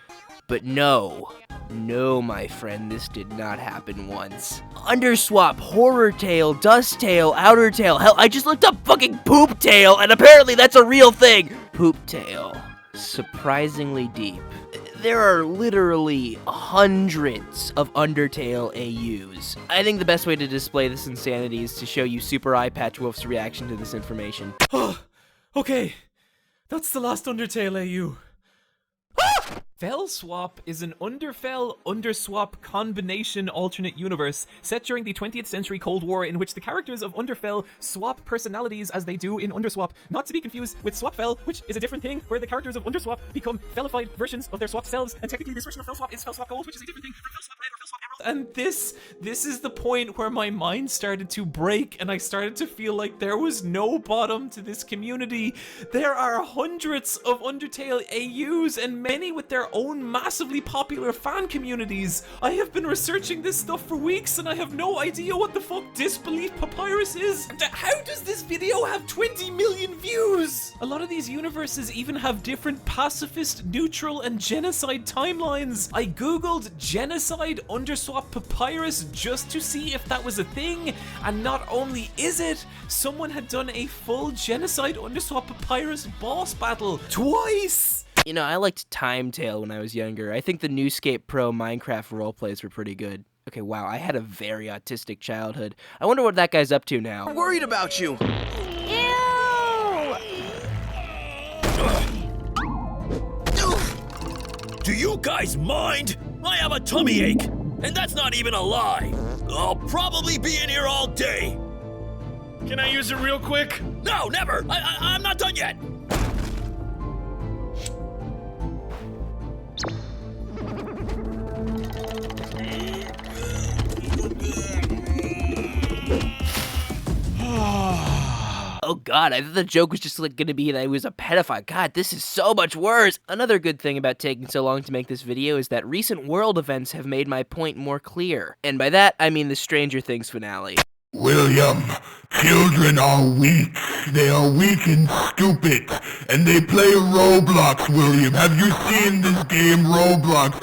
But no, my friend, this did not happen once. Underswap, Horror Tale, Dust Tale, Outer Tale, hell, I just looked up fucking Poop Tale, and apparently that's a real thing! Poop Tale. Surprisingly deep. There are literally hundreds of Undertale AUs. I think the best way to display this insanity is to show you Super Eye Patch Wolf's reaction to this information. Okay, that's the last Undertale AU. Fellswap is an Underfell-Underswap combination alternate universe set during the 20th century Cold War in which the characters of Underfell swap personalities as they do in Underswap, not to be confused with Swapfell, which is a different thing where the characters of Underswap become fellified versions of their swapped selves, and technically this version of Fellswap is Fellswap Gold, which is a different thing from Fellswap Red or Fellswap Emerald. And this is the point where my mind started to break and I started to feel like there was no bottom to this community. There are hundreds of Undertale AUs and many with their own massively popular fan communities. I have been researching this stuff for weeks and I have no idea what the fuck Disbelief Papyrus is. How does this video have 20 million views? A lot of these universes even have different pacifist, neutral, and genocide timelines. I googled genocide Underswap Papyrus just to see if that was a thing, and not only is it, someone had done a full genocide Underswap Papyrus boss battle twice! You know, I liked Time Tale when I was younger. I think the Newscape Pro Minecraft roleplays were pretty good. Okay, wow, I had a very autistic childhood. I wonder what that guy's up to now. I'm worried about you! Do you guys mind? I have a tummy ache, and that's not even a lie. I'll probably be in here all day. Can I use it real quick? No, never! I'm not done yet! Oh god, I thought the joke was just like gonna be that he was a pedophile. God, this is so much worse! Another good thing about taking so long to make this video is that recent world events have made my point more clear. And by that, I mean the Stranger Things finale. William, children are weak. They are weak and stupid. And they play Roblox, William. Have you seen this game, Roblox?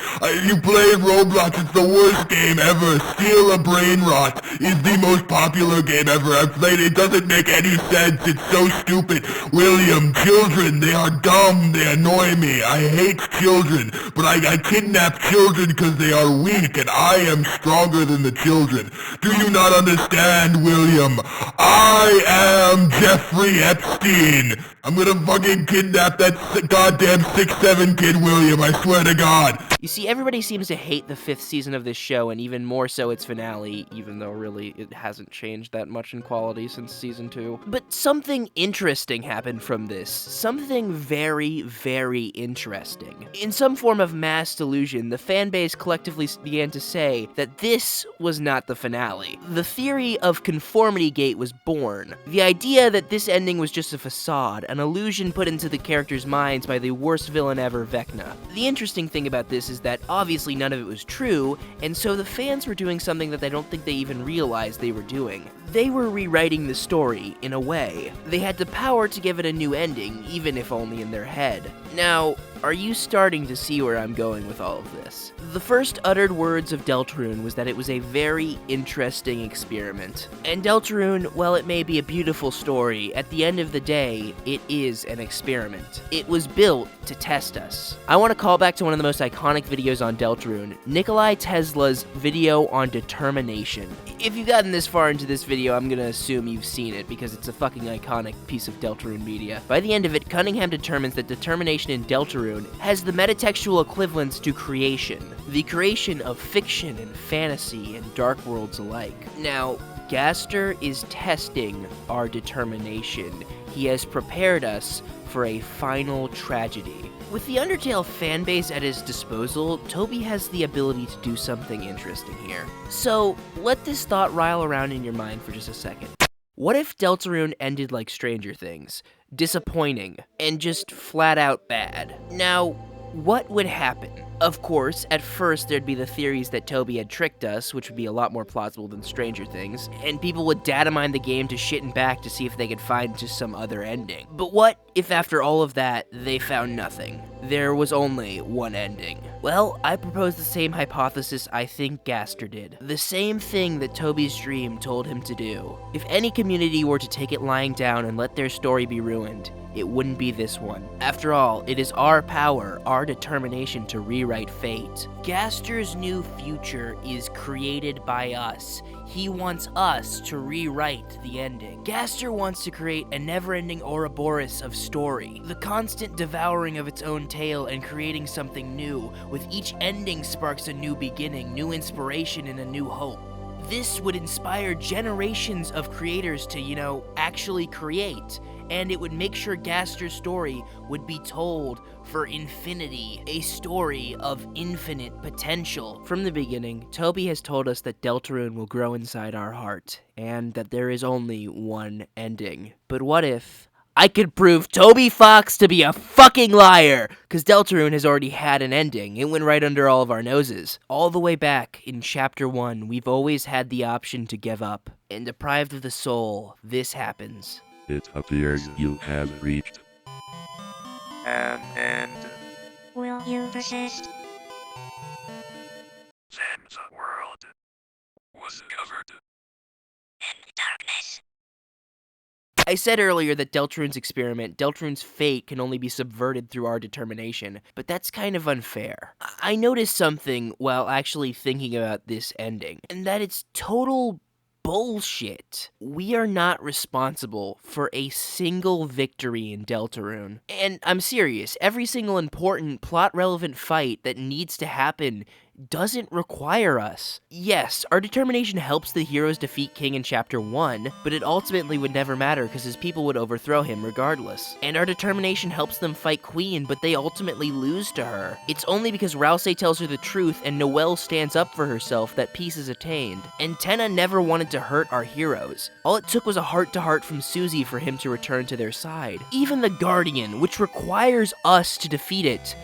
You played Roblox, it's the worst game ever. Steal a Brain Rot is the most popular game ever I've played. It doesn't make any sense. It's so stupid. William, children, they are dumb. They annoy me. I hate children. But I kidnap children because they are weak, and I am stronger than the children. Do you not understand, William? I am Jeffrey Epstein. I'm gonna fucking kidnap that goddamn 6'7" kid, William, I swear to God. You see, everybody seems to hate the 5th season of this show, and even more so its finale, even though really it hasn't changed that much in quality since season 2. But something interesting happened from this. Something very, very interesting. In some form of mass delusion, the fanbase collectively began to say that this was not the finale. The theory of Conformity Gate was born. The idea that this ending was just a facade, an illusion put into the characters' minds by the worst villain ever, Vecna. The interesting thing about this is that obviously none of it was true, and so the fans were doing something that I don't think they even realized they were doing. They were rewriting the story, in a way. They had the power to give it a new ending, even if only in their head. Now, are you starting to see where I'm going with all of this? The first uttered words of Deltarune was that it was a very interesting experiment. And Deltarune, while it may be a beautiful story, at the end of the day, it is an experiment. It was built to test us. I want to call back to one of the most iconic videos on Deltarune, Nikolai Tesla's video on determination. If you've gotten this far into this video, I'm gonna assume you've seen it, because it's a fucking iconic piece of Deltarune media. By the end of it, Cunningham determines that determination in Deltarune has the metatextual equivalence to creation. The creation of fiction and fantasy and dark worlds alike. Now, Gaster is testing our determination. He has prepared us for a final tragedy. With the Undertale fanbase at his disposal, Toby has the ability to do something interesting here. So, let this thought rile around in your mind for just a second. What if Deltarune ended like Stranger Things? Disappointing, and just flat out bad. Now, what would happen? Of course, at first there'd be the theories that Toby had tricked us, which would be a lot more plausible than Stranger Things, and people would data mine the game to shit and back to see if they could find just some other ending. But what if after all of that, they found nothing? There was only one ending. Well, I propose the same hypothesis I think Gaster did. The same thing that Toby's dream told him to do. If any community were to take it lying down and let their story be ruined, it wouldn't be this one. After all, it is our power, our determination to rewrite fate. Gaster's new future is created by us. He wants us to rewrite the ending. Gaster wants to create a never-ending Ouroboros of story, the constant devouring of its own tale and creating something new. With each ending sparks a new beginning, new inspiration, and a new hope. This would inspire generations of creators to, actually create. And it would make sure Gaster's story would be told for infinity, a story of infinite potential. From the beginning, Toby has told us that Deltarune will grow inside our heart, and that there is only one ending. But what if I could prove Toby Fox to be a fucking liar? Because Deltarune has already had an ending. It went right under all of our noses. All the way back in Chapter 1, we've always had the option to give up. And deprived of the soul, this happens. It appears you have reached an end. Will you persist? Then the world was covered in darkness. I said earlier that Deltarune's experiment, Deltarune's fate, can only be subverted through our determination, but that's kind of unfair. I noticed something while actually thinking about this ending, and that it's total bullshit. We are not responsible for a single victory in Deltarune. And I'm serious, every single important plot-relevant fight that needs to happen doesn't require us. Yes, our determination helps the heroes defeat King in Chapter 1, but it ultimately would never matter because his people would overthrow him regardless. And our determination helps them fight Queen, but they ultimately lose to her. It's only because Rouse tells her the truth and Noelle stands up for herself that peace is attained. And Tenna never wanted to hurt our heroes. All it took was a heart-to-heart from Susie for him to return to their side. Even the Guardian, which requires us to defeat it,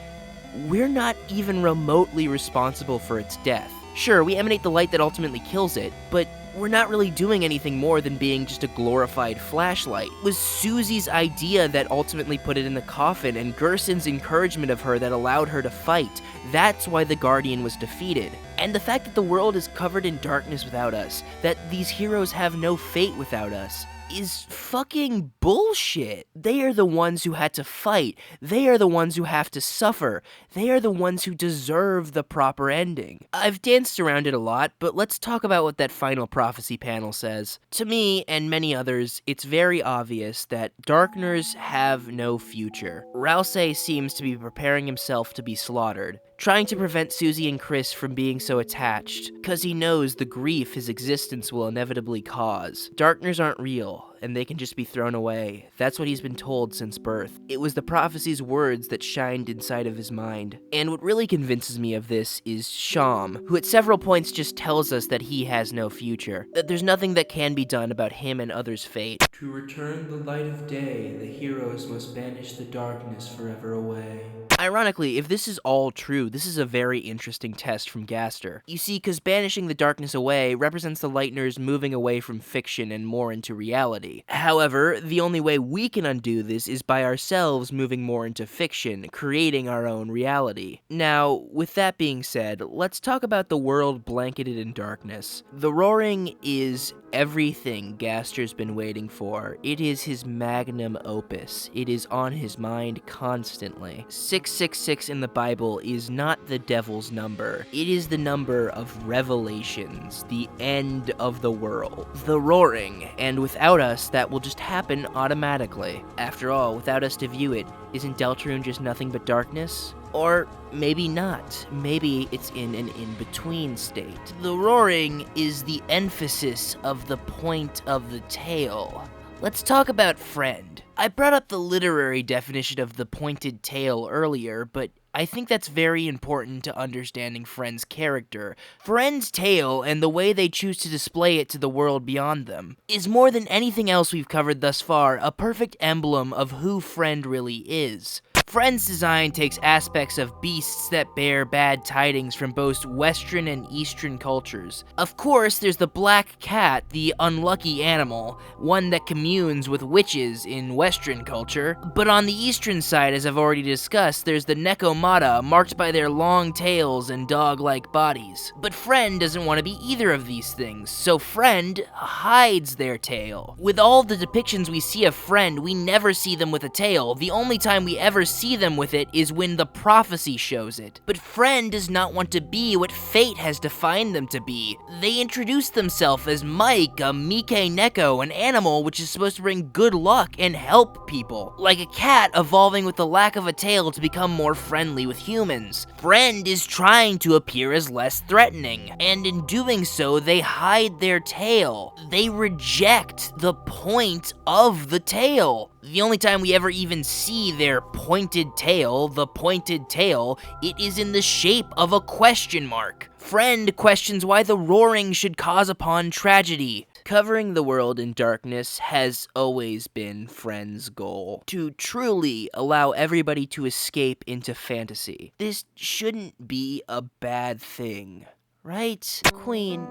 we're not even remotely responsible for its death. Sure, we emanate the light that ultimately kills it, but we're not really doing anything more than being just a glorified flashlight. It was Susie's idea that ultimately put it in the coffin, and Gerson's encouragement of her that allowed her to fight. That's why the Guardian was defeated. And the fact that the world is covered in darkness without us, that these heroes have no fate without us, is fucking bullshit. They are the ones who had to fight. They are the ones who have to suffer. They are the ones who deserve the proper ending. I've danced around it a lot, but let's talk about what that final prophecy panel says. To me, and many others, it's very obvious that Darkners have no future. Rouse seems to be preparing himself to be slaughtered. trying to prevent Susie and Kris from being so attached, because he knows the grief his existence will inevitably cause. Darkners aren't real, and they can just be thrown away. That's what he's been told since birth. It was the prophecy's words that shined inside of his mind. And what really convinces me of this is Sham, who at several points just tells us that he has no future, that there's nothing that can be done about him and others' fate. To return the light of day, the heroes must banish the darkness forever away. Ironically, if this is all true, this is a very interesting test from Gaster. You see, because banishing the darkness away represents the Lightners moving away from fiction and more into reality. However, the only way we can undo this is by ourselves moving more into fiction, creating our own reality. Now, with that being said, let's talk about the world blanketed in darkness. The Roaring is everything Gaster's been waiting for. It is his magnum opus. It is on his mind constantly. 666 in the Bible is not the devil's number. It is the number of revelations, the end of the world. The Roaring, and without us, that will just happen automatically. After all, without us to view it, isn't Deltarune just nothing but darkness? Or maybe not. Maybe it's in an in-between state. The Roaring is the emphasis of the point of the tale. Let's talk about friend. I brought up the literary definition of the pointed tail earlier, but I think that's very important to understanding Friend's character. Friend's tale, and the way they choose to display it to the world beyond them, is more than anything else we've covered thus far a perfect emblem of who Friend really is. Friend's design takes aspects of beasts that bear bad tidings from both Western and Eastern cultures. Of course, there's the black cat, the unlucky animal, one that communes with witches in Western culture. But on the Eastern side, as I've already discussed, there's the Nekomata, marked by their long tails and dog-like bodies. But Friend doesn't want to be either of these things, so Friend hides their tail. With all the depictions we see of Friend, we never see them with a tail. The only time we ever see them with it is when the prophecy shows it. But Friend does not want to be what fate has defined them to be. They introduce themselves as Mike, a Mike Neko, an animal which is supposed to bring good luck and help people. Like a cat evolving with the lack of a tail to become more friendly with humans. Friend is trying to appear as less threatening, and in doing so, they hide their tail. They reject the point of the tail. The only time we ever even see their pointed tail, the pointed tail, it is in the shape of a question mark. Friend questions why the Roaring should cause upon tragedy. Covering the world in darkness has always been Friend's goal, to truly allow everybody to escape into fantasy. This shouldn't be a bad thing, right? Queen,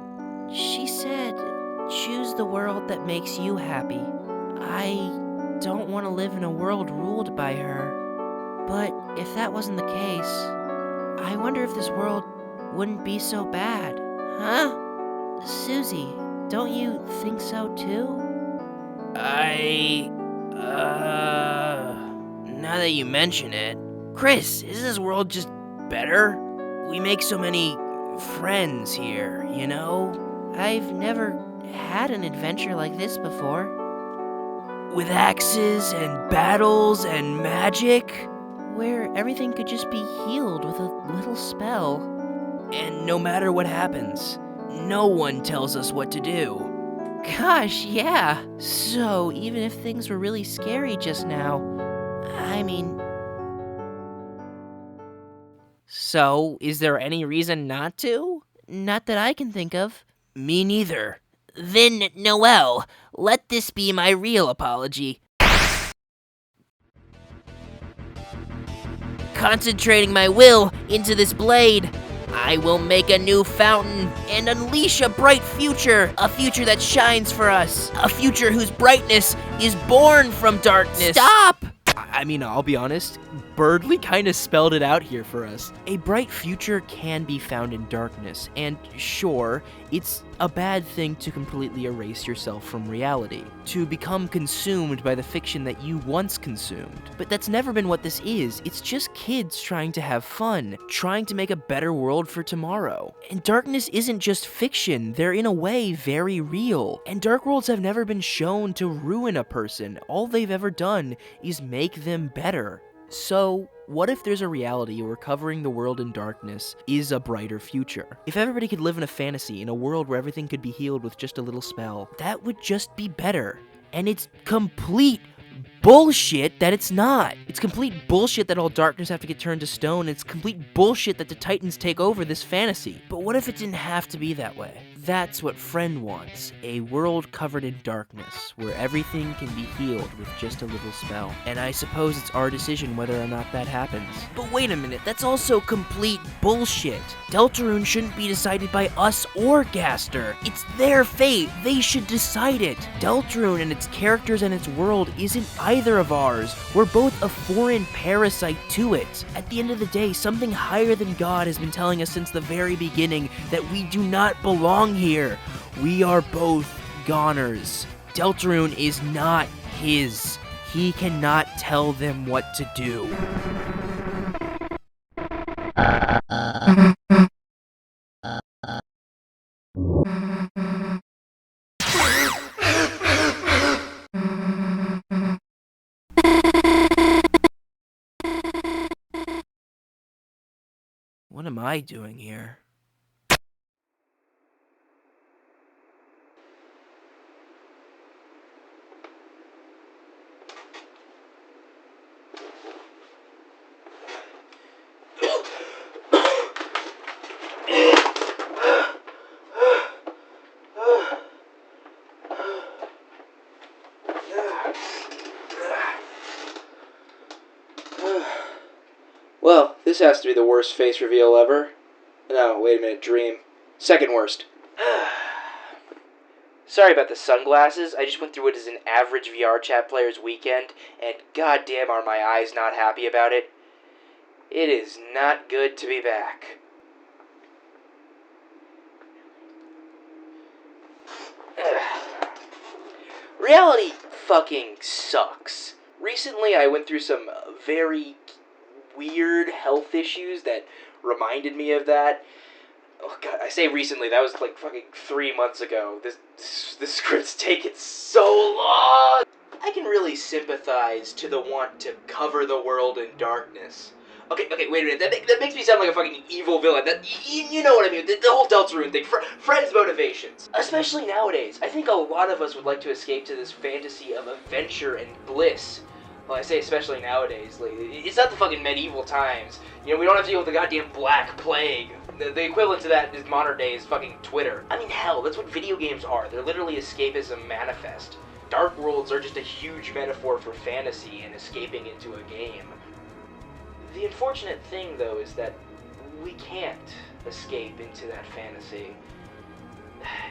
she said, choose the world that makes you happy. I don't want to live in a world ruled by her. But if that wasn't the case, I wonder if this world wouldn't be so bad. Huh? Susie, don't you think so too? Now that you mention it, Kris, is this world just better? We make so many friends here, you know? I've never had an adventure like this before. With axes and battles and magic? Where everything could just be healed with a little spell. And no matter what happens, no one tells us what to do. Gosh, yeah. So, even if things were really scary just now, So, is there any reason not to? Not that I can think of. Me neither. Then, Noelle, let this be my real apology. Concentrating my will into this blade, I will make a new fountain and unleash a bright future. A future that shines for us. A future whose brightness is born from darkness. Stop! I'll be honest, Birdly kind of spelled it out here for us. A bright future can be found in darkness, and sure, it's a bad thing to completely erase yourself from reality, to become consumed by the fiction that you once consumed. But that's never been what this is. It's just kids trying to have fun, trying to make a better world for tomorrow. And darkness isn't just fiction, they're in a way very real. And dark worlds have never been shown to ruin a person. All they've ever done is make them better. So, what if there's a reality where covering the world in darkness is a brighter future? If everybody could live in a fantasy, in a world where everything could be healed with just a little spell, that would just be better. And it's complete bullshit that it's not. It's complete bullshit that all darkness have to get turned to stone. It's complete bullshit that the Titans take over this fantasy. But what if it didn't have to be that way? That's what Friend wants. A world covered in darkness, where everything can be healed with just a little spell. And I suppose it's our decision whether or not that happens. But wait a minute, that's also complete bullshit. Deltarune shouldn't be decided by us or Gaster. It's their fate. They should decide it. Deltarune and its characters and its world isn't either of ours. We're both a foreign parasite to it. At the end of the day, something higher than God has been telling us since the very beginning that we do not belong here. We are both goners. Deltarune is not his. He cannot tell them what to do. What am I doing here? Well, this has to be the worst face reveal ever. No, wait a minute, dream. Second worst. Sorry about the sunglasses. I just went through what is an average VR chat player's weekend, and goddamn are my eyes not happy about it. It is not good to be back. Reality fucking sucks. Recently I went through some very weird health issues that reminded me of that. Oh god, I say recently, that was like fucking 3 months ago. This script's taken so long! I can really sympathize to the want to cover the world in darkness. Okay, wait a minute, that makes me sound like a fucking evil villain. You know what I mean, the whole Deltarune thing, friends' motivations. Especially nowadays, I think a lot of us would like to escape to this fantasy of adventure and bliss. Well, I say especially nowadays, like, it's not the fucking medieval times. You know, we don't have to deal with the goddamn Black Plague. The equivalent to that is modern day is fucking Twitter. I mean, hell, that's what video games are. They're literally escapism manifest. Dark worlds are just a huge metaphor for fantasy and escaping into a game. The unfortunate thing, though, is that we can't escape into that fantasy.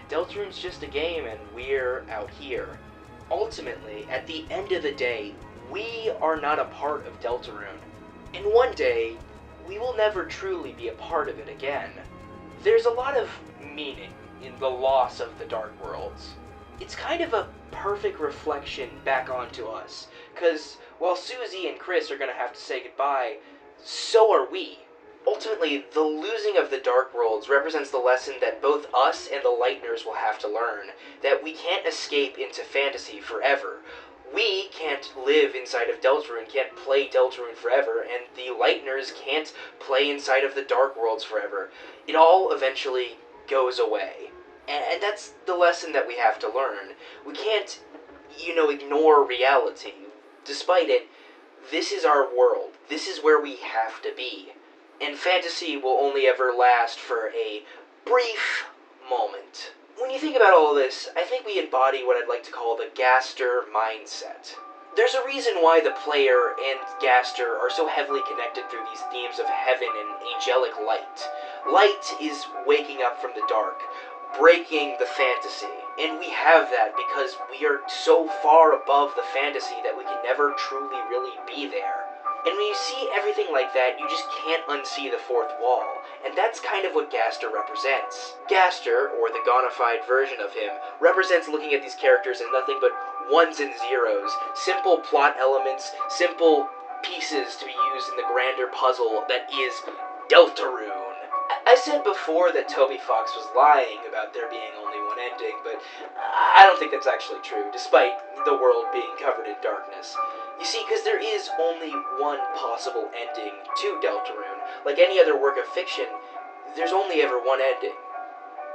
Deltarune's just a game, and we're out here. Ultimately, at the end of the day, we are not a part of Deltarune. And one day, we will never truly be a part of it again. There's a lot of meaning in the loss of the Dark Worlds. It's kind of a perfect reflection back onto us, because while Susie and Kris are going to have to say goodbye, so are we. Ultimately, the losing of the Dark Worlds represents the lesson that both us and the Lightners will have to learn, that we can't escape into fantasy forever. We can't live inside of Deltarune, can't play Deltarune forever, and the Lightners can't play inside of the Dark Worlds forever. It all eventually goes away. And that's the lesson that we have to learn. We can't, ignore reality. Despite it, this is our world. This is where we have to be. And fantasy will only ever last for a brief moment. When you think about all this, I think we embody what I'd like to call the Gaster mindset. There's a reason why the player and Gaster are so heavily connected through these themes of heaven and angelic light. Light is waking up from the dark, breaking the fantasy. And we have that because we are so far above the fantasy that we can never truly really be there. And when you see everything like that, you just can't unsee the fourth wall. And that's kind of what Gaster represents. Gaster, or the gonified version of him, represents looking at these characters as nothing but ones and zeros. Simple plot elements, simple pieces to be used in the grander puzzle that is Deltarune. I said before that Toby Fox was lying about there being only one ending, but I don't think that's actually true, despite the world being covered in darkness. You see, because there is only one possible ending to Deltarune. Like any other work of fiction, there's only ever one ending.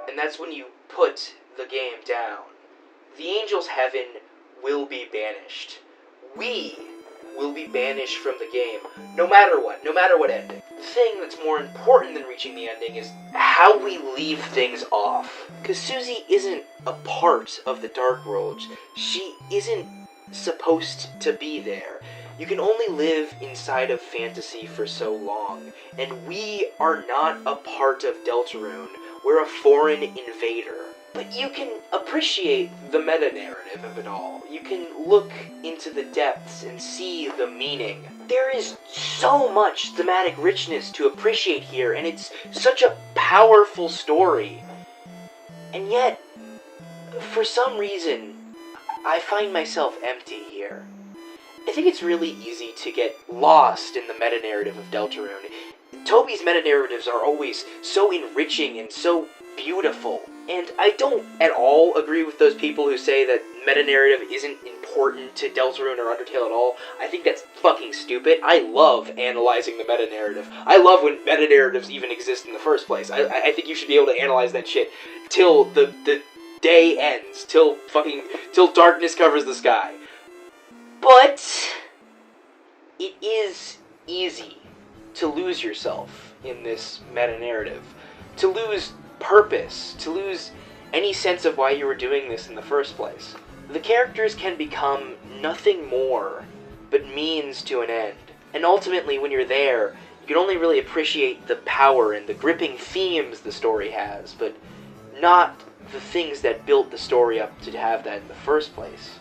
And that's when you put the game down. The angels' heaven will be banished. We will be banished from the game, no matter what ending. The thing that's more important than reaching the ending is how we leave things off. Because Susie isn't a part of the Dark World. She isn't supposed to be there. You can only live inside of fantasy for so long, and we are not a part of Deltarune. We're a foreign invader. But you can appreciate the meta-narrative of it all. You can look into the depths and see the meaning. There is so much thematic richness to appreciate here, and it's such a powerful story. And yet, for some reason, I find myself empty here. I think it's really easy to get lost in the meta-narrative of Deltarune. Toby's meta-narratives are always so enriching and so beautiful. And I don't at all agree with those people who say that meta-narrative isn't important to Deltarune or Undertale at all. I think that's fucking stupid. I love analyzing the meta-narrative. I love when meta-narratives even exist in the first place. I think you should be able to analyze that shit till the day ends. Till darkness covers the sky. But it is easy to lose yourself in this meta-narrative. To lose purpose, to lose any sense of why you were doing this in the first place. The characters can become nothing more but means to an end. And ultimately, when you're there, you can only really appreciate the power and the gripping themes the story has, but not the things that built the story up to have that in the first place.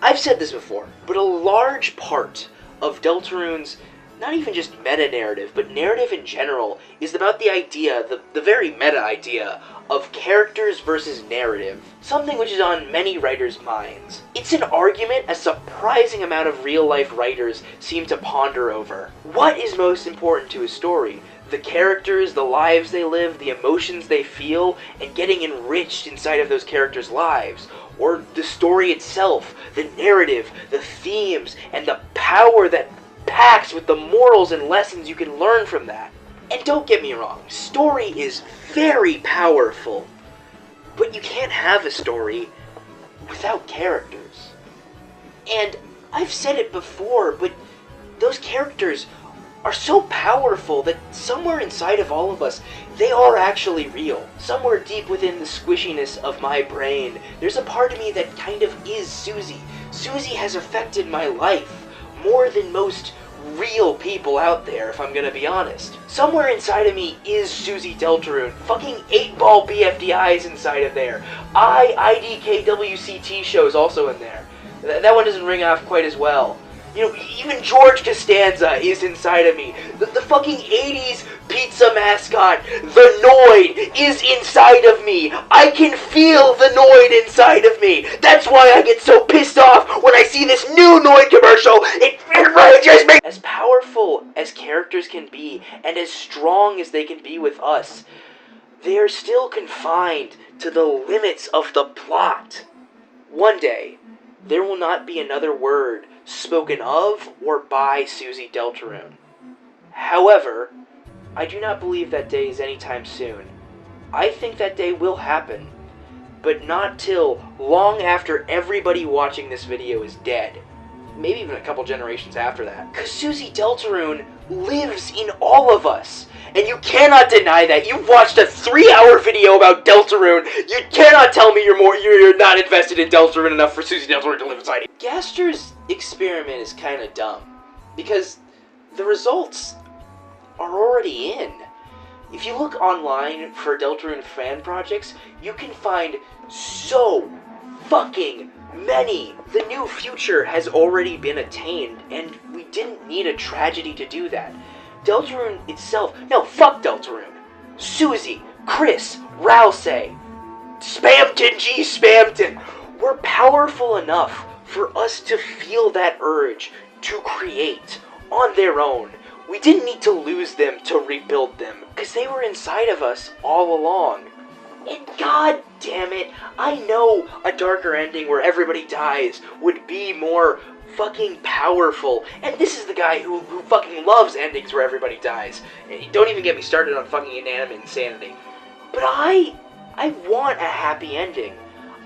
I've said this before, but a large part of Deltarune's not even just meta-narrative, but narrative in general, is about the idea, the very meta-idea, of characters versus narrative. Something which is on many writers' minds. It's an argument a surprising amount of real-life writers seem to ponder over. What is most important to a story? The characters, the lives they live, the emotions they feel, and getting enriched inside of those characters' lives? Or the story itself, the narrative, the themes, and the power that packs with the morals and lessons you can learn from that. And don't get me wrong, story is very powerful, but you can't have a story without characters. And I've said it before, but those characters are so powerful that somewhere inside of all of us, they are actually real. Somewhere deep within the squishiness of my brain, there's a part of me that kind of is Susie. Susie has affected my life more than most real people out there, if I'm gonna be honest. Somewhere inside of me is Susie Deltarune. Fucking 8-ball BFDI's inside of there. IDKWCT show's also in there. That one doesn't ring off quite as well. You know, even George Costanza is inside of me. The fucking 80s pizza mascot, the Noid, is inside of me. I can feel the Noid inside of me. That's why I get so pissed off when I see this new Noid commercial. It enrages me. As powerful as characters can be, and as strong as they can be with us, they are still confined to the limits of the plot. One day, there will not be another word spoken of or by Susie Deltarune. However, I do not believe that day is anytime soon. I think that day will happen, but not till long after everybody watching this video is dead. Maybe even a couple generations after that. Because Susie Deltarune lives in all of us. And you cannot deny that. You've watched a 3-hour video about Deltarune. You cannot tell me you're not invested in Deltarune enough for Susie Deltarune to live inside you. Gaster's experiment is kind of dumb. Because the results are already in. If you look online for Deltarune fan projects, you can find so fucking many. The new future has already been attained, and we didn't need a tragedy to do that. Deltarune itself, no, fuck Deltarune. Susie, Kris, Rousey, Spamton G. Spamton, were powerful enough for us to feel that urge to create on their own. We didn't need to lose them to rebuild them, because they were inside of us all along. And god damn it, I know a darker ending where everybody dies would be more fucking powerful. And this is the guy who fucking loves endings where everybody dies. Don't even get me started on fucking inanimate insanity. But I want a happy ending.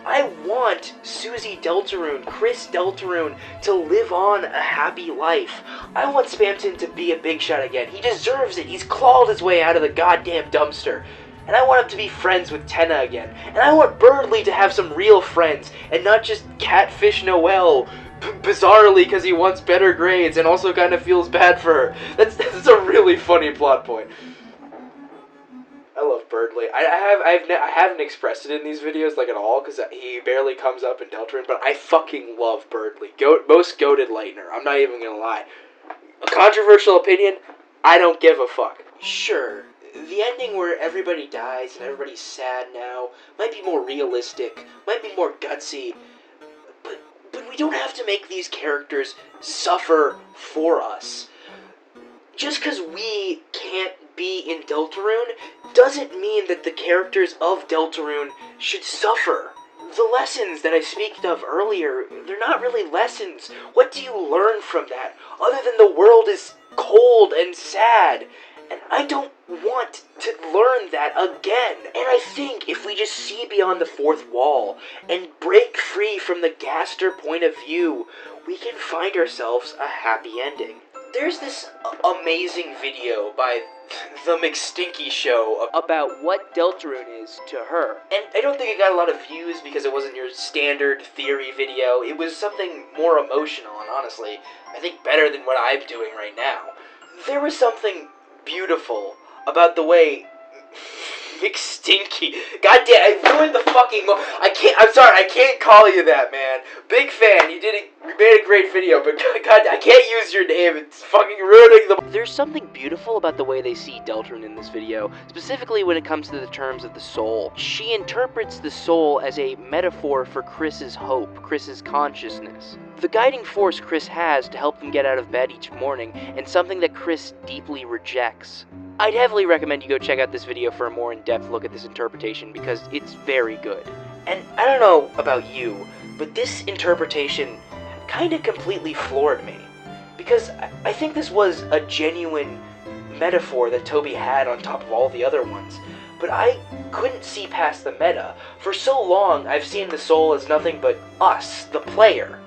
I want Susie Deltarune, Kris Deltarune, to live on a happy life. I want Spamton to be a big shot again. He deserves it. He's clawed his way out of the goddamn dumpster. And I want him to be friends with Tenna again. And I want Birdley to have some real friends, and not just catfish Noelle, bizarrely because he wants better grades and also kind of feels bad for her. That's a really funny plot point. I love Birdley. I haven't expressed it in these videos like at all because he barely comes up in Deltarune, but I fucking love Birdley. Most goated Lightner. I'm not even gonna lie. A controversial opinion, I don't give a fuck. Sure, the ending where everybody dies and everybody's sad now might be more realistic, might be more gutsy, but we don't have to make these characters suffer for us. Just because we can't be in Deltarune doesn't mean that the characters of Deltarune should suffer. The lessons that I spoke of earlier, they're not really lessons. What do you learn from that, other than the world is cold and sad? And I don't want to learn that again. And I think if we just see beyond the fourth wall and break free from the Gaster point of view, we can find ourselves a happy ending. There's this amazing video by the McStinky Show about what Deltarune is to her. And I don't think it got a lot of views because it wasn't your standard theory video. It was something more emotional and honestly, I think better than what I'm doing right now. There was something beautiful about the way McStinky. Goddamn, I ruined the fucking I'm sorry, I can't call you that, man. Big fan, you made a great video, but God, I can't use your name. It's fucking ruining the. There's something beautiful about the way they see Deltarune in this video, specifically when it comes to the terms of the soul. She interprets the soul as a metaphor for Kris's hope, Kris's consciousness. The guiding force Kris has to help them get out of bed each morning, and something that Kris deeply rejects. I'd heavily recommend you go check out this video for a more in-depth look at this interpretation because it's very good. And I don't know about you, but this interpretation kind of completely floored me. Because I think this was a genuine metaphor that Toby had on top of all the other ones. But I couldn't see past the meta. For so long, I've seen the soul as nothing but us, the player.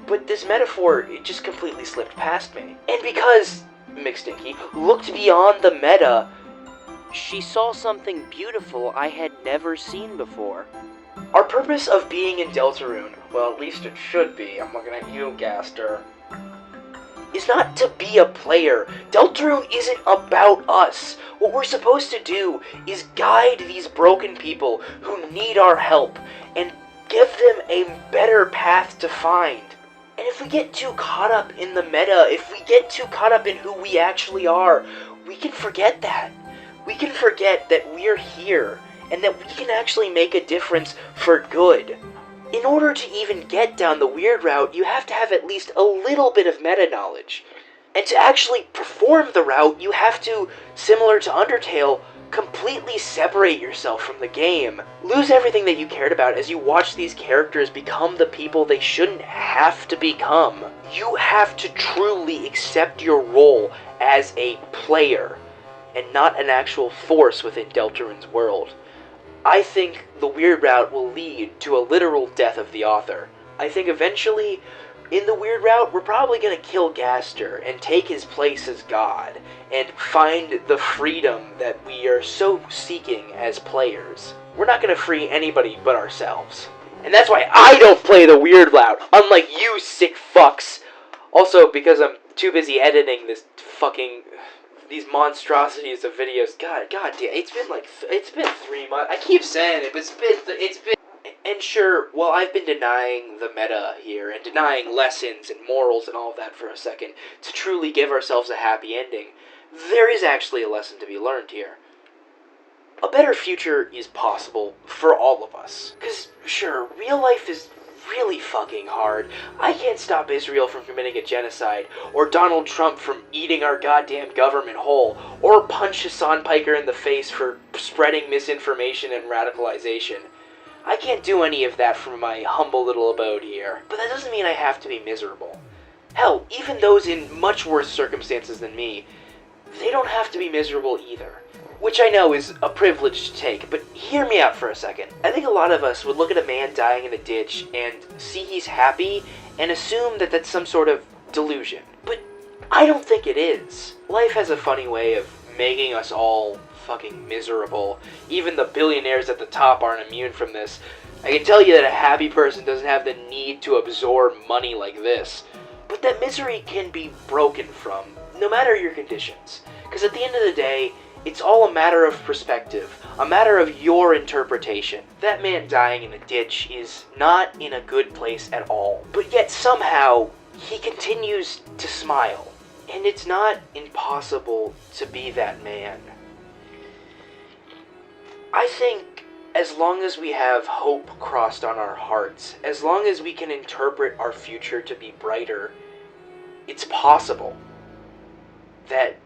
But this metaphor, it just completely slipped past me. And because McStinky looked beyond the meta, she saw something beautiful I had never seen before. Our purpose of being in Deltarune, well, at least it should be, I'm looking at you, Gaster, is not to be a player. Deltarune isn't about us. What we're supposed to do is guide these broken people who need our help and give them a better path to find. And if we get too caught up in the meta, if we get too caught up in who we actually are, we can forget that. We can forget that we're here, and that we can actually make a difference for good. In order to even get down the weird route, you have to have at least a little bit of meta knowledge. And to actually perform the route, you have to, similar to Undertale, completely separate yourself from the game. Lose everything that you cared about as you watch these characters become the people they shouldn't have to become. You have to truly accept your role as a player, and not an actual force within Deltarune's world. I think the weird route will lead to a literal death of the author. I think eventually, in the weird route, we're probably gonna kill Gaster and take his place as God, and find the freedom that we are so seeking as players. We're not gonna free anybody but ourselves. And that's why I don't play the weird route, unlike you sick fucks. Also, because I'm too busy editing these monstrosities of videos. God damn, it's been 3 months. I keep saying it, but it's been. And sure, while I've been denying the meta here, and denying lessons and morals and all of that for a second, to truly give ourselves a happy ending, there is actually a lesson to be learned here. A better future is possible for all of us. Because, sure, real life is really fucking hard. I can't stop Israel from committing a genocide, or Donald Trump from eating our goddamn government whole, or punch Hassan Piker in the face for spreading misinformation and radicalization. I can't do any of that from my humble little abode here. But that doesn't mean I have to be miserable. Hell, even those in much worse circumstances than me, they don't have to be miserable either. Which I know is a privilege to take, but hear me out for a second. I think a lot of us would look at a man dying in a ditch and see he's happy and assume that that's some sort of delusion. But I don't think it is. Life has a funny way of making us all fucking miserable. Even the billionaires at the top aren't immune from this. I can tell you that a happy person doesn't have the need to absorb money like this. But that misery can be broken from, no matter your conditions. Because at the end of the day, it's all a matter of perspective, a matter of your interpretation. That man dying in a ditch is not in a good place at all. But yet somehow, he continues to smile. And it's not impossible to be that man. I think as long as we have hope crossed on our hearts, as long as we can interpret our future to be brighter, it's possible that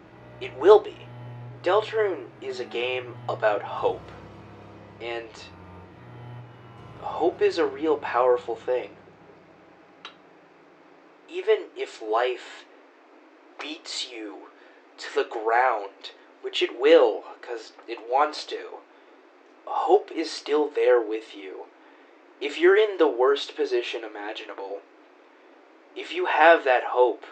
it will be. Deltarune is a game about hope, and hope is a real powerful thing. Even if life beats you to the ground, which it will, because it wants to, hope is still there with you. If you're in the worst position imaginable, if you have that hope,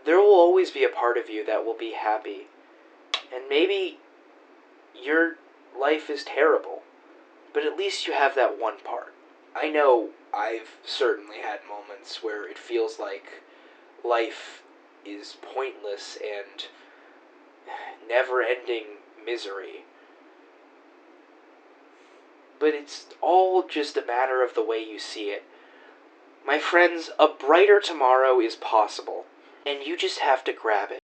there will always be a part of you that will be happy. And maybe your life is terrible, but at least you have that one part. I know I've certainly had moments where it feels like life is pointless and never-ending misery. But it's all just a matter of the way you see it. My friends, a brighter tomorrow is possible, and you just have to grab it.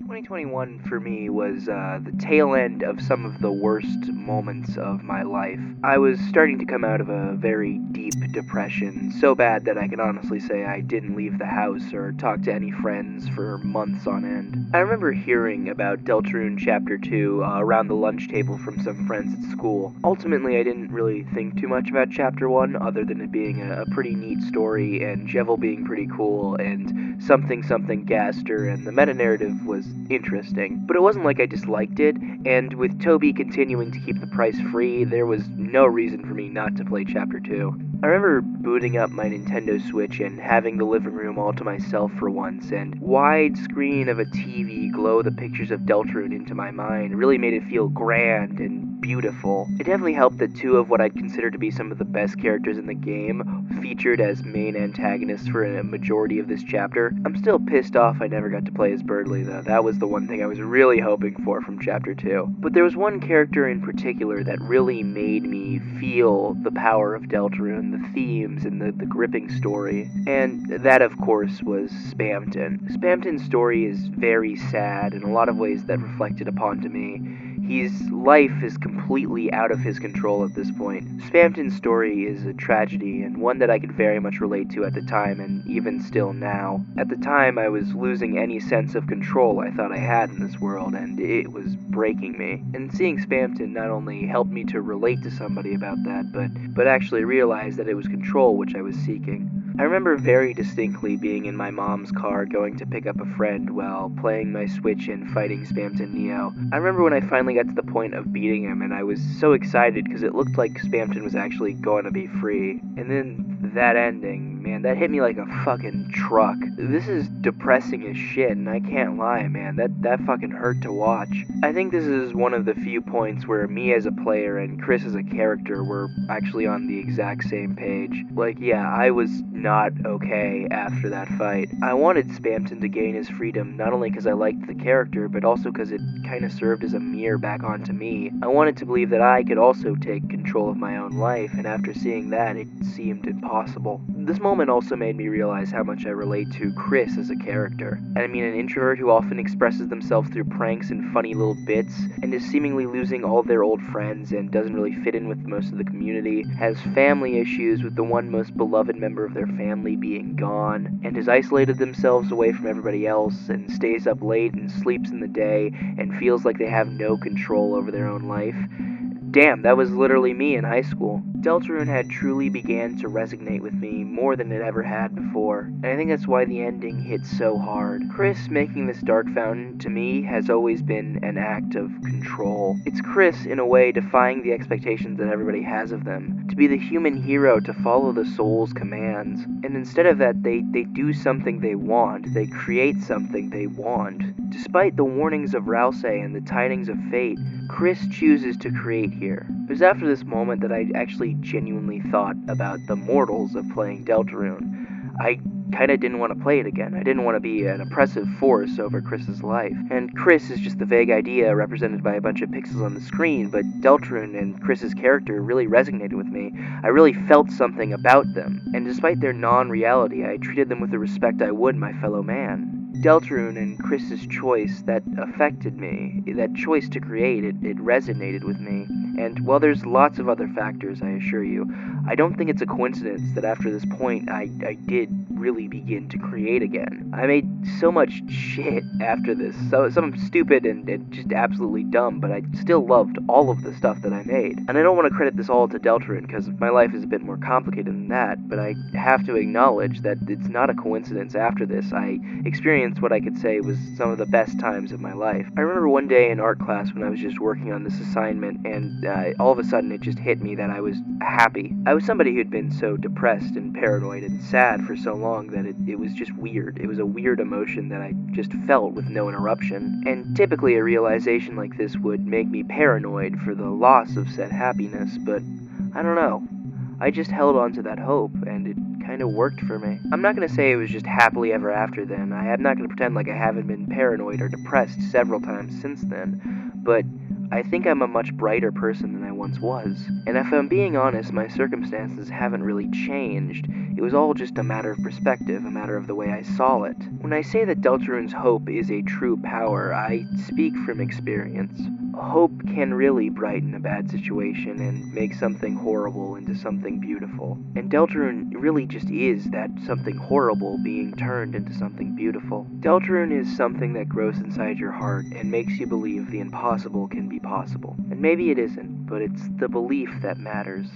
...2021 for me was the tail end of some of the worst moments of my life. I was starting to come out of a very deep depression, so bad that I can honestly say I didn't leave the house or talk to any friends for months on end. I remember hearing about Deltarune Chapter 2 around the lunch table from some friends at school. Ultimately, I didn't really think too much about Chapter 1, other than it being a pretty neat story, and Jevil being pretty cool, and something Gaster, and the meta-narrative was interesting. But it wasn't like I disliked it, and with Toby continuing to keep the price free, there was no reason for me not to play Chapter 2. I remember booting up my Nintendo Switch and having the living room all to myself for once, and wide screen of a TV glow the pictures of Deltarune into my mind really made it feel grand and beautiful. It definitely helped that two of what I'd consider to be some of the best characters in the game featured as main antagonists for a majority of this chapter. I'm still pissed off I never got to play as Birdly though. That was the one thing I was really hoping for from Chapter 2. But there was one character in particular that really made me feel the power of Deltarune, the themes, and the gripping story. And that, of course, was Spamton. Spamton's story is very sad in a lot of ways that reflected upon to me. His life is completely out of his control at this point. Spamton's story is a tragedy, and one that I could very much relate to at the time, and even still now. At the time, I was losing any sense of control I thought I had in this world, and it was breaking me. And seeing Spamton not only helped me to relate to somebody about that, but actually realize that it was control which I was seeking. I remember very distinctly being in my mom's car going to pick up a friend while playing my Switch and fighting Spamton Neo. I remember when I finally got to the point of beating him, and I was so excited because it looked like Spamton was actually going to be free. And then that ending, man, that hit me like a fucking truck. This is depressing as shit, and I can't lie, man, that fucking hurt to watch. I think this is one of the few points where me as a player and Kris as a character were actually on the exact same page. Like, yeah, I was not okay after that fight. I wanted Spamton to gain his freedom, not only because I liked the character, but also because it kind of served as a mirror back onto me. I wanted to believe that I could also take control of my own life, and after seeing that, it seemed impossible. This moment also made me realize how much I relate to Kris as a character. And I mean, an introvert who often expresses themselves through pranks and funny little bits, and is seemingly losing all their old friends and doesn't really fit in with most of the community, has family issues with the one most beloved member of their family being gone, and has isolated themselves away from everybody else, and stays up late and sleeps in the day, and feels like they have no control over their own life. Damn, that was literally me in high school. Deltarune had truly began to resonate with me more than it ever had before, and I think that's why the ending hit so hard. Kris making this dark fountain, to me, has always been an act of control. It's Kris, in a way, defying the expectations that everybody has of them, to be the human hero to follow the soul's commands, and instead of that, they do something they want, they create something they want. Despite the warnings of Rousey and the tidings of fate, Kris chooses to create here. It was after this moment that I actually genuinely thought about the mortals of playing Deltarune. I kinda didn't want to play it again. I didn't want to be an oppressive force over Kris's life. And Kris is just the vague idea represented by a bunch of pixels on the screen, but Deltarune and Kris's character really resonated with me. I really felt something about them, and despite their non-reality, I treated them with the respect I would my fellow man. Deltarune and Kris's choice, that affected me. That choice to create, it resonated with me. And while there's lots of other factors, I assure you, I don't think it's a coincidence that after this point, I did really begin to create again. I made so much shit after this, some stupid and just absolutely dumb, but I still loved all of the stuff that I made. And I don't want to credit this all to Deltarune, because my life is a bit more complicated than that, but I have to acknowledge that it's not a coincidence after this. I experienced what I could say was some of the best times of my life. I remember one day in art class when I was just working on this assignment, and all of a sudden it just hit me that I was happy. I was somebody who'd been so depressed and paranoid and sad for so long that it was just weird. It was a weird emotion that I just felt with no interruption. And typically a realization like this would make me paranoid for the loss of said happiness, but I don't know. I just held on to that hope, and it kind of worked for me. I'm not going to say it was just happily ever after then. I am not going to pretend like I haven't been paranoid or depressed several times since then, but I think I'm a much brighter person than I once was. And if I'm being honest, my circumstances haven't really changed. It was all just a matter of perspective, a matter of the way I saw it. When I say that Deltarune's hope is a true power, I speak from experience. hope can really brighten a bad situation and make something horrible into something beautiful. And Deltarune really just is that something horrible being turned into something beautiful. Deltarune is something that grows inside your heart and makes you believe the impossible can be possible. And maybe it isn't, but it's the belief that matters.